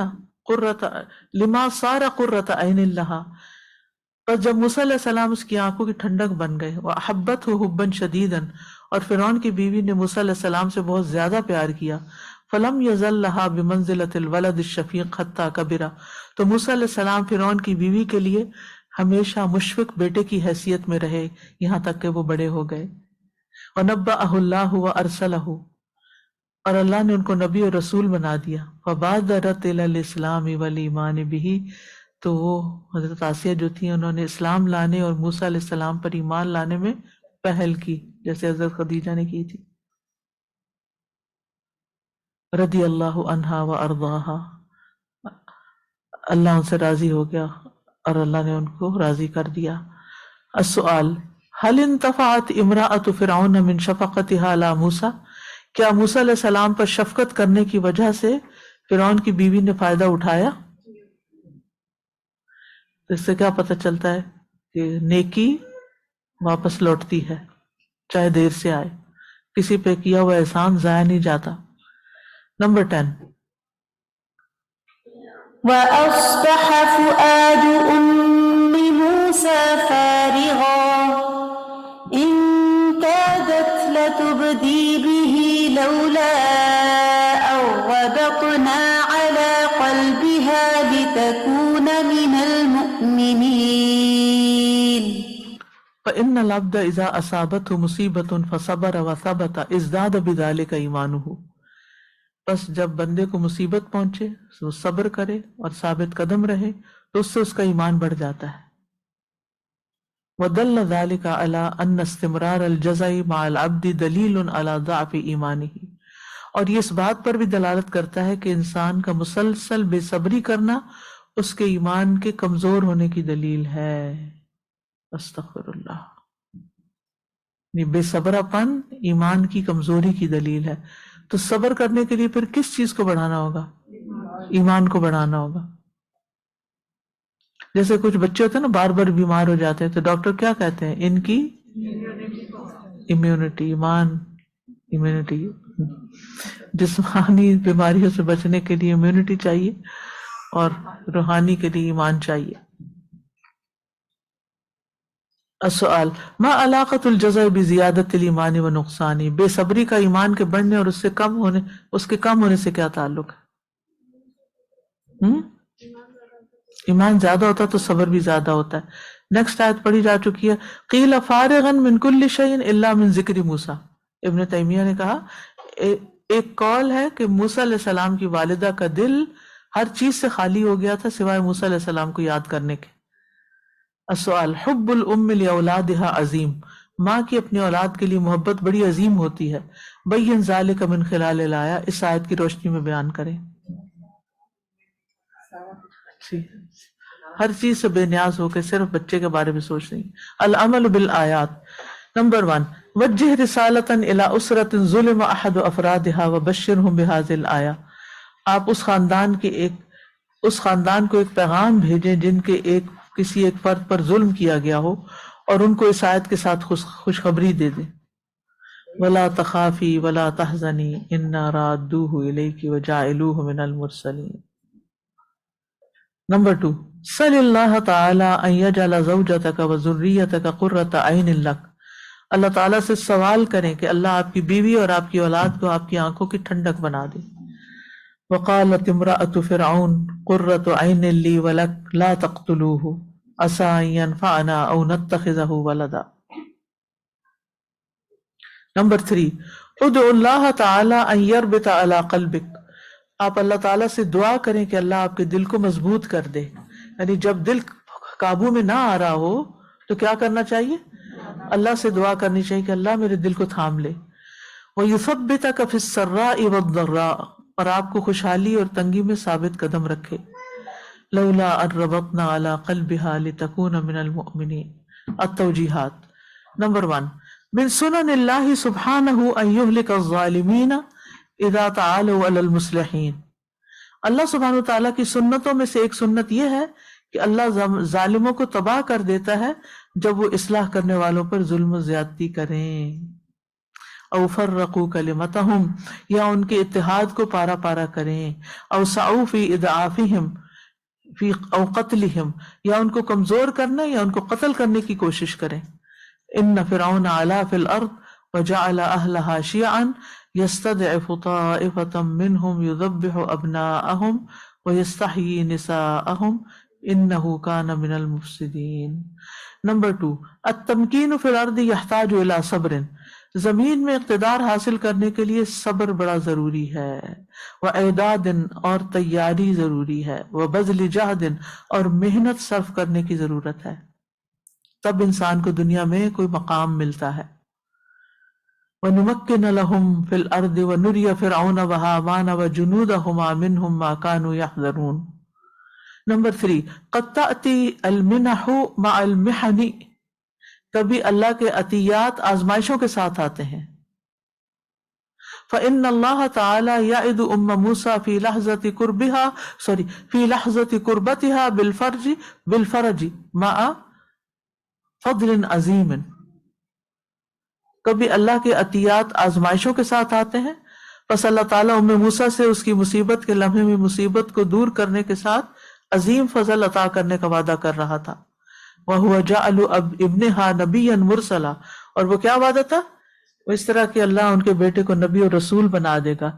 قرۃ عین لہا، پس جب موسیٰ علیہ السلام اس کی آنکھوں کی ٹھنڈک بن گئے. وأحبته حبا شدیدا، اور فرعون کی بیوی نے موسیٰ علیہ السلام سے بہت زیادہ پیار کیا. فلم یزل لہا بمنزلۃ الولد الشفیق حتی کبرا، تو موسیٰ علیہ السلام فرعون کی بیوی کے لیے ہمیشہ مشفق بیٹے کی حیثیت میں رہے یہاں تک کہ وہ بڑے ہو گئے. وَنَبَّأَهُ اللَّهُ وَأَرْسَلَهُ، اور اللہ نے ان کو نبی اور رسول بنا دیا. فَبَادَرَتْ إِلَى الْإِسْلَامِ وَالْإِيمَانِ بِهِ، تو وہ حضرت آسیہ جو تھی انہوں نے اسلام لانے اور موسیٰ علیہ السلام پر ایمان لانے میں پہل کی، جیسے حضرت خدیجہ نے کی تھی. رضی اللہ عنہا وارضاہا، اللہ ان سے راضی ہو گیا اور اللہ نے ان کو راضی کر دیا. السؤال هل انتفعت امرأة فرعون من شفقتها على موسیٰ، کیا موسیٰ علیہ السلام پر شفقت کرنے کی وجہ سے فرعون کی بیوی نے فائدہ اٹھایا؟ اس سے کیا پتہ چلتا ہے کہ نیکی واپس لوٹتی ہے چاہے دیر سے آئے، کسی پہ کیا ہوا احسان ضائع نہیں جاتا. نمبر 10 وأصبح فؤاد أم موسى فارغا إن كادت لتبدي به لولا أن ربطنا على قلبها لتكون من المؤمنين. فإن العبد إذا أصابته مصیبۃ فصبر وثبت ازداد بذلك ایمانہ، بس جب بندے کو مصیبت پہنچے وہ صبر کرے اور ثابت قدم رہے تو اس سے اس کا ایمان بڑھ جاتا ہے. وَدَلَّ ذَلِكَ عَلَىٰ أَنَّ اسْتِمْرَارَ الْجَزَعِ مَعَ الْعَبْدِ دَلِيلٌ عَلَىٰ ضَعْفِ إِيمَانِهِ، اور یہ اس بات پر بھی دلالت کرتا ہے کہ انسان کا مسلسل بے صبری کرنا اس کے ایمان کے کمزور ہونے کی دلیل ہے. استغفر اللہ. بے صبرا پن ایمان کی کمزوری کی دلیل ہے. تو صبر کرنے کے لیے پھر کس چیز کو بڑھانا ہوگا؟ ایمان کو بڑھانا ہوگا. جیسے کچھ بچے ہوتے ہیں نا بار بار بیمار ہو جاتے ہیں تو ڈاکٹر کیا کہتے ہیں؟ ان کی امیونٹی، امیونٹی، جسمانی بیماریوں سے بچنے کے لیے امیونٹی چاہیے اور روحانی کے لیے ایمان چاہیے. السؤال ما علاقۃ الجزع بزیادت الایمان و نقصانی، بے صبری کا ایمان کے بڑھنے اور اس کے کم ہونے سے کیا تعلق ہے؟ ایمان زیادہ ہوتا ہے تو صبر بھی زیادہ ہوتا ہے. نیکسٹ آیت پڑھی جا چکی ہے. قیل فارغا من کل شیء الا من ذکر موسیٰ، ابن تیمیہ نے کہا ایک قول ہے کہ موسیٰ علیہ السلام کی والدہ کا دل ہر چیز سے خالی ہو گیا تھا سوائے موسیٰ علیہ السلام کو یاد کرنے کے. السؤال حب الام لاولادها عظیم، ماں کی اپنی اولاد کے لیے محبت بڑی عظیم ہوتی ہے. بین ذالک من خلال الآیہ، اس آیت کی روشنی میں بیان کریں. ہر چیز سے بے نیاز ہو کے صرف بچے کے بارے میں سوچ رہی. العمل بالآیات. نمبر 1 وجہ رسالۃ الی اسرۃ ظلم احد افرادها وبشرهم بهذه الآیہ، آپ اس خاندان کو ایک پیغام بھیجیں جن کے کسی ایک فرد پر ظلم کیا گیا ہو اور ان کو اس آیت کے ساتھ خوشخبری دے دیں. ولا تخافی ولا تحزنی انا رادوہ الیک وجاعلوہ من المرسلین. نمبر 2 صلی اللہ تعالی ان یجعل زوجتک وذریتک قرۃ عین لک، اللہ تعالیٰ سے سوال کریں کہ اللہ آپ کی بیوی اور آپ کی اولاد کو آپ کی آنکھوں کی ٹھنڈک بنا دے. وقالت امرأة فرعون قرۃ عین لی ولک لا تقتلوہ عسى ان ينفعنا او نتخذہ ولدا. نمبر 3 ادعو اللہ تعالی ان یربط علی قلبک، آپ اللہ تعالیٰ سے دعا کریں کہ اللہ آپ کے دل کو مضبوط کر دے. یعنی جب دل قابو میں نہ آ رہا ہو تو کیا کرنا چاہیے؟ اللہ سے دعا کرنی چاہیے کہ اللہ میرے دل کو تھام لے. وَيُثَبِّتَكَ فِي السَّرَّاءِ وَالضَّرَّاءِ، اور آپ کو خوشحالی اور تنگی میں ثابت قدم رکھے. لولا ان ربطنا على قلبها لتكون من المؤمنين. التوجیحات. نمبر 1 من سنن اللہ سبحانہ ان يهلك الظالمین اذا تعالوا علی المصلحین، اللہ سبحانہ وتعالیٰ کی سنتوں میں سے ایک سنت یہ ہے کہ اللہ ظالموں کو تباہ کر دیتا ہے جب وہ اصلاح کرنے والوں پر ظلم و زیادتی کریں. او فرقوا کلمتہم، یا ان کے اتحاد کو پارا پارا کریں. او سعوا فی اضعافہم او قتلہم، یا ان کو کمزور کرنے یا ان کو قتل کرنے کی کوشش کریں. ان فرعون علا فی الارض وجعل اہلہا شیعا یستضعف طائفة منہم یذبح ابناءہم ویستحیی نساءہم انہ کان من المفسدین. نمبر 2 التمکین فی الارض یحتاج الی صبر، زمین میں اقتدار حاصل کرنے کے لیے صبر بڑا ضروری ہے. وَإِعْدَادٍ، اور تیاری ضروری ہے. وَبَذْلِ جَهْدٍ، اور محنت صرف کرنے کی ضرورت ہے، تب انسان کو دنیا میں کوئی مقام ملتا ہے. وَنُمَكِّنَ لَهُمْ فِي الْأَرْضِ وَنُرِيَ فِرْعَوْنَ وَهَامَانَ وَجُنُودَهُمَا مِنْهُمْ مَا كَانُوا يَحْذَرُونَ. نمبر 3 قد تأتی المنح مع المحن، کبھی اللہ کے عطیات آزمائشوں کے ساتھ آتے ہیں. فإن اللہ تعالی یعد ام موسیٰ فی لحظۃ قربتها بالفرج مع فضل عظیم. کبھی اللہ کے عطیات آزمائشوں کے ساتھ آتے ہیں، پس اللہ تعالیٰ ام موسیٰ سے اس کی مصیبت کے لمحے میں مصیبت کو دور کرنے کے ساتھ عظیم فضل عطا کرنے کا وعدہ کر رہا تھا. وَهُوَ جَعَلُ ابْنِهَا نَبِيًّا مُرْسَلًا، اور وہ کیا وعدہ تھا؟ وہ اس طرح کہ اللہ ان کے بیٹے کو نبی اور رسول بنا دے گا.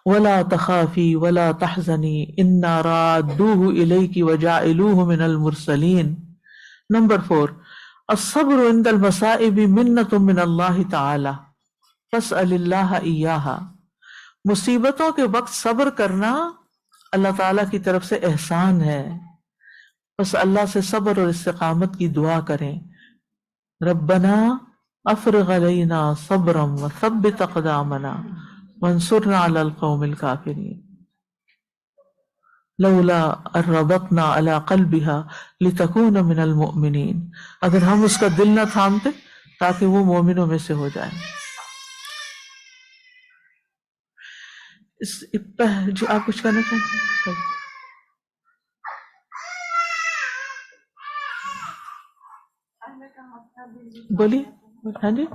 وَلَا تَخَافِي وَلَا تَحْزَنِي إِنَّا رَادُّوهُ إِلَيْكِ وَجَاعِلُوهُ مِنَ الْمُرْسَلِينَ. نمبر 4 الصبر عند المصائب منت من اللہ تعالی فاسأل اللہ ایاہا، مصیبتوں کے وقت صبر کرنا اللہ تعالیٰ کی طرف سے احسان ہے، بس اللہ سے صبر اور استقامت کی دعا کریں. ربنا افرغ علینا صبرا وثبت اقدامنا وانصرنا علی القوم الکافرین. لولا ان ربطنا علی قلبها لتکون من المؤمنین، اگر ہم اس کا دل نہ تھامتے تاکہ وہ مومنوں میں سے ہو جائیں. جو آپ کچھ کہنا چاہیں بولیے. ہاں جی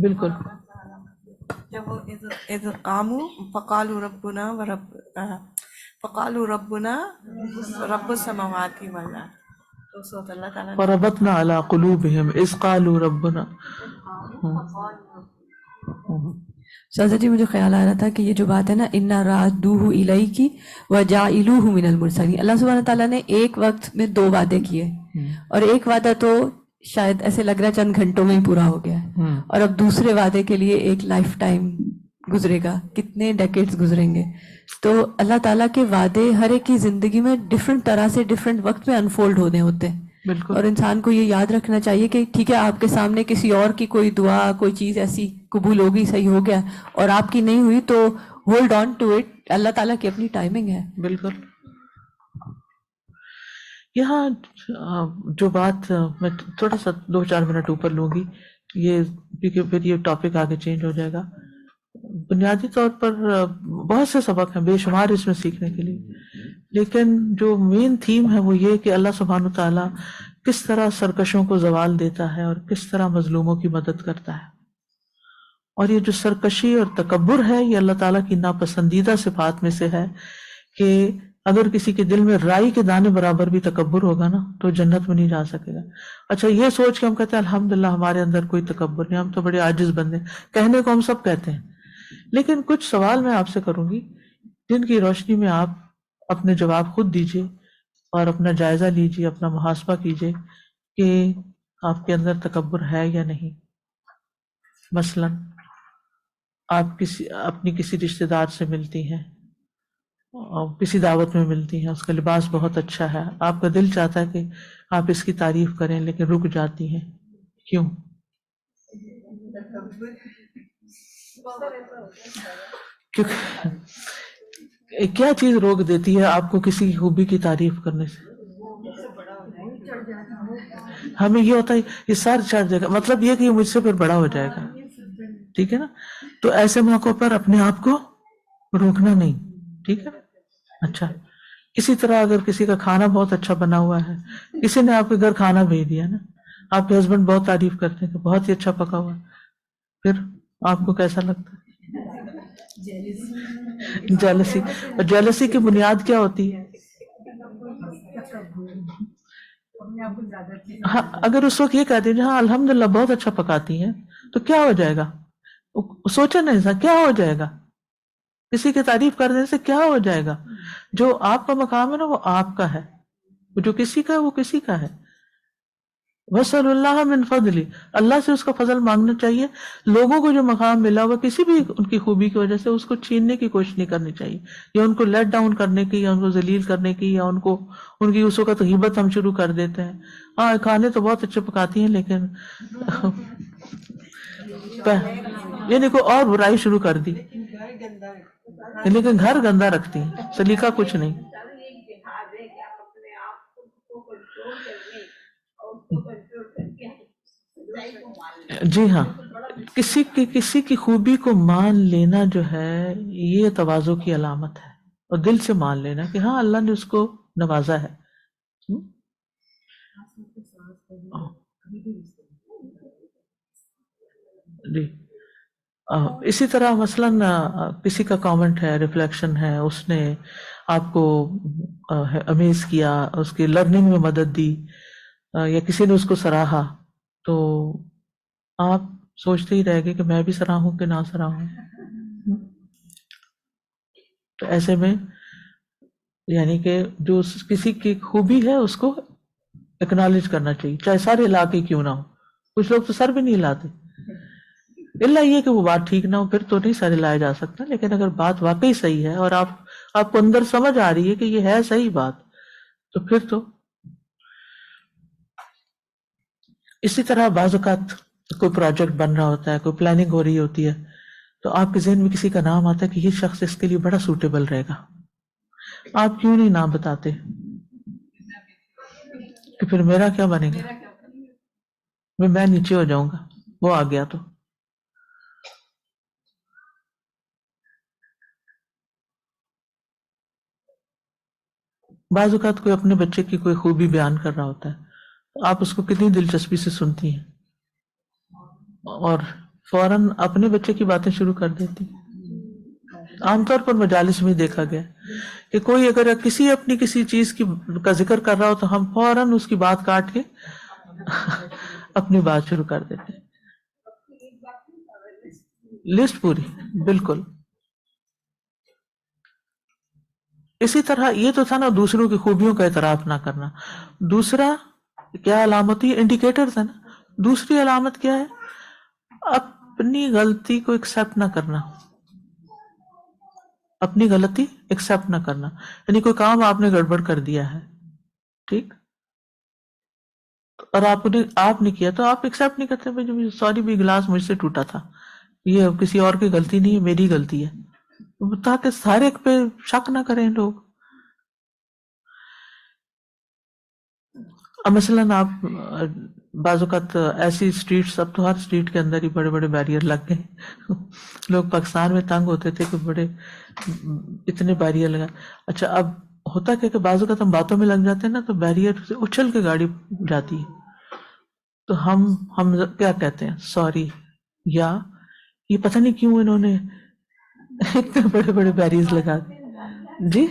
بالکل. جب وہ اذ قاموا فقالوا ربنا رب السماوات والارض، تو اس وقت اللہ تعالیٰ نے فربطنا علی قلوبہم اذ قالوا ربنا. سازا جی مجھے خیال آ رہا تھا کہ یہ جو بات ہے نا اِنَّا رَادُّوهُ إِلَيْكِ وَجَاعِلُوهُ مِنَ الْمُرْسَلِينَ، اللہ سبحانہ تعالیٰ نے ایک وقت میں 2 وعدے کیے، اور ایک وعدہ تو شاید ایسے لگ رہا ہے چند گھنٹوں میں ہی پورا ہو گیا ہے، اور اب دوسرے وعدے کے لیے ایک لائف ٹائم گزرے گا، کتنے ڈیکیڈز گزریں گے. تو اللہ تعالیٰ کے وعدے ہر ایک کی زندگی میں ڈفرینٹ طرح سے ڈفرینٹ وقت میں انفولڈ ہونے ہوتے ہیں، اور انسان کو یہ یاد رکھنا چاہیے کہ ٹھیک ہے آپ کے سامنے کسی اور کی کوئی دعا کوئی چیز ایسی قبول ہوگی، صحیح ہو گیا، اور آپ کی نہیں ہوئی تو ہولڈ آن ٹو اٹ، اللہ تعالیٰ کی اپنی ٹائمنگ ہے. بالکل. یہاں جو بات میں تھوڑا سا 2-4 منٹ اوپر لوں گی، یہ کیونکہ پھر یہ ٹاپک آگے چینج ہو جائے گا. بنیادی طور پر بہت سے سبق ہیں بے شمار اس میں سیکھنے کے لیے، لیکن جو مین تھیم ہے وہ یہ کہ اللہ سبحانہ تعالیٰ کس طرح سرکشوں کو زوال دیتا ہے اور کس طرح مظلوموں کی مدد کرتا ہے. اور یہ جو سرکشی اور تکبر ہے یہ اللہ تعالیٰ کی ناپسندیدہ صفات میں سے ہے، کہ اگر کسی کے دل میں رائی کے دانے برابر بھی تکبر ہوگا نا تو جنت میں نہیں جا سکے گا. اچھا یہ سوچ کے ہم کہتے ہیں الحمدللہ ہمارے اندر کوئی تکبر نہیں، ہم تو بڑے عاجز بندے، کہنے کو ہم سب کہتے ہیں، لیکن کچھ سوال میں آپ سے کروں گی جن کی روشنی میں آپ اپنے جواب خود دیجئے اور اپنا جائزہ لیجئے، اپنا محاسبہ کیجئے کہ آپ کے اندر تکبر ہے یا نہیں. مثلا آپ اپنی کسی رشتہ دار سے ملتی ہیں اور کسی دعوت میں ملتی ہیں، اس کا لباس بہت اچھا ہے، آپ کا دل چاہتا ہے کہ آپ اس کی تعریف کریں لیکن رک جاتی ہیں، کیوں؟ کیونکہ کیا چیز روک دیتی ہے آپ کو کسی کی خوبی کی تعریف کرنے سے؟ ہمیں یہ ہوتا ہے یہ سر چڑھ جائے گا، مطلب یہ کہ یہ مجھ سے پھر بڑا ہو جائے گا، ٹھیک ہے نا؟ تو ایسے موقعوں پر اپنے آپ کو روکنا نہیں، ٹھیک ہے؟ اچھا اسی طرح اگر کسی کا کھانا بہت اچھا بنا ہوا ہے، کسی نے آپ کے گھر کھانا بھیج دیا نا، آپ کے ہسبینڈ بہت تعریف کرتے ہیں کہ بہت ہی اچھا پکا ہوا ہے، پھر آپ کو کیسا لگتا ہے؟ جیلسی. اور جیلسی کی بنیاد کیا ہوتی ہے؟ ہاں اگر اس وقت یہ کہہ دیجیے ہاں الحمدللہ بہت اچھا پکاتی ہیں تو کیا ہو جائے گا؟ سوچا نہیں سا کیا ہو جائے گا؟ کسی کی تعریف کرنے سے کیا ہو جائے گا؟ جو آپ کا مقام ہے نا وہ آپ کا ہے، جو کسی کا ہے وہ کسی کا ہے. وَاسْأَلُ اللَّهَ مِنْ فَضْلِهِ، اللہ سے اس کا فضل مانگنا چاہیے. لوگوں کو جو مقام ملا ہوا کسی بھی ان کی خوبی کی وجہ سے اس کو چھیننے کی کوشش نہیں کرنی چاہیے، یا ان کو لیٹ ڈاؤن کرنے کی، یا ان کو ذلیل کرنے کی، یا ان کی اس وقت غیبت ہم شروع کر دیتے ہیں. ہاں کھانے تو بہت اچھے پکاتی ہیں لیکن یعنی کوئی اور برائی شروع کر دی، لیکن گھر گندا رکھتی ہیں، سلیقہ کچھ نہیں. جی ہاں، کسی کی خوبی کو مان لینا جو ہے یہ تواضع کی علامت ہے، اور دل سے مان لینا کہ ہاں اللہ نے اس کو نوازا ہے. جی اسی طرح مثلا کسی کا کامنٹ ہے، ریفلیکشن ہے، اس نے آپ کو امیز کیا، اس کی لرننگ میں مدد دی، یا کسی نے اس کو سراہا، تو آپ سوچتے ہی رہ گئے کہ میں بھی سراہوں کہ نہ سراہوں. تو ایسے میں یعنی کہ جو کسی کی خوبی ہے اس کو اکنالج کرنا چاہیے، چاہے سارے علاقے کیوں نہ ہو. کچھ لوگ تو سر بھی نہیں ہلاتے، اللہ یہ کہ وہ بات ٹھیک نہ ہو پھر تو نہیں سر ہلایا جا سکتا، لیکن اگر بات واقعی صحیح ہے اور آپ کو اندر سمجھ آ رہی ہے کہ یہ ہے صحیح بات، تو پھر تو. اسی طرح بعض اوقات کوئی پروجیکٹ بن رہا ہوتا ہے، کوئی پلاننگ ہو رہی ہوتی ہے، تو آپ کے ذہن میں کسی کا نام آتا ہے کہ یہ شخص اس کے لیے بڑا سوٹیبل رہے گا، آپ کیوں نہیں نام بتاتے کہ پھر میرا کیا بنے گا، میں نیچے ہو جاؤں گا وہ آ گیا تو. بعض اوقات کوئی اپنے بچے کی کوئی خوبی بیان کر رہا ہوتا ہے، آپ اس کو کتنی دلچسپی سے سنتی ہیں، اور فوراً اپنے بچے کی باتیں شروع کر دیتی. عام طور پر مجالس میں دیکھا گیا کہ کوئی اگر کسی چیز کا ذکر کر رہا ہو تو ہم فوراً اس کی بات کاٹ کے اپنی بات شروع کر دیتے. لسٹ پوری بالکل. اسی طرح یہ تو تھا نا دوسروں کی خوبیوں کا اعتراف نہ کرنا. دوسرا کیا علامت ہے؟ انڈیکیٹر تھا نا. دوسری علامت کیا ہے؟ اپنی غلطی کو ایکسپٹ نہ کرنا. اپنی غلطی ایکسپٹ نہ کرنا یعنی کوئی کام آپ نے گڑبڑ کر دیا ہے، ٹھیک، اور آپ نے کیا تو آپ ایکسپٹ نہیں کرتے. بھائی سوری بھی گلاس مجھ سے ٹوٹا تھا، یہ کسی اور کی غلطی نہیں ہے، میری غلطی ہے، تاکہ سارے پہ شک نہ کریں لوگ. مثلاً آپ بعض اوقات ایسی اسٹریٹس، اب تو ہر اسٹریٹ کے اندر ہی بڑے بڑے بیریئر لگ گئے. لوگ پاکستان میں تنگ ہوتے تھے کہ بڑے اتنے بیریئر لگا. اچھا اب ہوتا کیا کہ بعض اوقات ہم باتوں میں لگ جاتے ہیں نا تو بیریئر سے اچھل کے گاڑی جاتی ہے. تو ہم کیا کہتے ہیں؟ سوری، یا یہ پتہ نہیں کیوں انہوں نے اتنے بڑے بڑے بیریئر لگا دی. جی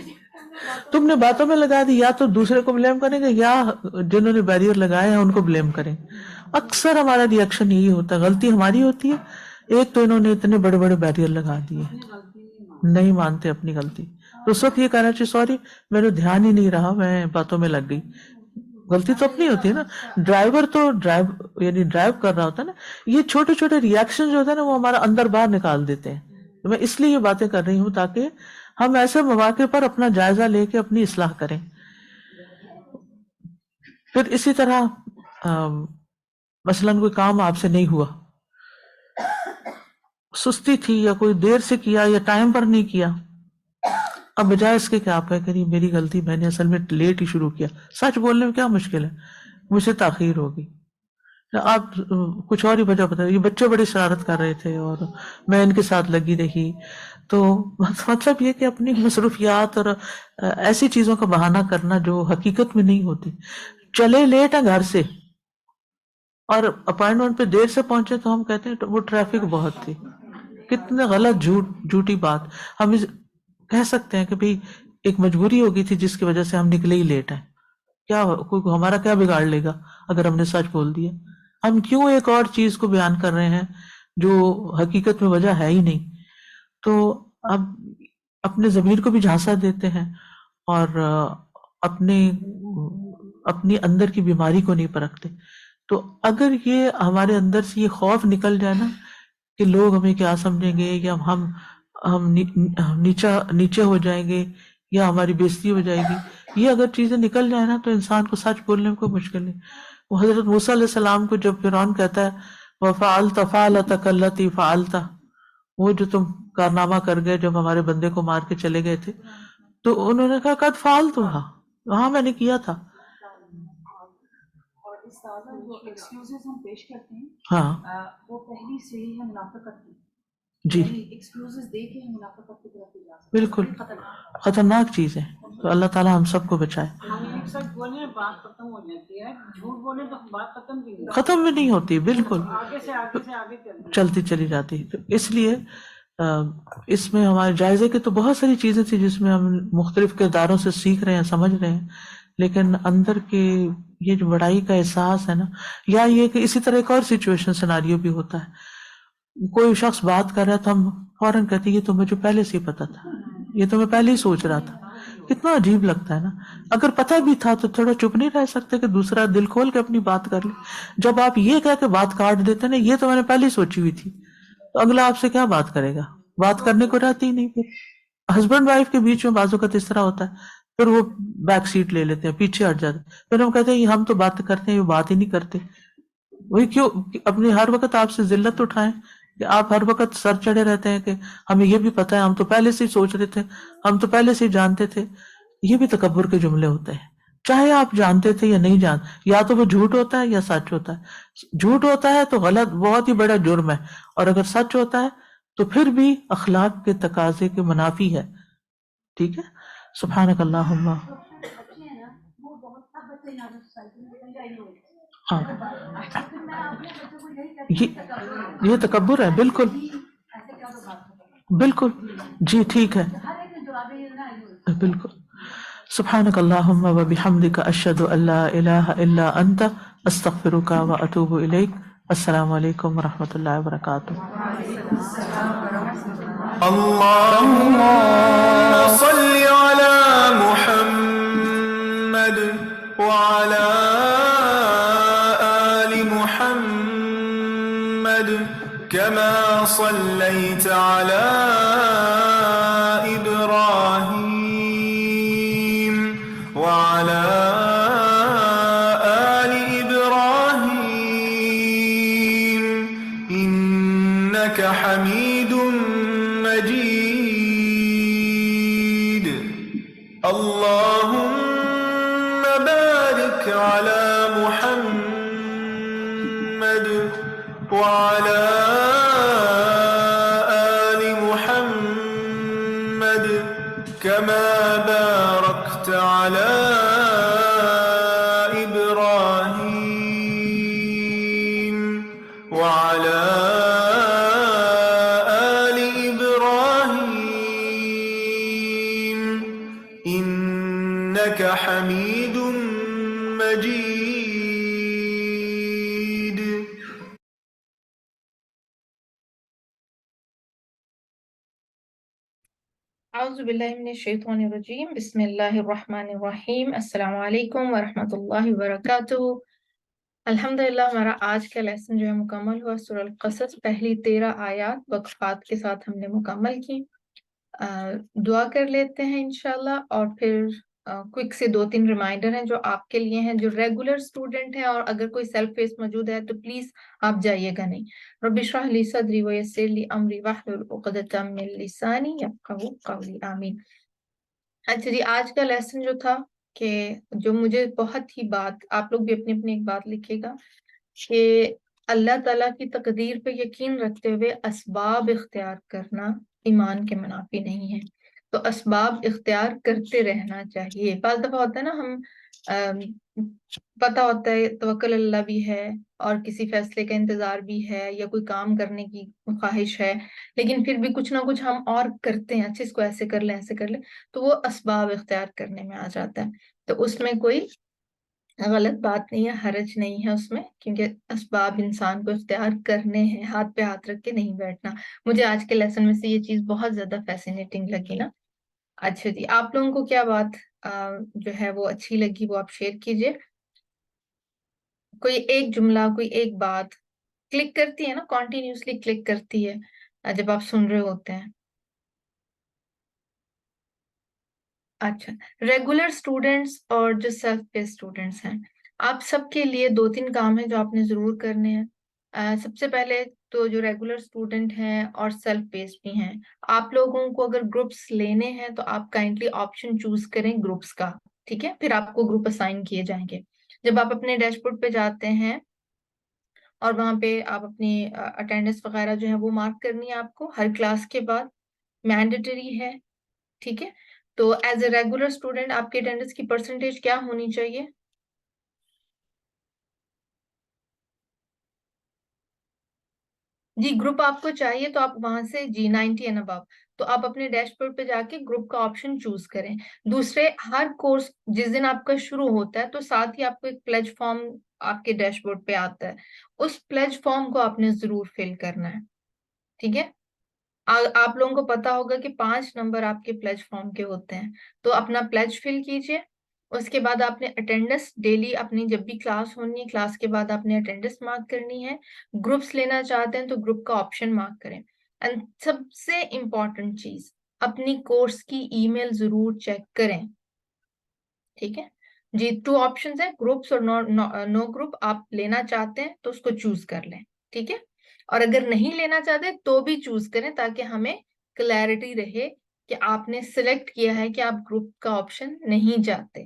تم نے باتوں میں لگا دی، یا تو دوسرے کو بلیم کریں گے یا جنہوں نے بیریئر لگائے ہیں ان کو بلیم کریں. اکثر ہمارا ری ایکشن یہی ہوتا ہے، غلطی ہماری ہوتی ہے. ایک تو انہوں نے اتنے بڑے بڑے بیریئر لگا دیے، نہیں مانتے اپنی غلطی. تو اس وقت یہ کہنا چاہیے سوری میرے دھیان ہی نہیں رہا، میں باتوں میں لگ گئی. غلطی تو اپنی ہوتی ہے نا. ڈرائیور تو ڈرائیو کر رہا ہوتا ہے نا. یہ چھوٹے چھوٹے ری ایکشن جو ہوتے ہیں نا وہ ہمارا اندر باہر نکال دیتے ہیں. میں اس لیے یہ باتیں کر رہی ہوں تاکہ ہم ایسے مواقع پر اپنا جائزہ لے کے اپنی اصلاح کریں. پھر اسی طرح مثلاً کوئی کام آپ سے نہیں ہوا، سستی تھی یا کوئی دیر سے کیا یا ٹائم پر نہیں کیا، اب بجائے اس کے کہ آپ کہیں کہ میری غلطی، میں نے اصل میں لیٹ ہی شروع کیا. سچ بولنے میں کیا مشکل ہے؟ مجھ سے تاخیر ہوگی. آپ کچھ اور ہی وجہ بتا، یہ بچے بڑی شرارت کر رہے تھے اور میں ان کے ساتھ لگی رہی. تو مطلب یہ کہ اپنی مصروفیات اور ایسی چیزوں کا بہانہ کرنا جو حقیقت میں نہیں ہوتی. چلے لیٹ ہے گھر سے اور اپائنٹمنٹ پہ دیر سے پہنچے تو ہم کہتے ہیں وہ ٹریفک بہت تھی. کتنے غلط جھوٹی بات. ہم کہہ سکتے ہیں کہ بھئی ایک مجبوری ہوگی تھی جس کی وجہ سے ہم نکلے ہی لیٹ ہیں. کیا ہمارا کیا بگاڑ لے گا اگر ہم نے سچ بول دیا؟ ہم کیوں ایک اور چیز کو بیان کر رہے ہیں جو حقیقت میں وجہ ہے ہی نہیں؟ تو اب اپنے ضمیر کو بھی جھانسا دیتے ہیں اور اپنی اندر کی بیماری کو نہیں پرکھتے. تو اگر یہ ہمارے اندر سے یہ خوف نکل جائے نا کہ لوگ ہمیں کیا سمجھیں گے، یا ہم نیچے ہو جائیں گے یا ہماری بےزتی ہو جائے گی، یہ اگر چیزیں نکل جائیں نا تو انسان کو سچ بولنے میں کوئی مشکل نہیں. وہ حضرت موسیٰ علیہ السلام کو جب فرعون کہتا ہے وَفَعَلْتَ فَعْلَتَكَ الَّتِي فَعَلْتَ، وہ جو تم کارنامہ کر گئے جب ہمارے بندے کو مار کے چلے گئے تھے، تو انہوں نے کہا قد فعلتها، ہاں میں نے کیا تھا. اور اس طرح جو ایکسکیوزز ہم پیش کرتے ہیں ہاں وہ پہلی سے ہی ہم منافقت کی، جی یعنی ایکسکیوزز دے کے ہم منافقت کی طرف لے جا سکتے ہیں. بالکل خطرناک چیز ہے. تو اللہ تعالیٰ ہم سب کو بچائے. سچ بولنے بات ختم ہو جاتی ہے، جھوٹ بولے تو بات ختم بھی نہیں ختم بھی نہیں ہوتی، بالکل آگے سے آگے چلتی چلی جاتی. تو اس لیے اس میں ہمارے جائزے کی تو بہت ساری چیزیں تھیں جس میں ہم مختلف کرداروں سے سیکھ رہے ہیں، سمجھ رہے ہیں، لیکن اندر کے یہ جو بڑائی کا احساس ہے نا، یا یہ کہ اسی طرح ایک اور سچویشن سیناریو بھی ہوتا ہے. کوئی شخص بات کر رہا ہے تو ہم فوراً کہتے ہیں یہ تو مجھے پہلے سے ہی پتا تھا، یہ تو میں پہلے ہی سوچ رہا تھا. کتنا عجیب لگتا ہے نا. اگر پتہ بھی تھا تو تھوڑا چپ نہیں رہ سکتے کہ دوسرا دل کھول کے اپنی بات کر لے؟ جب آپ یہ کہہ کے بات کاٹ دیتے نا یہ تو میں نے پہلے ہی سوچی ہوئی تھی، تو اگلا آپ سے کیا بات کرے گا؟ بات کرنے کو رہتی ہی نہیں. پھر ہسبینڈ وائف کے بیچ میں بعض اوقات اس طرح ہوتا ہے، پھر وہ بیک سیٹ لے لیتے ہیں، پیچھے ہٹ جاتے ہیں، پھر ہم کہتے ہیں ہم تو بات کرتے ہیں، یہ بات ہی نہیں کرتے. وہی کیوں اپنی ہر وقت آپ سے ذلت اٹھائیں کہ آپ ہر وقت سر چڑھے رہتے ہیں کہ ہمیں یہ بھی پتہ ہے، ہم تو پہلے سے ہی سوچ رہے تھے، ہم تو پہلے سے ہی جانتے تھے. یہ بھی تکبر کے جملے ہوتے ہیں، چاہے آپ جانتے تھے یا نہیں جانتے. یا تو وہ جھوٹ ہوتا ہے یا سچ ہوتا ہے. جھوٹ ہوتا ہے تو غلط، بہت ہی بڑا جرم ہے، اور اگر سچ ہوتا ہے تو پھر بھی اخلاق کے تقاضے کے منافی ہے. ٹھیک ہے. سبحانک اللہم. بچے ہیں نا وہ بہت اب بچے یہاں سوسائٹی میں ہاں یہ تکبر ہے، بالکل بالکل، جی ٹھیک ہے، بالکل. سبحانک اللہم و بحمدک اشہد ان لا الہ الا انت استغفرک و اتوب الیک. السلام علیکم و رحمۃ اللہ وبرکاتہ. اللهم صل على محمد وعلى آل محمد كما صليت على إبراهيم وعلى آل إبراهيم إنك حميد مجيد. اللهم بارك على محمد وعلى آل محمد كما باركت على إبراهيم وعلى آل إبراهيم إنك حميد مجيد. اعوذ باللہ من الشیطان الرجیم. بسم اللہ الرحمن الرحیم. السلام علیکم ورحمۃ اللہ وبرکاتہ. الحمدللہ ہمارا آج کا لیسن جو ہے مکمل ہوا. سورہ القصص پہلی 13 آیات وقفات کے ساتھ ہم نے مکمل کی. دعا کر لیتے ہیں انشاءاللہ، اور پھر کوئک سے 2-3 ریمائنڈر ہیں جو آپ کے لیے ہیں جو ریگولر اسٹوڈنٹ ہیں، اور اگر کوئی سیلف فیس موجود ہے تو پلیز آپ جائیے گا نہیں. رب اشرح لی صدری ویسر لی امری واحلل عقدۃ من لسانی یفقہوا قولی. آمین. اچھا جی، آج کا لیسن جو تھا کہ جو مجھے بہت ہی بات، آپ لوگ بھی اپنی اپنی ایک بات لکھے گا کہ اللہ تعالیٰ کی تقدیر پہ یقین رکھتے ہوئے اسباب اختیار کرنا ایمان کے منافی نہیں ہے. تو اسباب اختیار کرتے رہنا چاہیے. بعض دفعہ ہوتا ہے نا، ہم پتہ ہوتا ہے توکل اللہ بھی ہے اور کسی فیصلے کا انتظار بھی ہے یا کوئی کام کرنے کی خواہش ہے، لیکن پھر بھی کچھ نہ کچھ ہم اور کرتے ہیں، اچھا اس کو ایسے کر لیں ایسے کر لیں، تو وہ اسباب اختیار کرنے میں آ جاتا ہے. تو اس میں کوئی غلط بات نہیں ہے، حرج نہیں ہے اس میں، کیونکہ اسباب انسان کو اختیار کرنے ہیں، ہاتھ پہ ہاتھ رکھ کے نہیں بیٹھنا. مجھے آج کے لیسن میں سے یہ چیز بہت زیادہ فیسینیٹنگ لگی نا. اچھا جی، آپ لوگوں کو کیا بات جو ہے وہ اچھی لگی وہ آپ شیئر کیجئے. کوئی ایک جملہ، کوئی ایک بات کلک کرتی ہے نا، کانٹینیوسلی کلک کرتی ہے جب آپ سن رہے ہوتے ہیں. اچھا، ریگولر اسٹوڈینٹس اور جو سیلف پے اسٹوڈینٹس ہیں، آپ سب کے لیے 2-3 کام ہیں جو آپ نے ضرور کرنے ہیں. سب سے پہلے تو جو ریگولر اسٹوڈنٹ ہیں اور سیلف بیس بھی ہیں، آپ لوگوں کو اگر گروپس لینے ہیں تو آپ کائنڈلی آپشن چوز کریں گروپس کا. ٹھیک ہے، پھر آپ کو گروپ اسائن کیے جائیں گے. جب آپ اپنے ڈیش بورڈ پہ جاتے ہیں اور وہاں پہ آپ اپنی اٹینڈنس وغیرہ جو ہے وہ مارک کرنی ہے آپ کو ہر کلاس کے بعد، مینڈیٹری ہے. ٹھیک ہے، تو ایز اے ریگولر اسٹوڈنٹ آپ کی اٹینڈنس کی پرسنٹیج کیا ہونی چاہیے؟ جی گروپ آپ کو چاہیے تو آپ وہاں سے 90 اینڈ ابو، تو آپ اپنے ڈیش بورڈ پہ جا کے گروپ کا آپشن چوز کریں. دوسرے، ہر کورس جس دن آپ کا شروع ہوتا ہے تو ساتھ ہی آپ کو ایک پلیج فارم آپ کے ڈیش بورڈ پہ آتا ہے، اس پلیج فارم کو آپ نے ضرور فل کرنا ہے. ٹھیک ہے، آپ لوگوں کو پتا ہوگا کہ 5 نمبر آپ کے پلیج فارم کے ہوتے ہیں، تو اپنا پلیج فل کیجئے. اس کے بعد آپ نے اٹینڈنس ڈیلی اپنی جب بھی کلاس ہونی ہے، کلاس کے بعد آپ نے اٹینڈنس مارک کرنی ہے. گروپس لینا چاہتے ہیں تو گروپ کا آپشن مارک کریں. اینڈ سب سے امپورٹنٹ چیز، اپنی کورس کی ای میل ضرور چیک کریں. ٹھیک ہے جی، 2 آپشنز ہیں، گروپس اور نو گروپ. آپ لینا چاہتے ہیں تو اس کو چوز کر لیں. ٹھیک ہے، اور اگر نہیں لینا چاہتے تو بھی چوز کریں تاکہ ہمیں کلیئرٹی رہے کہ آپ نے سلیکٹ کیا ہے کہ آپ گروپ کا آپشن نہیں چاہتے.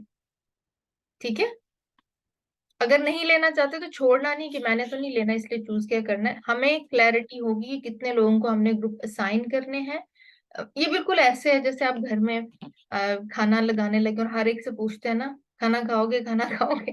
ٹھیک ہے، اگر نہیں لینا چاہتے تو چھوڑنا نہیں کہ میں نے تو نہیں لینا اس لیے چوز کیا کرنا ہے. ہمیں کلیئرٹی ہوگی کہ کتنے لوگوں کو ہم نے گروپ اسائن کرنے ہیں. یہ بالکل ایسے ہے جیسے آپ گھر میں کھانا لگانے لگے اور ہر ایک سے پوچھتے ہیں نا، کھانا کھاؤ گے، کھانا کھاؤ گے.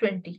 20,